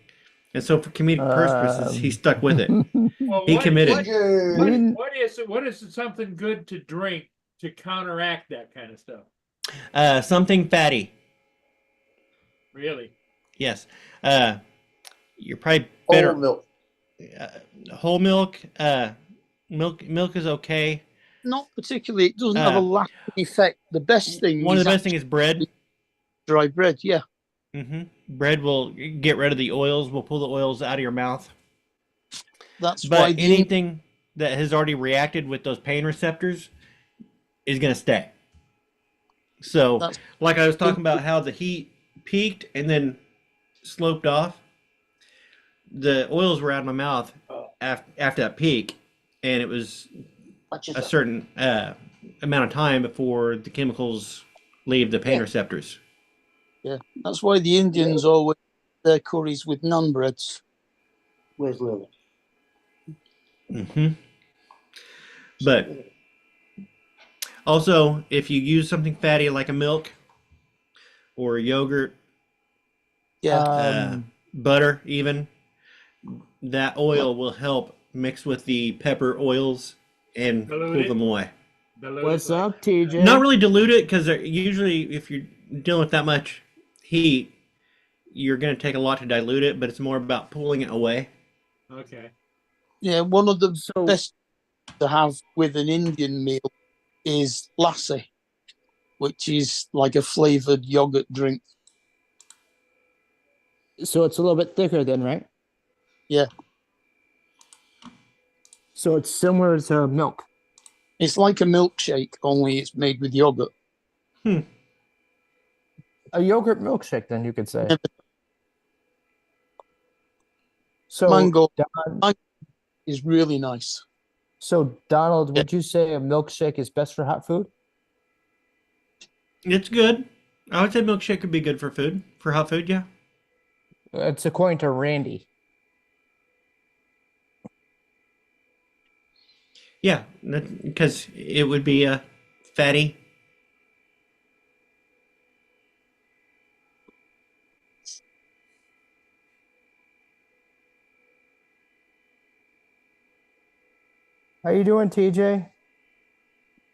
and so for comedic purposes, he stuck with it. Well, He committed. What is something good to drink to counteract that kind of stuff? Something fatty. Really? Yes. You're probably better. Whole milk. Whole milk. Milk is okay. not particularly. It doesn't have a lasting effect. The best thing One of is the best thing is bread. dry bread. Yeah, Bread will get rid of the oils. Will pull the oils out of your mouth. that's why But anything that has already reacted with those pain receptors is going to stay. So, That's- like I was talking about how the heat peaked and then sloped off, the oils were out of my mouth after that peak, and it was a certain amount of time before the chemicals leave the pain receptors. that's why the Indians always eat their curries with naan breads. Where's Lily? But also, if you use something fatty like a milk or yogurt, Yeah, butter, even that oil will help mix with the pepper oils and Dilute pull it. them away. What's up, TJ? Not really dilute it because usually, if you're dealing with that much heat, you're going to take a lot to dilute it, but it's more about pulling it away. Okay. yeah. One of the So- best to have with an Indian meal is lassi, which is like a flavored yogurt drink. So it's a little bit thicker then, right? Yeah. So it's similar to milk. It's like a milkshake, only it's made with yogurt. A yogurt milkshake, then you could say. Yeah. So, Mango Don, is really nice. so Donald, would you say a milkshake is best for hot food? It's good. I would say milkshake would be good for food, for hot food. Yeah. It's according to Randy. Yeah, because it would be fatty. How you doing, TJ?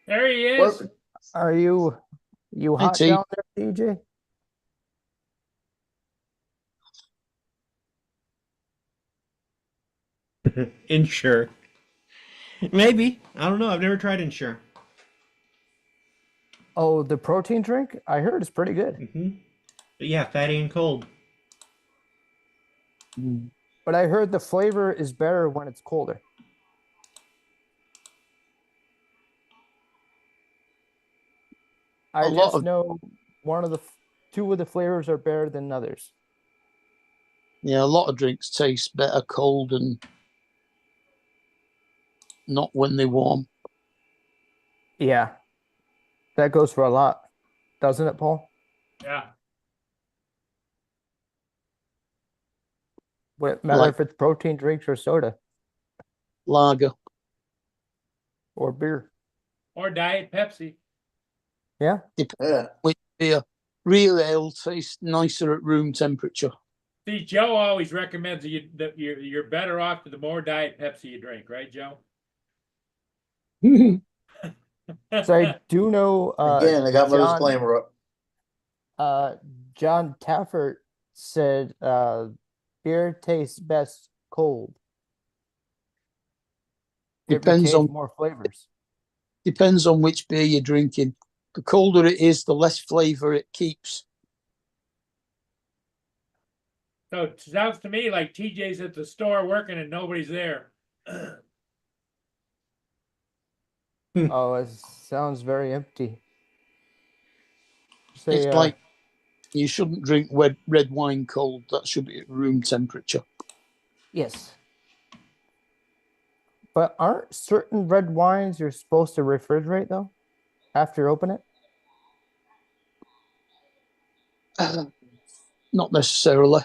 There he is. Working. Are you Hey, hot T. down there, TJ? Ensure. Maybe. I don't know. I've never tried Ensure. Oh, the protein drink? I heard it's pretty good. But yeah, fatty and cold. But I heard the flavor is better when it's colder. I A lot just of- know two of the flavors are better than others. Yeah, a lot of drinks taste better cold and not when they're warm. Yeah. That goes for a lot, doesn't it, Paul? Yeah. What matter Like- if it's protein drinks or soda Lager. or beer? Or Diet Pepsi. Yeah. Yeah. Which beer? Real ale tastes nicer at room temperature. See, Joe always recommends that you're better off the more Diet Pepsi you drink, right, Joe? So I do know Again, I got my John- disclaimer up. John Taffert said beer tastes best cold. It Depends retains on- more flavors. Depends on which beer you're drinking. The colder it is, the less flavor it keeps. So it sounds to me like TJ's at the store working and nobody's there. Oh, it sounds very empty. Say, It's like you shouldn't drink red wine cold. That should be at room temperature. yes. But aren't certain red wines you're supposed to refrigerate though after you open it? Not necessarily.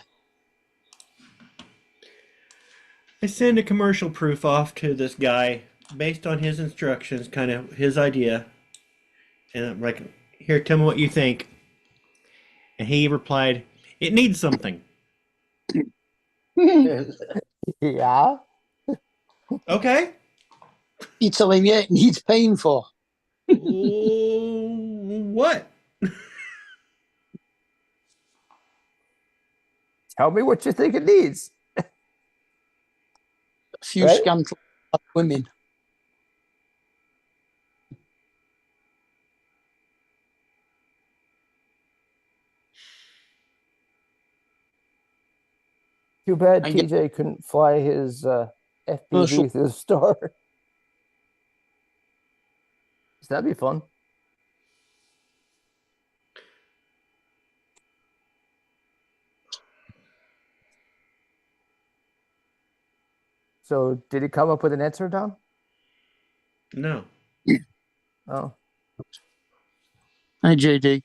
I send a commercial proof off to this guy based on his instructions, kind of his idea. And I'm like, here, tell me what you think. And he replied, it needs something. Yeah. You Okay. tell him, yeah, it needs paying for. What? Tell me what you think it needs. A few Right? scantily clad women. Too bad I get- TJ couldn't fly his FPV Commercial. through the store. That'd be fun. So did he come up with an answer, Don? No. Oh. Hey, JD.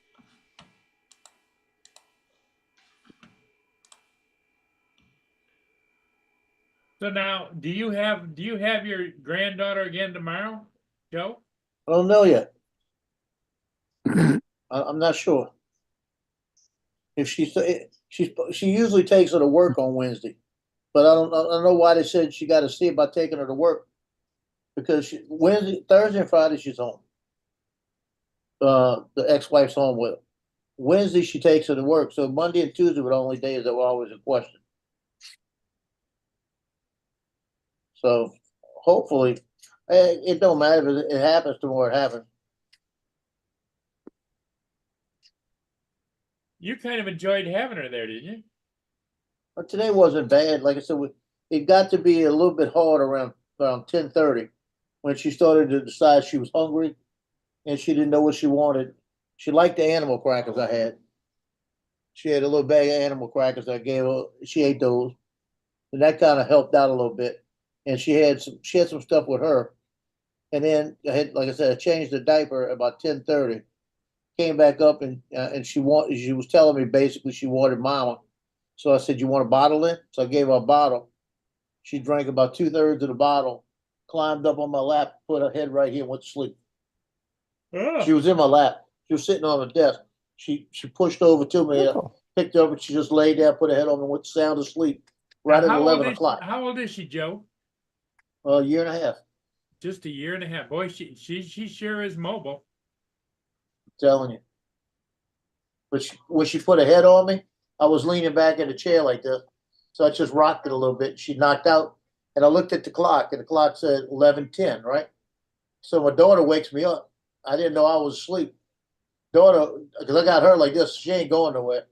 So now, do you have your granddaughter again tomorrow, Joe? I don't know yet. I'm not sure. If she usually takes her to work on Wednesday, but I don't know why they said she got to see about taking her to work, because Wednesday, Thursday, and Friday she's home. The ex-wife's home with her. Wednesday she takes her to work, so Monday and Tuesday were the only days that were always in question. So hopefully, it don't matter if it happens to where it happens. You kind of enjoyed having her there, didn't you? But today wasn't bad. Like I said, it got to be a little bit hard around 10:30 when she started to decide she was hungry and she didn't know what she wanted. She liked the animal crackers I had. She had a little bag of animal crackers I gave her. She ate those, and that kind of helped out a little bit. And she had some stuff with her. And then I had, like I said, I changed the diaper about 10:30. came back up and she was telling me basically she wanted mama. So I said, "You want a bottle in?" So I gave her a bottle. She drank about 2/3 of the bottle, climbed up on my lap, put her head right here, and went to sleep. She was in my lap. She was sitting on the desk. She pushed over to me, Oh, picked her up, and she just laid there, put her head on me, and went sound asleep. Right at How old 11 is- o'clock. How old is she, Joe? A year and a half. Just a year and a half. Boy, she sure is mobile. I'm telling you. But when she put her head on me, I was leaning back in the chair like this. So I just rocked it a little bit. She knocked out. And I looked at the clock, and the clock said 11:10, right? So my daughter wakes me up. I didn't know I was asleep. Daughter, because I got her like this, she ain't going nowhere.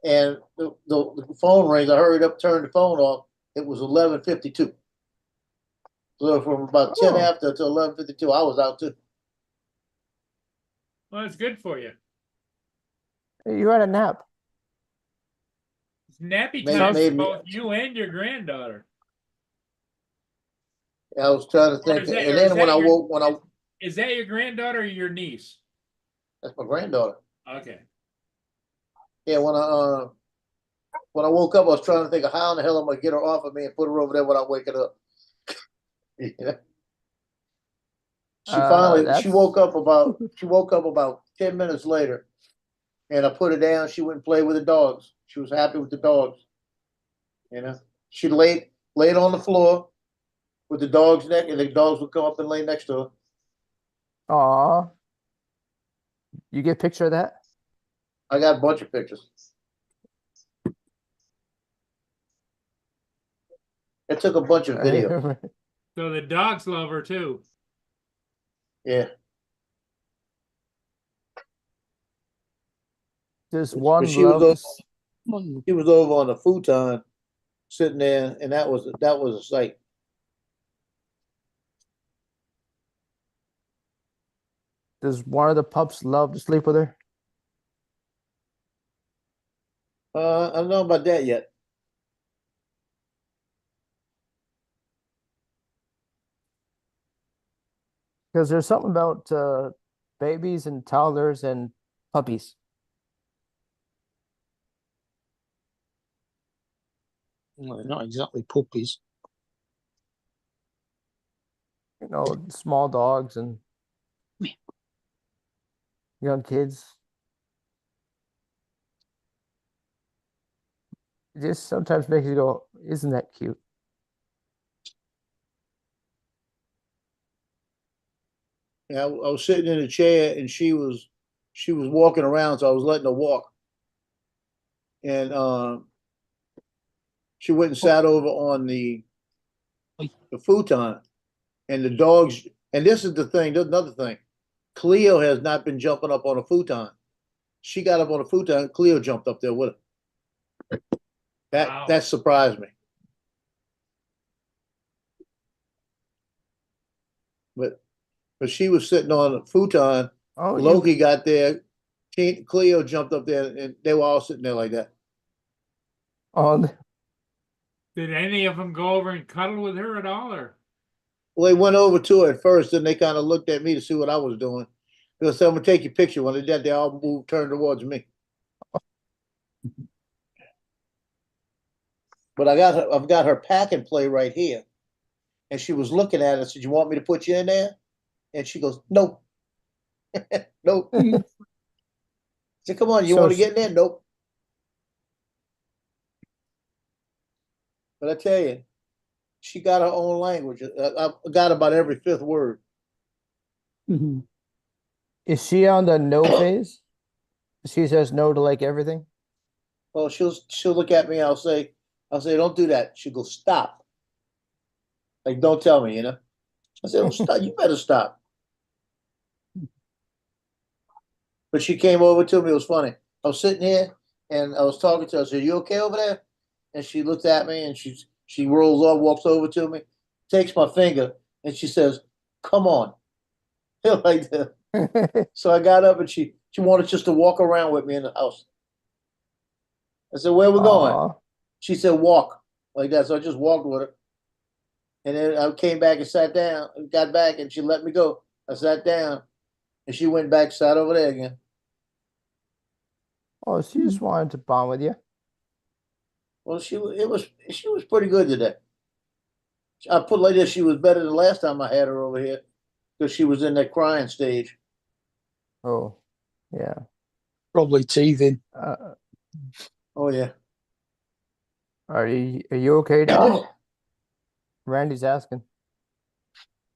And the phone rings. I hurried up, turned the phone off. It was 11:52. So from about 10 Oh. after to 11:52, I was out too. Well, it's good for you. you had a nap. It's nappy Made- time made for me- both you and your granddaughter. I was trying to Or think. is that- And or is then that when I your- woke, Is that your granddaughter or your niece? that's my granddaughter. Okay. Yeah, when I woke up, I was trying to think of how in the hell I'm gonna get her off of me and put her over there without waking up. Yeah. She finally That's- she woke up about 10 minutes later, and I put her down. She went and played with the dogs. She was happy with the dogs. You know, she laid on the floor with the dog's neck, and the dogs would come up and lay next to her. Aw. You get a picture of that? I got a bunch of pictures. It took a bunch of video. So the dogs love her too. Yeah. Just But one she was loves. He was over on the futon, sitting there, and that was a sight. Does one of the pups love to sleep with her? I don't know about that yet. Because there's something about babies and toddlers and puppies. Well, they're not exactly puppies. You know, small dogs and Me. young kids. It just sometimes makes you go, isn't that cute? Yeah, I was sitting in a chair, and she was walking around, so I was letting her walk. And she went and sat over on the futon, and the dogs. And this is the thing. There's another thing. Cleo has not been jumping up on a futon. She got up on a futon. Cleo jumped up there with her. Wow. That surprised me. But she was sitting on a futon. Oh, Loki got there. Cleo jumped up there, and they were all sitting there like that. on Did any of them go over and cuddle with her at all, or? Well, they went over to her at first, and they kind of looked at me to see what I was doing. They said, "I'm gonna take your picture." When they did, they all moved, turned towards me. But I've got her pack and play right here, and she was looking at it. I said, "You want me to put you in there?" And she goes, "Nope, nope." I said, "Come on, you So want to she- get in there?" Nope. But I tell you, she got her own language. I got about every fifth word. is she on the no phase? She says no to like everything. Well, she'll look at me. I'll say, "Don't do that." She'll go, "Stop." Like, don't tell me, you know. I said, "Oh, stop. You better stop." But she came over to me. It was funny. I was sitting here and I was talking to her. I said, "You okay over there?" And she looked at me and she rolls off, walks over to me, takes my finger, and she says, "Come on." Like that. So I got up, and she wanted just to walk around with me in the house. I said, "Where we going?" Aw. She said, "Walk," like that. So I just walked with her. And then I came back and sat down, got back, and she let me go. I sat down, and she went back, sat over there again. Oh, she just wanted to bond with you. Well, she was pretty good today. I put it like this, she was better than last time I had her over here because she was in that crying stage. Oh, yeah. Probably teething. Oh yeah. Are you okay, Don? Randy's asking.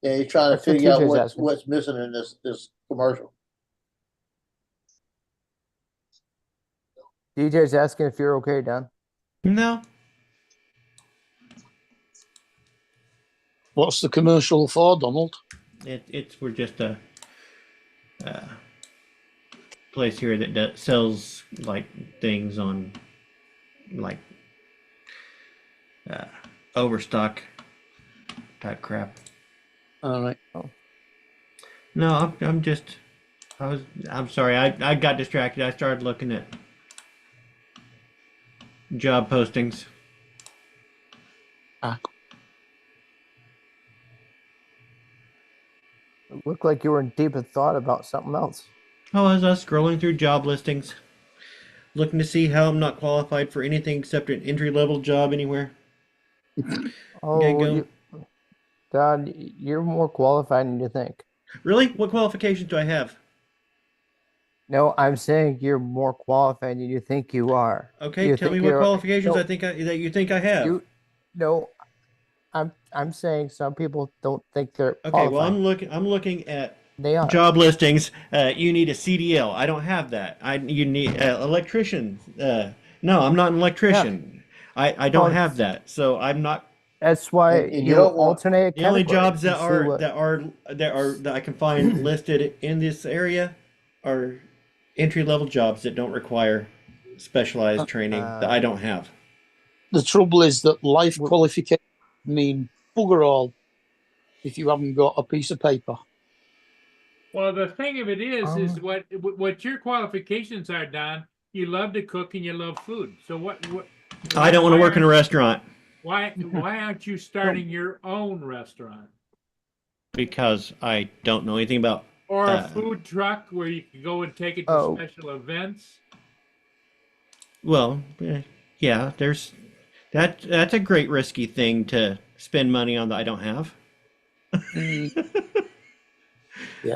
Yeah, he's trying to That's what figure out TJ's asking. what's missing in this commercial. DJ's asking if you're okay, Don. No, What's the commercial for, Donald? we're just a place here that sells like things on like overstock type crap. All right. No, I'm sorry. I got distracted. I started looking at job postings. It looked like you were in deep in thought about something else. Oh, as I was scrolling through job listings, looking to see how I'm not qualified for anything except an entry-level job anywhere. Oh, go. Don, you're more qualified than you think. Really? What qualifications do I have? No, I'm saying you're more qualified than you think you are. Okay, You tell think me what you're- qualifications no, that you think I have. No, I'm saying some people don't think they're Okay, well qualified. I'm looking at They are. job listings. You need a CDL. I don't have that. You need electrician. No, I'm not an electrician. I don't Well, have that. So I'm not. That's why And you you don't want- alternate The only categories jobs and that see are what- that I can find listed in this area are entry level jobs that don't require specialized training that I don't have. The trouble is that life qualifications mean bugger all if you haven't got a piece of paper. Well, the thing of it is Um, what your qualifications are, Don. You love to cook and you love food. So what I don't want to why work in a restaurant why aren't you starting your own restaurant because I don't know anything about. or a food truck where you can go and take it to Oh. special events? Well, yeah, there's that's a great risky thing to spend money on that I don't have.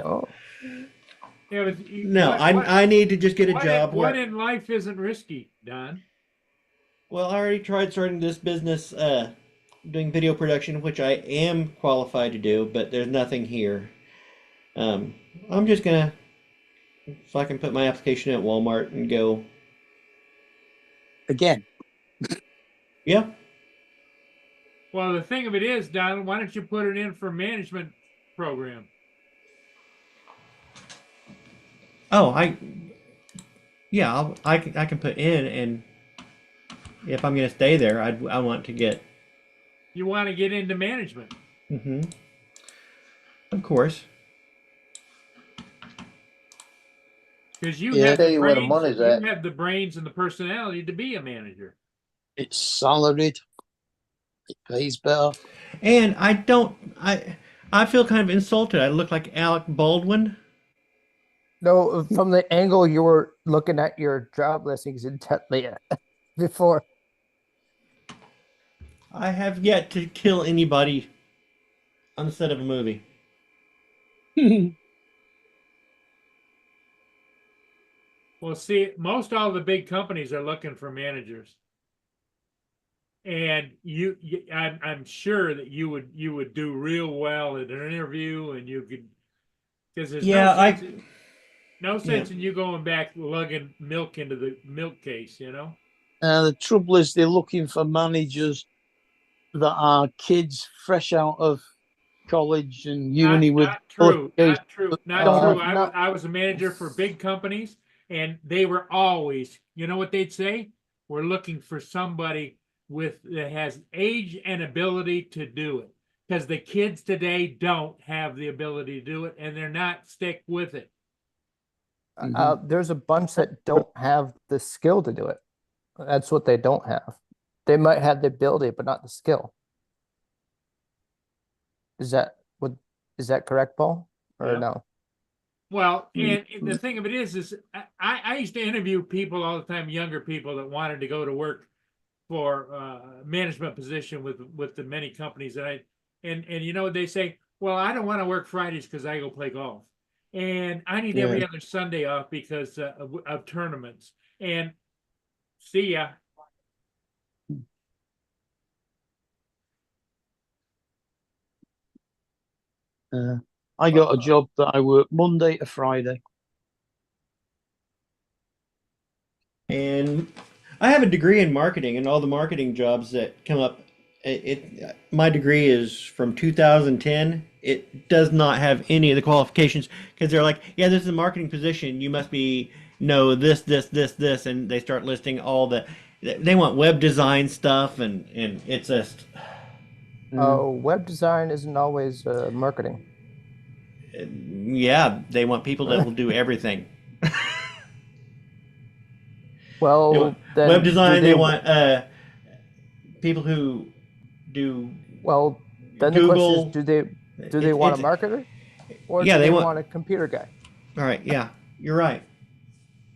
Oh, Yeah, but No, I need to just get a job what where. in life isn't risky, Don? Well, I already tried starting this business, doing video production, which I am qualified to do, but there's nothing here. I'm just gonna, if I can put my application at Walmart and go, Again, yeah, Well, the thing of it is, Don, why don't you put it in for management program? oh, I can put in, and if I'm gonna stay there, I want to get, You want to get into management. of course. Because you Yeah. have Tell the you where the brains, money's you at. have the brains and the personality to be a manager. it's salaried. It pays better. And I feel kind of insulted. I look like Alec Baldwin. no, from the angle you were looking at your job listings intently before. I have yet to kill anybody on the set of a movie. Well, see, most all the big companies are looking for managers, and I'm sure that you would do real well at an interview, and you could, because there's no sense in you going back lugging milk into the milk case, you know. The trouble is they're looking for managers that are kids fresh out of college and uni with Not true. qualifications. Don't- I was a manager for big companies, and they were always, you know what they'd say? We're looking for somebody that has age and ability to do it, because the kids today don't have the ability to do it, and they're not stick with it. There's a bunch that don't have the skill to do it. That's what they don't have. They might have the ability, but not the skill. Is that correct, Paul? Or Yeah. no? Well, and the thing of it is I used to interview people all the time, younger people that wanted to go to work for management position with the many companies that and you know, they say, well, I don't want to work Fridays because I go play golf. And I need every other Sunday off because of tournaments. And see ya. I got a job that I work Monday to Friday. And I have a degree in marketing, and all the marketing jobs that come up, my degree is from 2010. It does not have any of the qualifications because they're like, yeah, this is a marketing position. You must know this, and they start listing all they want web design stuff, and it's just, Web design isn't always marketing. yeah, they want people that will do everything. Well, They want then web do design. They want people who do Well, then the question Google. is, do they want a marketer, or Yeah, do they they want- want a computer guy? All right, yeah, you're right.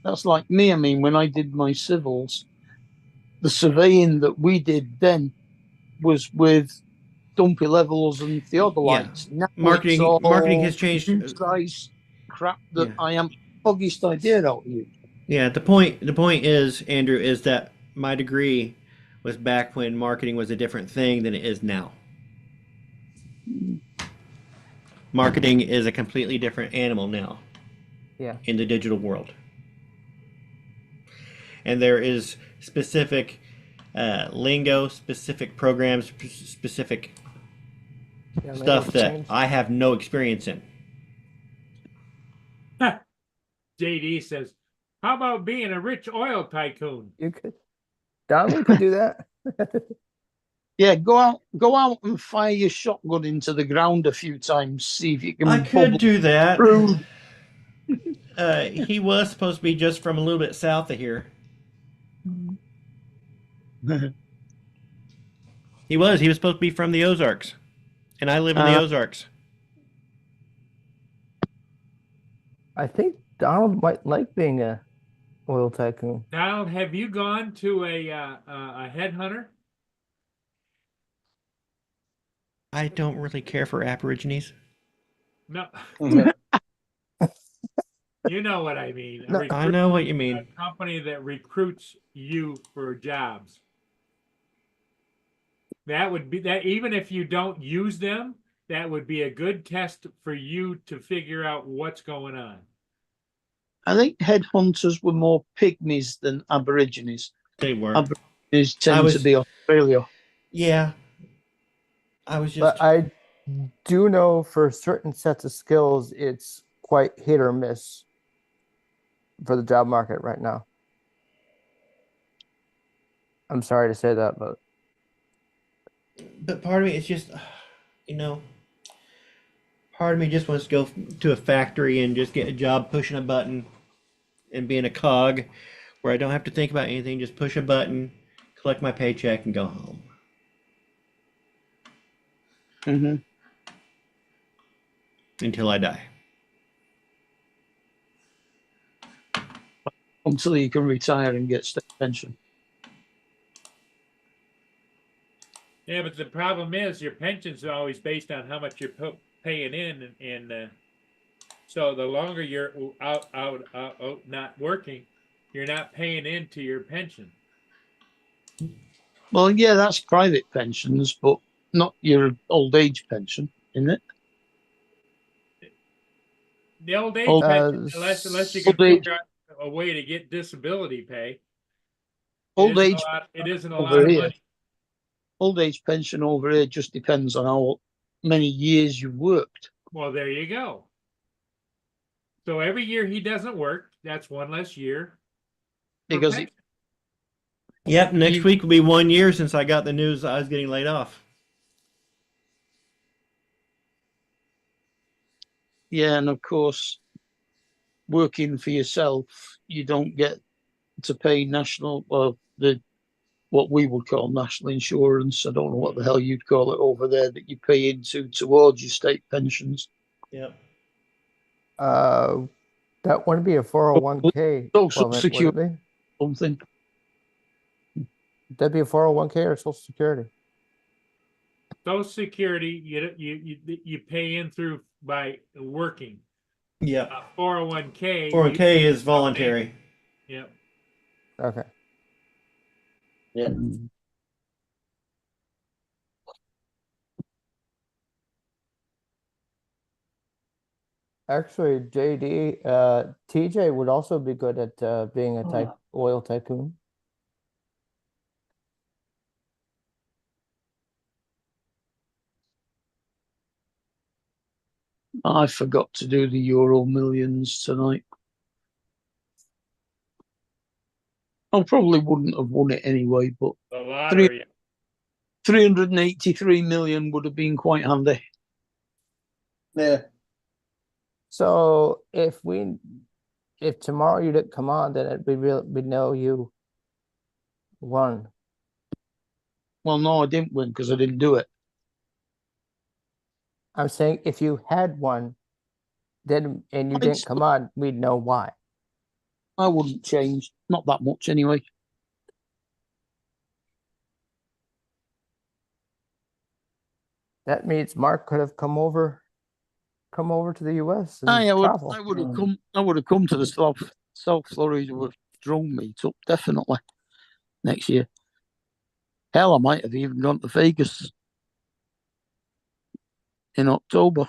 That's like me. I mean, when I did my civils, the surveying that we did then was with dumpy levels and theodolites. Now Marketing- it's all marketing has changed. Size crap that Yeah. I am foggiest idea out of you. Yeah, the point is, Andrew, is that my degree was back when marketing was a different thing than it is now. Marketing is a completely different animal now. Yeah. In the digital world. And there is specific lingo, specific programs, specific Yeah, maybe stuff it's that changed. I have no experience in. JD says, how about being a rich oil tycoon? You could, Donald could do that. Yeah, go out and fire your shotgun into the ground a few times. See if you can. I could bubble do that. through. He was supposed to be just from a little bit south of here. He was supposed to be from the Ozarks. And I live in the Ozarks. I think Donald might like being a oil tycoon. Donald, have you gone to a headhunter? I don't really care for Aborigines. No. You know what I mean. A No, I know what you a mean. company that recruits you for jobs. That would be that, even if you don't use them, that would be a good test for you to figure out what's going on. I think headhunters were more pygmies than Aborigines. They were. Aborigines tend to be Australia. Yeah. I was just. But I do know for certain sets of skills, it's quite hit or miss for the job market right now. I'm sorry to say that, but But part of me, it's just, part of me just wants to go to a factory and just get a job pushing a button and being a cog where I don't have to think about anything, just push a button, collect my paycheck, and go home. Mm-hmm. Until I die. Until you can retire and get state pension. Yeah, but the problem is your pensions are always based on how much you're paying in, and so the longer you're out, not working, you're not paying into your pension. Well, yeah, that's private pensions, but not your old age pension, isn't it? The old age Old- pension, unless you can old age- figure out a way to get disability pay. Old age It isn't a over lot of here. money. Old age pension over here just depends on how many years you worked. Well, there you go. So every year he doesn't work, that's one less year. for Because pension. Yep, next You- week will be 1 year since I got the news I was getting laid off. Yeah, and of course, working for yourself, you don't get to pay what we would call national insurance. I don't know what the hell you'd call it over there that you pay into towards your state pensions. Yep. That wouldn't be a 401k, Social Clement, would Security. it be? Something. That'd be a 401k or Social Security. Social Security, you pay in through by working. Yep. 401k. 401k is voluntary. Yep. Okay. Yeah. Actually, JD, TJ would also be good at being a oil tycoon. I forgot to do the Euro Millions tonight. I probably wouldn't have won it anyway, but The lottery. 383 million would have been quite handy. Yeah. So if tomorrow you didn't come on, then we know you won. Well, no, I didn't win because I didn't do it. I'm saying if you had one, then and you didn't come on, we'd know why. I wouldn't change, not that much anyway. That means Mark could have come over to the US and I travel. would have come to the South Florida with drone meetup, definitely next year. Hell, I might have even gone to Vegas in October.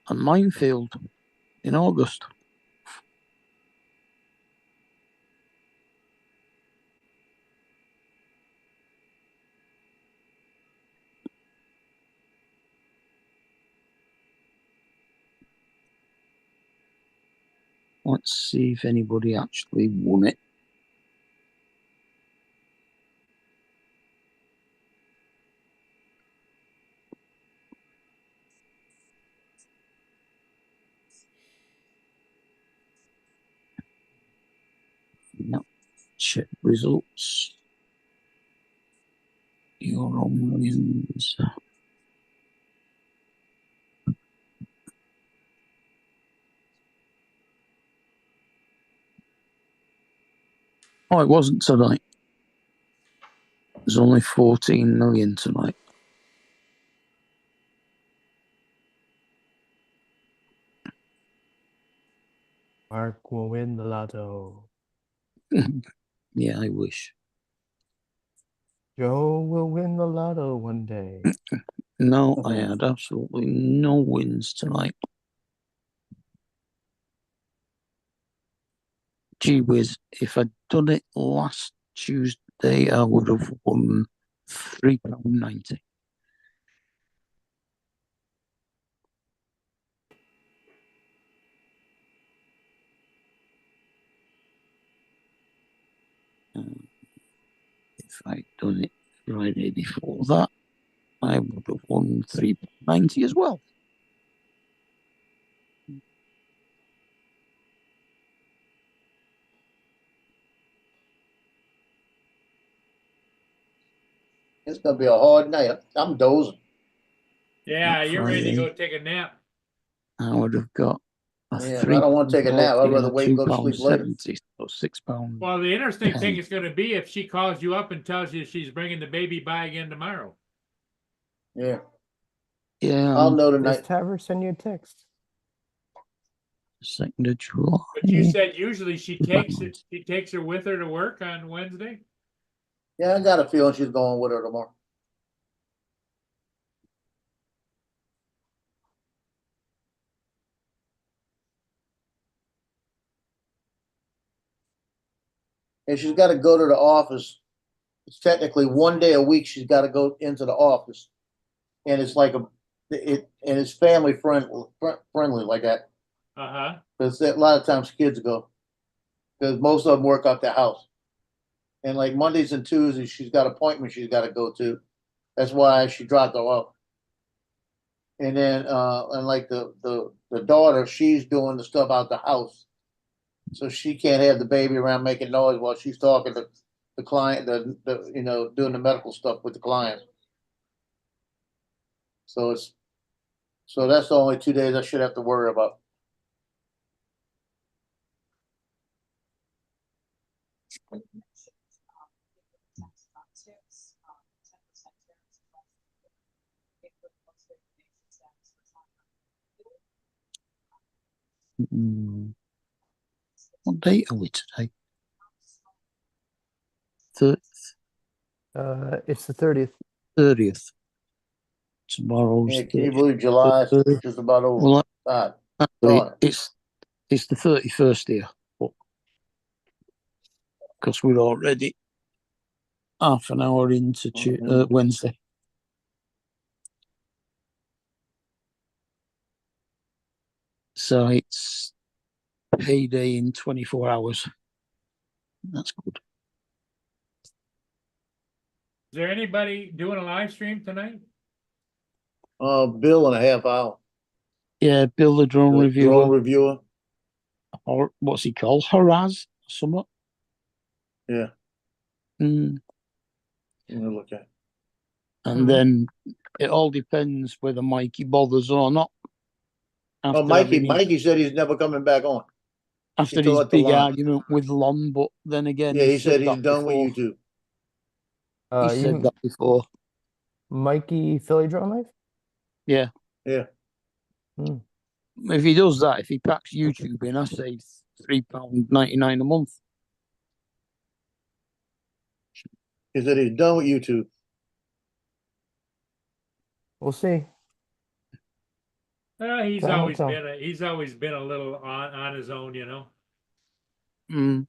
And Minefield in August. Let's see if anybody actually won it. No. Check results. Euro Millions. Oh, it wasn't tonight. There's only 14 million tonight. Mark will win the lotto. Yeah, I wish. Joe will win the lotto one day. No, I had absolutely no wins tonight. Gee whiz, if I'd done it last Tuesday, I would have won £3.90. If I'd done it Friday before that, I would have won £3.90 as well. It's gonna be a hard night. I'm dozing. Yeah, That you're ready to go Friday, take a nap. I would have got a Yeah, I don't want to take a nap. I'd rather wait and go to sleep later. £2.70, so £6. Well, the interesting thing Penny. is going to be if she calls you up and tells you she's bringing the baby by again tomorrow. Yeah, Yeah, I'll know Just tonight. have her send you a text. 2nd of July. But you said usually she takes her with her to work on Wednesday. Yeah, I got a feeling she's going with her tomorrow. And she's got to go to the office. It's technically one day a week she's got to go into the office, and it's like and it's family friendly like that. Uh-huh. Because a lot of times kids go, because most of them work out the house, and like Mondays and Tuesdays she's got appointments she's got to go to. That's why she dropped her off. And then and like the daughter, she's doing the stuff out the house, so she can't have the baby around making noise while she's talking to the client, the doing the medical stuff with the client. So that's the only 2 days I should have to worry about. What date are we today? 30th. It's the 30th. 30th. Tomorrow's Yeah, can you the- believe July is just about over? Well, God, actually, darn it's the 31st here, because we're already half an hour into Wednesday. So it's payday in 24 hours. That's good. Is there anybody doing a live stream tonight? Bill in a half hour. Yeah, Bill the drone The reviewer, drone reviewer. or what's he called? Haraz? Somewhat. Yeah. Mm. Let me look at. And then it all depends whether Mikey bothers or not. Oh, Mikey said he's never coming back on. After he his thought the big line. argument with Lon, but then again, Yeah, he said he's that done before. with YouTube. He You said mean that before. Mikey Philly Drone Life? Yeah. Yeah. If he does that, if he packs YouTube in, I say £3.99 a month. He said he's done with YouTube. We'll see. He's Time will always tell. been a little on his own, you know. Mm.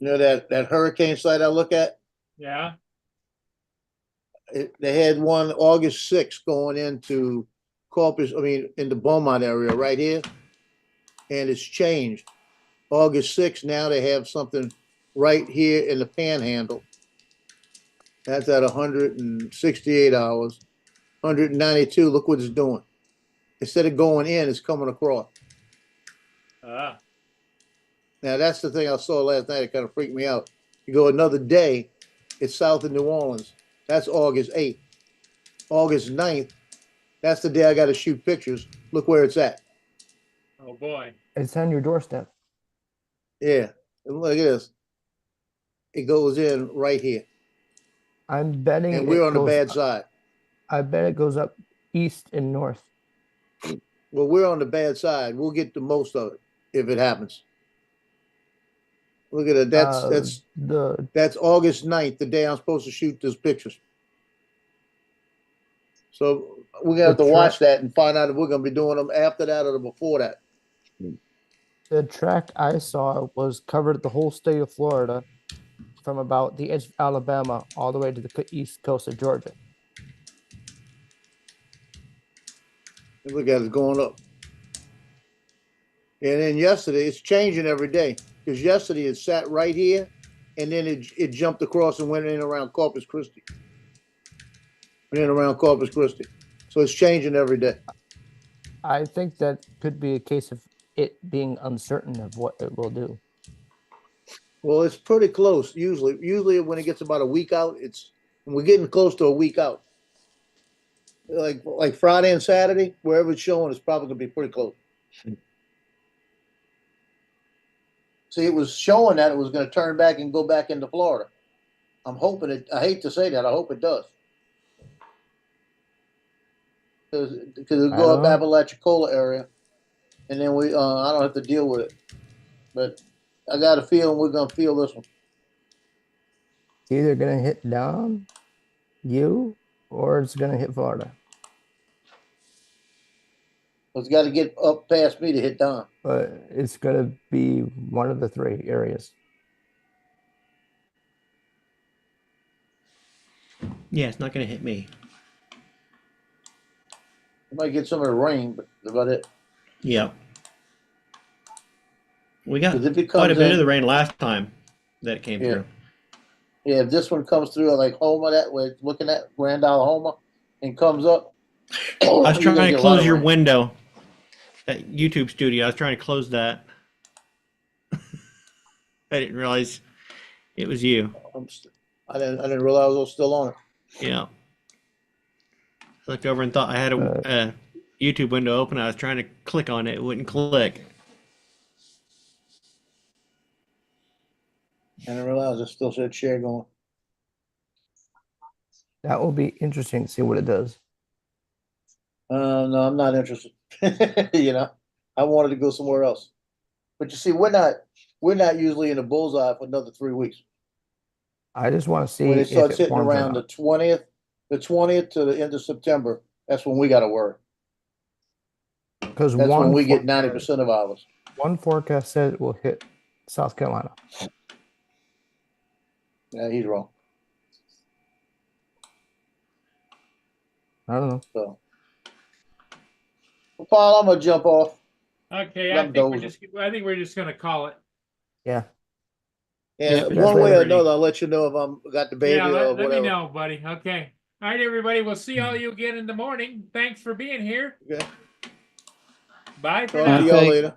You know that hurricane site I look at? Yeah. They had one August 6th going into in the Beaumont area right here. And it's changed. August 6th, now they have something right here in the Panhandle. That's at 168 hours. 192, look what it's doing. Instead of going in, it's coming across. Ah. Now that's the thing I saw last night. It kind of freaked me out. You go another day, it's south of New Orleans. That's August 8th. August 9th, that's the day I got to shoot pictures. Look where it's at. Oh boy. It's on your doorstep. Yeah. And look at this. It goes in right here. I'm betting And we're it on the goes bad up- side. I bet it goes up east and north. Well, we're on the bad side. We'll get the most of it if it happens. Look at it. That's August 9th, the day I'm supposed to shoot those pictures. So we're gonna have to watch that and find out if we're gonna be doing them after that or before that. The track I saw was covered the whole state of Florida from about the edge of Alabama all the way to the east coast of Georgia. And look at it going up. And then yesterday, it's changing every day. Because yesterday it sat right here, and then it jumped across and went in around Corpus Christi. Went in around Corpus Christi. So it's changing every day. I think that could be a case of it being uncertain of what it will do. Well, it's pretty close usually. Usually when it gets about a week out, we're getting close to a week out. Like Friday and Saturday, wherever it's showing, it's probably gonna be pretty close. See, it was showing that it was gonna turn back and go back into Florida. I'm hoping it. I hate to say that. I hope it does. Because it'll go up Apalachicola area, and then I don't have to deal with it. But I got a feeling we're gonna feel this one. Either gonna hit down you or it's gonna hit Florida. It's got to get up past me to hit down. But it's gonna be one of the three areas. Yeah, it's not going to hit me. I might get some of the rain, but that's about it. Yep. We got 'Cause if it quite a comes bit in- of the rain last time that it came Yeah. through. Yeah, if this one comes through like Homer, that way, looking at Grand Isle Homer, and comes up. I was trying to close your window that YouTube studio. I was trying to close that. I didn't realize it was you. I didn't realize I was still on it. Yeah. I looked over and thought I had a YouTube window open. I was trying to click on it. It wouldn't click. I didn't realize it still said share going. That will be interesting to see what it does. No, I'm not interested. You know, I wanted to go somewhere else. But you see, we're not usually in the bullseye for another 3 weeks. I just want to see When it if starts it hitting forms or around the not. 20th to the end of September, that's when we gotta worry. Because That's when we get forecast- 90% of ours. one forecast said it will hit South Carolina. Yeah, he's wrong. I don't know. So, well, Paul, I'm gonna jump off. Okay, I'm dozing. I think we're just gonna call it. Yeah. And Yeah, one way or later. another, I'll let you know if I'm got the baby Yeah, or let me whatever. know, buddy. Okay. All right, everybody. We'll see all you again in the morning. Thanks for being here. Okay. Bye for Talk now. to y'all Okay. later.